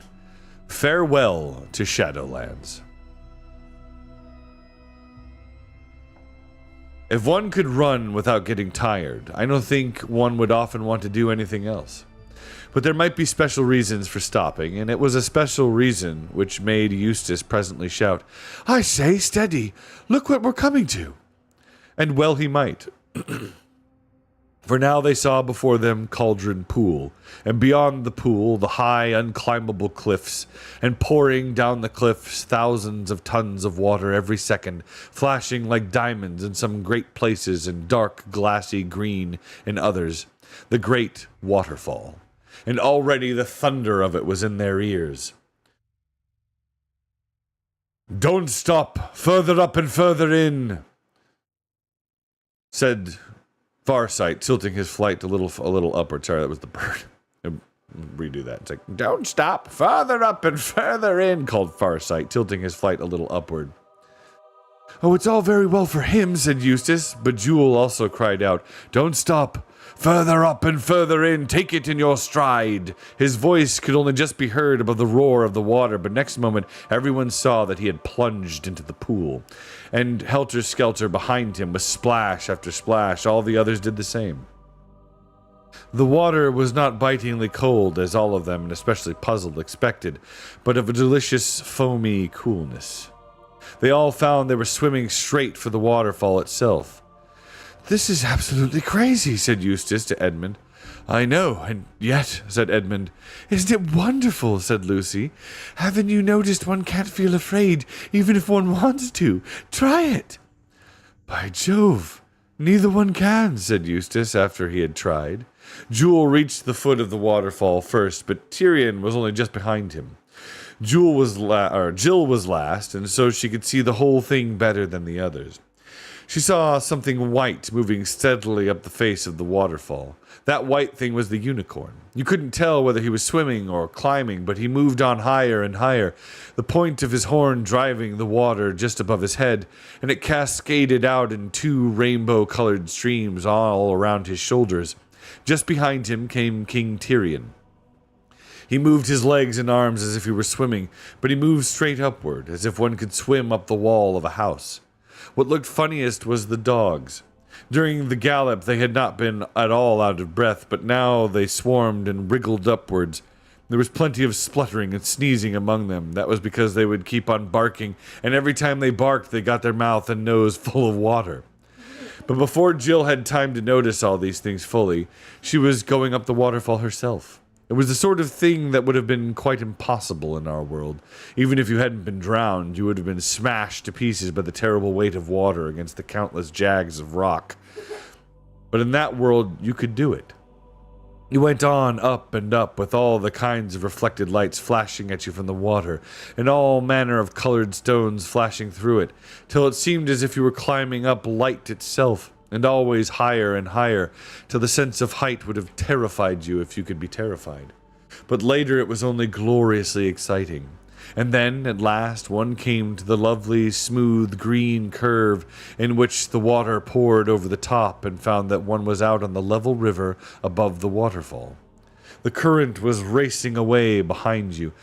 [SPEAKER 2] Farewell to Shadowlands. If one could run without getting tired, I don't think one would often want to do anything else. But there might be special reasons for stopping, and it was a special reason which made Eustace presently shout, "I say, steady! Look what we're coming to!" And well he might. For now they saw before them Cauldron Pool, and beyond the pool the high, unclimbable cliffs, and pouring down the cliffs thousands of tons of water every second, flashing like diamonds in some great places and dark, glassy green in others, the great waterfall. And already the thunder of it was in their ears. "Don't stop! Further up and further in!" said Farsight, tilting his flight a little upward. Sorry, that was the bird. Redo that. It's like, "Don't stop! Further up and further in!" called Farsight, tilting his flight a little upward. "Oh, it's all very well for him," said Eustace, but Jewel also cried out, "Don't stop! Further up and further in! Take it in your stride!" His voice could only just be heard above the roar of the water, but next moment everyone saw that he had plunged into the pool. And helter-skelter behind him, with splash after splash, all the others did the same. The water was not bitingly cold, as all of them, and especially Puzzled, expected, but of a delicious, foamy coolness. They all found they were swimming straight for the waterfall itself. "This is absolutely crazy," said Eustace to Edmund. "I know, and yet," said Edmund. "Isn't it wonderful?" said Lucy. "Haven't you noticed one can't feel afraid, even if one wants to? Try it." "By Jove, neither one can," said Eustace after he had tried. Jewel reached the foot of the waterfall first, but Tyrion was only just behind him. Jill was last, and so she could see the whole thing better than the others. She saw something white moving steadily up the face of the waterfall. That white thing was the unicorn. You couldn't tell whether he was swimming or climbing, but he moved on higher and higher, the point of his horn driving the water just above his head, and it cascaded out in two rainbow-colored streams all around his shoulders. Just behind him came King Tyrion. He moved his legs and arms as if he were swimming, but he moved straight upward, as if one could swim up the wall of a house. What looked funniest was the dogs. During the gallop they had not been at all out of breath, but now they swarmed and wriggled upwards. There was plenty of spluttering and sneezing among them. That was because they would keep on barking, and every time they barked they got their mouth and nose full of water. But before Jill had time to notice all these things fully, she was going up the waterfall herself. It was the sort of thing that would have been quite impossible in our world. Even if you hadn't been drowned, you would have been smashed to pieces by the terrible weight of water against the countless jags of rock. But in that world, you could do it. You went on up and up with all the kinds of reflected lights flashing at you from the water, and all manner of colored stones flashing through it, till it seemed as if you were climbing up light itself, and always higher and higher, till the sense of height would have terrified you if you could be terrified. But later it was only gloriously exciting. And then, at last, one came to the lovely, smooth, green curve in which the water poured over the top, and found that one was out on the level river above the waterfall. The current was racing away behind you,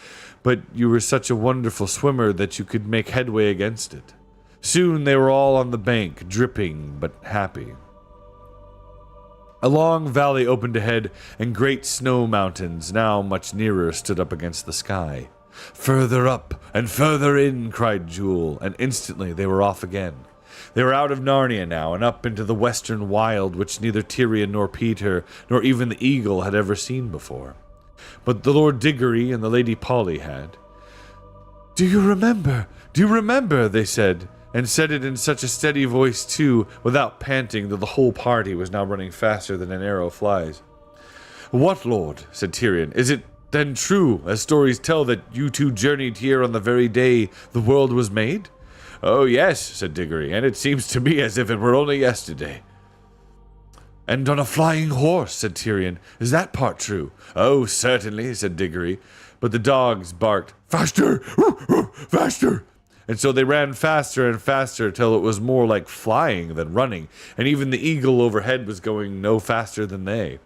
[SPEAKER 2] but you were such a wonderful swimmer that you could make headway against it. Soon they were all on the bank, dripping but happy. A long valley opened ahead, and great snow mountains, now much nearer, stood up against the sky. "Further up and further in," cried Jewel, and instantly they were off again. They were out of Narnia now, and up into the western wild, which neither Tyrion nor Peter, nor even the eagle had ever seen before. But the Lord Diggory and the Lady Polly had. "Do you remember? Do you remember?" they said, and said it in such a steady voice too, without panting, though the whole party was now running faster than an arrow flies. "What, Lord?" said Tyrion. "Is it then true, as stories tell, that you two journeyed here on the very day the world was made?" "Oh, yes," said Diggory, "and it seems to me as if it were only yesterday." "And on a flying horse," said Tyrion. "Is that part true?" "Oh, certainly," said Diggory. But the dogs barked, "Faster! Faster!" And so they ran faster and faster till it was more like flying than running, and even the eagle overhead was going no faster than they.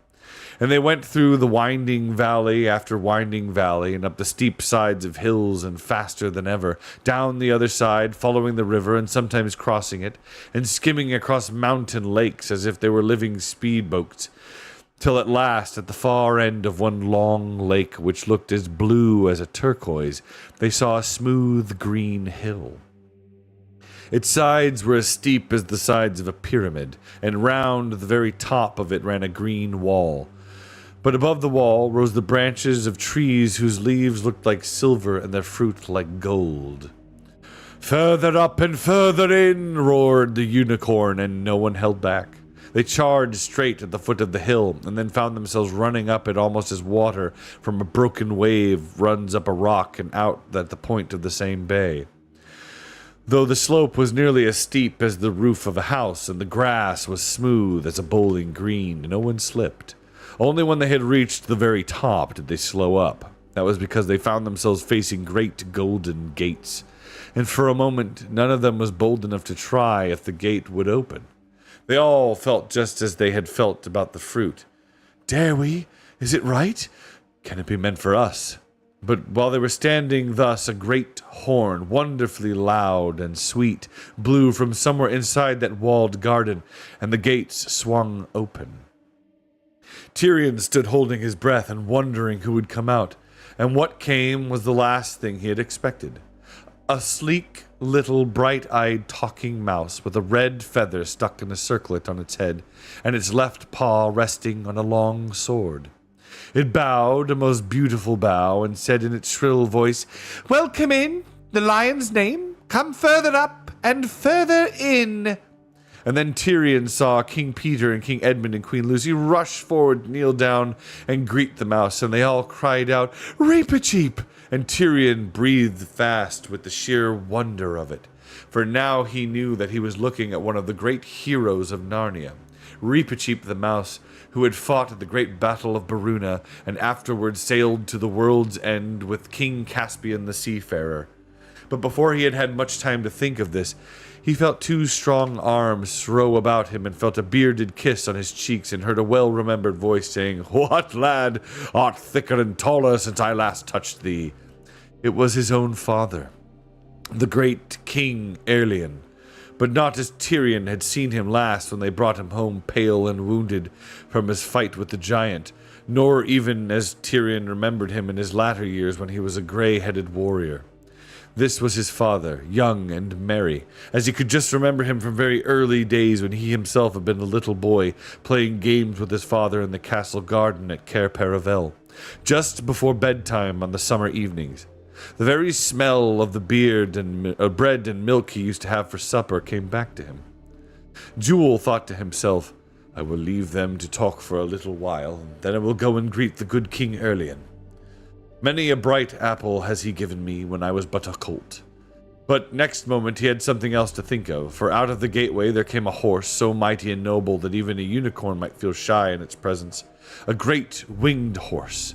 [SPEAKER 2] And they went through the winding valley after winding valley, and up the steep sides of hills, and faster than ever, down the other side, following the river and sometimes crossing it, and skimming across mountain lakes as if they were living speedboats, till at last, at the far end of one long lake which looked as blue as a turquoise, they saw a smooth green hill. Its sides were as steep as the sides of a pyramid, and round the very top of it ran a green wall. But above the wall rose the branches of trees whose leaves looked like silver and their fruit like gold. "Further up and further in," roared the unicorn, and no one held back. They charged straight at the foot of the hill, and then found themselves running up it almost as water from a broken wave runs up a rock and out at the point of the same bay. Though the slope was nearly as steep as the roof of a house, and the grass was smooth as a bowling green, no one slipped. Only when they had reached the very top did they slow up. That was because they found themselves facing great golden gates, and for a moment none of them was bold enough to try if the gate would open. They all felt just as they had felt about the fruit. "Dare we? Is it right? Can it be meant for us?" But while they were standing thus, a great horn, wonderfully loud and sweet, blew from somewhere inside that walled garden, and the gates swung open. Tyrion stood holding his breath and wondering who would come out, and what came was the last thing he had expected. A sleek, little, bright-eyed talking mouse with a red feather stuck in a circlet on its head, and its left paw resting on a long sword. It bowed a most beautiful bow, and said in its shrill voice, "Welcome in, the lion's name. Come further up and further in." And then Tyrion saw King Peter and King Edmund and Queen Lucy rush forward, kneel down, and greet the mouse, and they all cried out, "Reepicheep!" And Tyrion breathed fast with the sheer wonder of it, for now he knew that he was looking at one of the great heroes of Narnia, Reepicheep the mouse, who had fought at the great battle of Baruna, and afterwards sailed to the world's end with King Caspian the Seafarer. But before he had had much time to think of this, he felt two strong arms throw about him, and felt a bearded kiss on his cheeks, and heard a well-remembered voice saying, "What, lad, art thicker and taller since I last touched thee?" It was his own father, the great King Erlion, but not as Tyrion had seen him last when they brought him home pale and wounded from his fight with the giant, nor even as Tyrion remembered him in his latter years when he was a grey-headed warrior. This was his father, young and merry, as he could just remember him from very early days when he himself had been a little boy, playing games with his father in the castle garden at Cair Paravel, just before bedtime on the summer evenings. The very smell of the bread and milk he used to have for supper came back to him. Jewel thought to himself, "I will leave them to talk for a little while, and then I will go and greet the good King Erlion. Many a bright apple has he given me when I was but a colt." But next moment he had something else to think of, for out of the gateway there came a horse so mighty and noble that even a unicorn might feel shy in its presence, a great winged horse.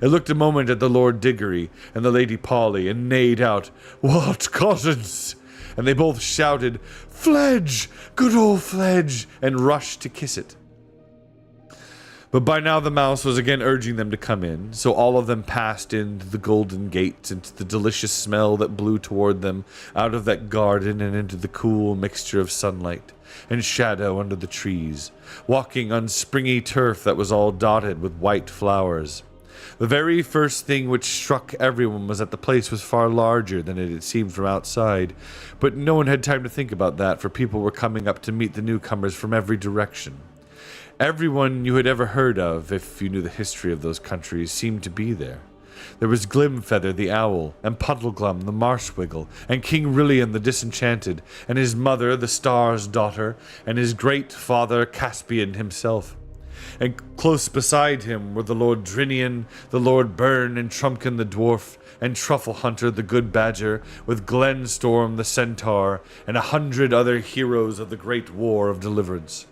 [SPEAKER 2] It looked a moment at the Lord Diggory and the Lady Polly, and neighed out, "What cottons!" And they both shouted, "Fledge! Good old Fledge!" and rushed to kiss it. But by now the mouse was again urging them to come in, so all of them passed into the golden gates, into the delicious smell that blew toward them out of that garden and into the cool mixture of sunlight and shadow under the trees, walking on springy turf that was all dotted with white flowers. The very first thing which struck everyone was that the place was far larger than it had seemed from outside, but no one had time to think about that, for people were coming up to meet the newcomers from every direction. Everyone you had ever heard of, if you knew the history of those countries, seemed to be there. There was Glimfeather the owl, and Puddleglum the marshwiggle, and King Rillian the disenchanted, and his mother the star's daughter, and his great father Caspian himself. And close beside him were the Lord Drinian, the Lord Byrne, and Trumpkin the dwarf, and Truffle Hunter the good badger, with Glenstorm the centaur, and 100 other heroes of the great war of deliverance.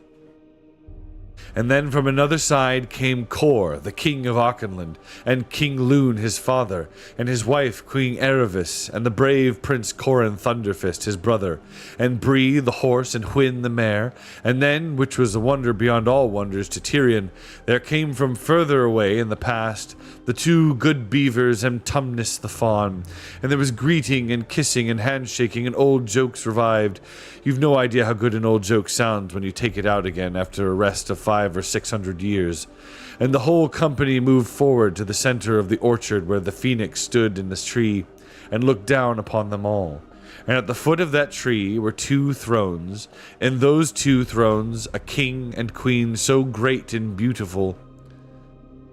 [SPEAKER 2] And then from another side came Cor, the king of Archenland, and King Lune his father, and his wife Queen Erevis, and the brave Prince Corin Thunderfist his brother, and Bree the horse, and Hwyn the mare. And then, which was a wonder beyond all wonders to Tyrion, there came from further away in the past the two good beavers and Tumnus the fawn, and there was greeting and kissing and handshaking, and old jokes revived. You've no idea how good an old joke sounds when you take it out again after a rest of 500 or 600 years. And the whole company moved forward to the center of the orchard where the phoenix stood in this tree and looked down upon them all. And at the foot of that tree were 2 thrones, and those 2 thrones a king and queen so great and beautiful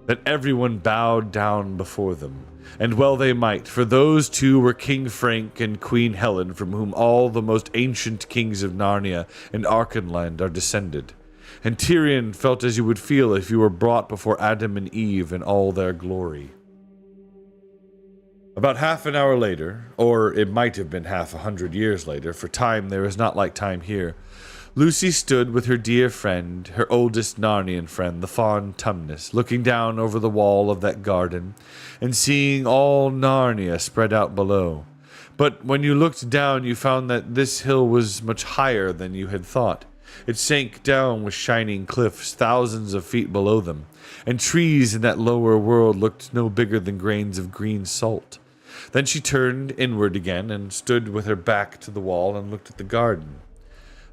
[SPEAKER 2] that everyone bowed down before them. And well they might, for those 2 were King Frank and Queen Helen, from whom all the most ancient kings of Narnia and Archenland are descended. And Tyrion felt as you would feel if you were brought before Adam and Eve in all their glory. About half an hour later, or it might have been 100 years later, for time there is not like time here, Lucy stood with her dear friend, her oldest Narnian friend, the fawn Tumnus, looking down over the wall of that garden, and seeing all Narnia spread out below. But when you looked down, you found that this hill was much higher than you had thought. It sank down with shining cliffs thousands of feet below them, and trees in that lower world looked no bigger than grains of green salt. Then she turned inward again and stood with her back to the wall and looked at the garden.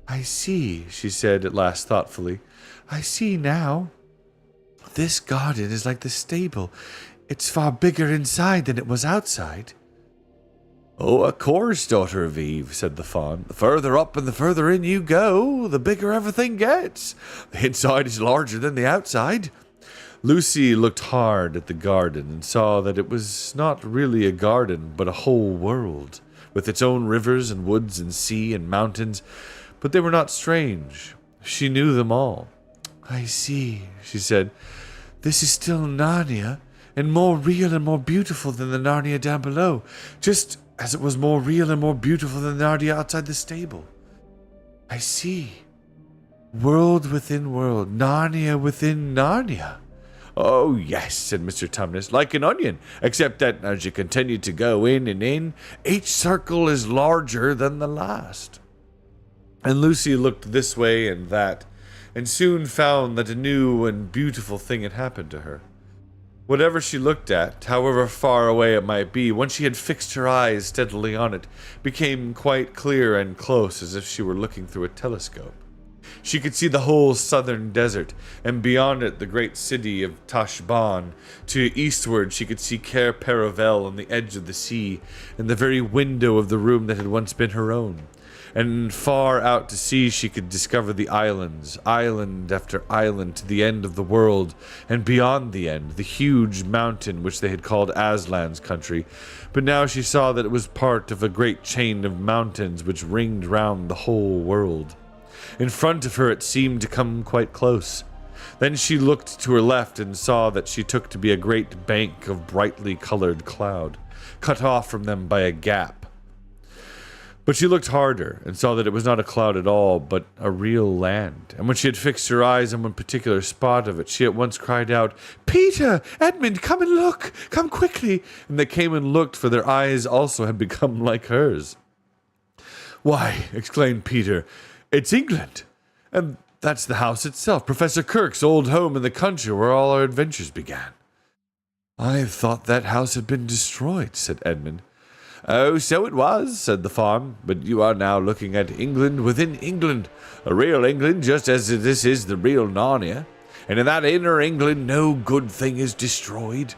[SPEAKER 2] "I see," she said at last thoughtfully. "I see now. This garden is like the stable. It's far bigger inside than it was outside." "Oh, of course, daughter of Eve," said the fawn. "The further up and the further in you go, the bigger everything gets. The inside is larger than the outside." Lucy looked hard at the garden and saw that it was not really a garden, but a whole world, with its own rivers and woods and sea and mountains. But they were not strange. She knew them all. "I see," she said. "This is still Narnia, and more real and more beautiful than the Narnia down below, just as it was more real and more beautiful than Narnia outside the stable. I see. World within world, Narnia within Narnia." "Oh, yes," said Mr. Tumnus, "like an onion, except that as you continue to go in, each circle is larger than the last." And Lucy looked this way and that, and soon found that a new and beautiful thing had happened to her. Whatever she looked at, however far away it might be, once she had fixed her eyes steadily on it, became quite clear and close, as if she were looking through a telescope. She could see the whole southern desert, and beyond it the great city of Tashbaan. To eastward she could see Cair Paravel on the edge of the sea, in the very window of the room that had once been her own. And far out to sea she could discover the islands, island after island, to the end of the world, and beyond the end, the huge mountain which they had called Aslan's country. But now she saw that it was part of a great chain of mountains which ringed round the whole world. In front of her it seemed to come quite close. Then she looked to her left and saw that she took to be a great bank of brightly colored cloud, cut off from them by a gap. But she looked harder and saw that it was not a cloud at all, but a real land. And when she had fixed her eyes on one particular spot of it, she at once cried out, "Peter! Edmund, come and look! Come quickly!" And they came and looked, for their eyes also had become like hers. "Why," exclaimed Peter, "it's England! And That's the house itself, Professor Kirk's old home in the country where all our adventures began. I thought that house had been destroyed, said Edmund. Oh, so it was, said the farm, but you are now looking at England within England, a real England just as this is the real Narnia, and in that inner England no good thing is destroyed.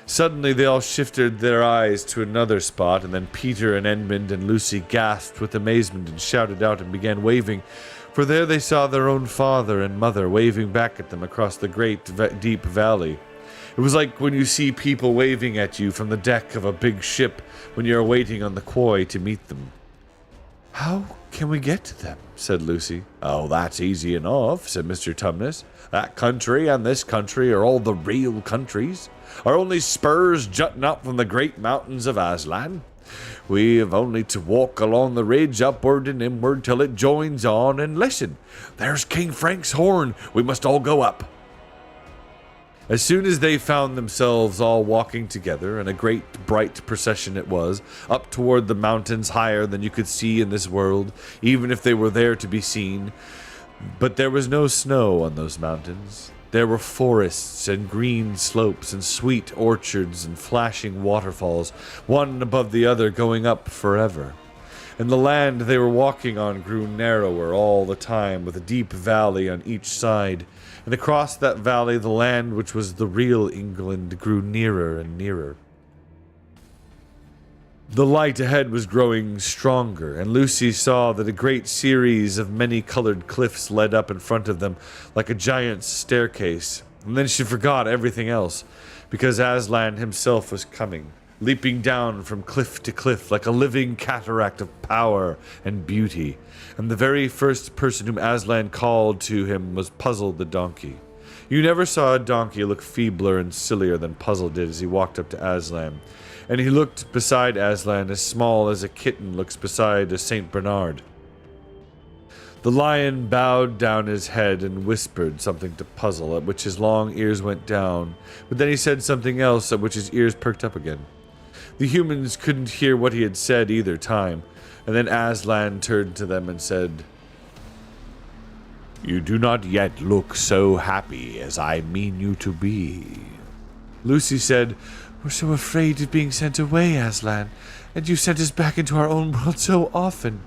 [SPEAKER 2] Suddenly they all shifted their eyes to another spot, and then Peter and Edmund and Lucy gasped with amazement and shouted out and began waving, for there they saw their own father and mother waving back at them across the great deep valley. It was like when you see people waving at you from the deck of a big ship when you are waiting on the quay to meet them. How can we get to them? Said Lucy. Oh, that's easy enough, said Mr. Tumnus. That country and this country are all the real countries, are only spurs jutting up from the great mountains of Aslan. We have only to walk along the ridge upward and inward till it joins on, and listen, there's King Frank's horn. We must all go up. As soon as they found themselves all walking together, and a great bright procession it was, up toward the mountains higher than you could see in this world, even if they were there to be seen. But there was no snow on those mountains. There were forests and green slopes and sweet orchards and flashing waterfalls, one above the other going up forever. And the land they were walking on grew narrower all the time, with a deep valley on each side. And across that valley the land which was the real England grew nearer and nearer. The light ahead was growing stronger, and Lucy saw that a great series of many-colored cliffs led up in front of them like a giant's staircase. And then she forgot everything else, because Aslan himself was coming, leaping down from cliff to cliff like a living cataract of power and beauty. And the very first person whom Aslan called to him was Puzzle the donkey. You never saw a donkey look feebler and sillier than Puzzle did as he walked up to Aslan. And he looked beside Aslan as small as a kitten looks beside a Saint Bernard. The lion bowed down his head and whispered something to Puzzle, at which his long ears went down, but then he said something else, at which his ears perked up again. The humans couldn't hear what he had said either time, and then Aslan turned to them and said, You do not yet look so happy as I mean you to be. Lucy said, We're so afraid of being sent away, Aslan, and you sent us back into our own world so often.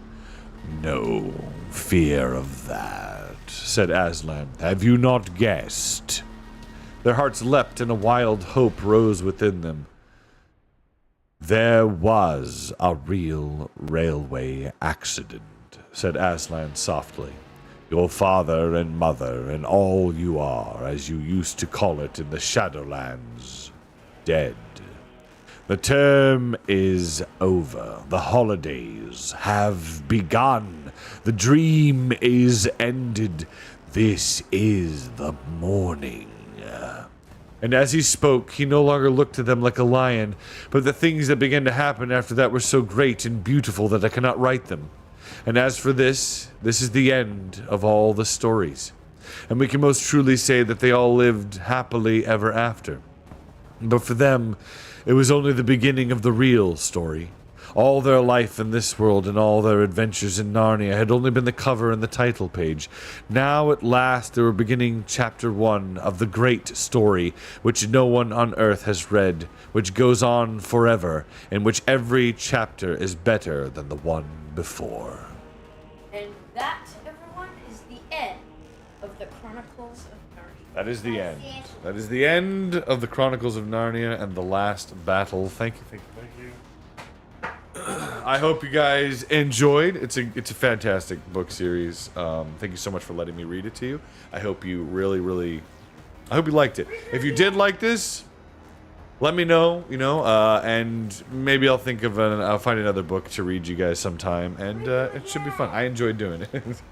[SPEAKER 2] No fear of that, said Aslan. Have you not guessed? Their hearts leapt and a wild hope rose within them. There was a real railway accident, said Aslan softly. Your father and mother and all you are, as you used to call it in the Shadowlands, dead. The term is over. The holidays have begun. The dream is ended. This is the morning. And as he spoke, he no longer looked to them like a lion, but the things that began to happen after that were so great and beautiful that I cannot write them. And as for this is the end of all the stories. And we can most truly say that they all lived happily ever after. But for them, it was only the beginning of the real story. All their life in this world and all their adventures in Narnia had only been the cover and the title page. Now at last they were beginning chapter 1 of the great story, which no one on earth has read, which goes on forever, in which every chapter is better than the one before.
[SPEAKER 3] And that, everyone, is the end of the Chronicles of Narnia.
[SPEAKER 2] That is the end. That is the end of the Chronicles of Narnia and the last battle. Thank you, thank you, thank you. I hope you guys enjoyed. It's a fantastic book series. Thank you so much for letting me read it to you. I hope you I hope you liked it. If you did like this, let me know, and maybe I'll find another book to read you guys sometime, and it should be fun. I enjoyed doing it.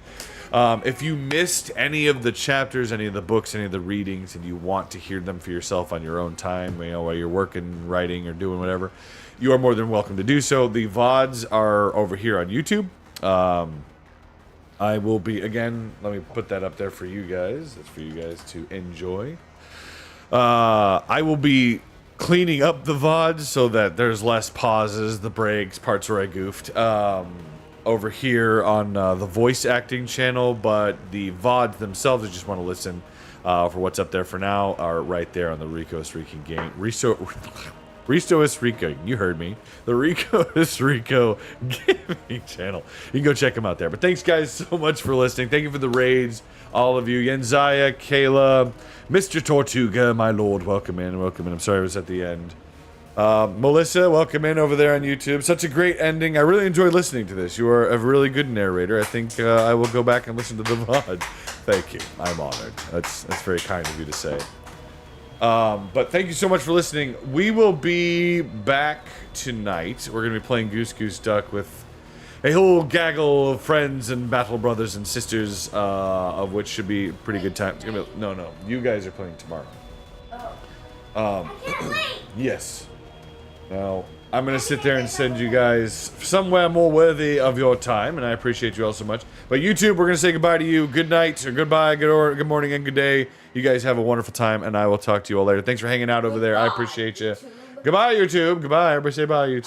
[SPEAKER 2] If you missed any of the chapters, any of the books, any of the readings, and you want to hear them for yourself on your own time, while you're working, writing, or doing whatever, you are more than welcome to do so. The VODs are over here on YouTube. I will be, again, let me put that up there for you guys. That's for you guys to enjoy. I will be cleaning up the VODs so that there's less pauses, the breaks, parts where I goofed, over here on the voice acting channel, but the VODs themselves, if you just want to listen for what's up there for now, are right there on the Rico's Rican game. Risto is Rico, you heard me. The Rico is Rico gaming channel. You can go check them out there. But thanks, guys, so much for listening. Thank you for the raids, all of you. Yenzaya, Kayla, Mr. Tortuga, my lord, welcome in, welcome in. I'm sorry I was at the end. Melissa, welcome in over there on YouTube. Such a great ending. I really enjoyed listening to this. You are a really good narrator. I think I will go back and listen to the VOD. Thank you. I'm honored. That's very kind of you to say. But thank you so much for listening. We will be back tonight. We're going to be playing Goose Goose Duck with a whole gaggle of friends and battle brothers and sisters, of which should be a pretty good time. It's gonna be, no, you guys are playing tomorrow.
[SPEAKER 3] I can't wait.
[SPEAKER 2] Yes. Now, I'm going to sit there and send you guys somewhere more worthy of your time, and I appreciate you all so much. But YouTube, we're going to say goodbye to you. Good night, or goodbye, good morning, and good day. You guys have a wonderful time, and I will talk to you all later. Thanks for hanging out over there. I appreciate you. Goodbye, YouTube. Goodbye. Everybody say bye, YouTube.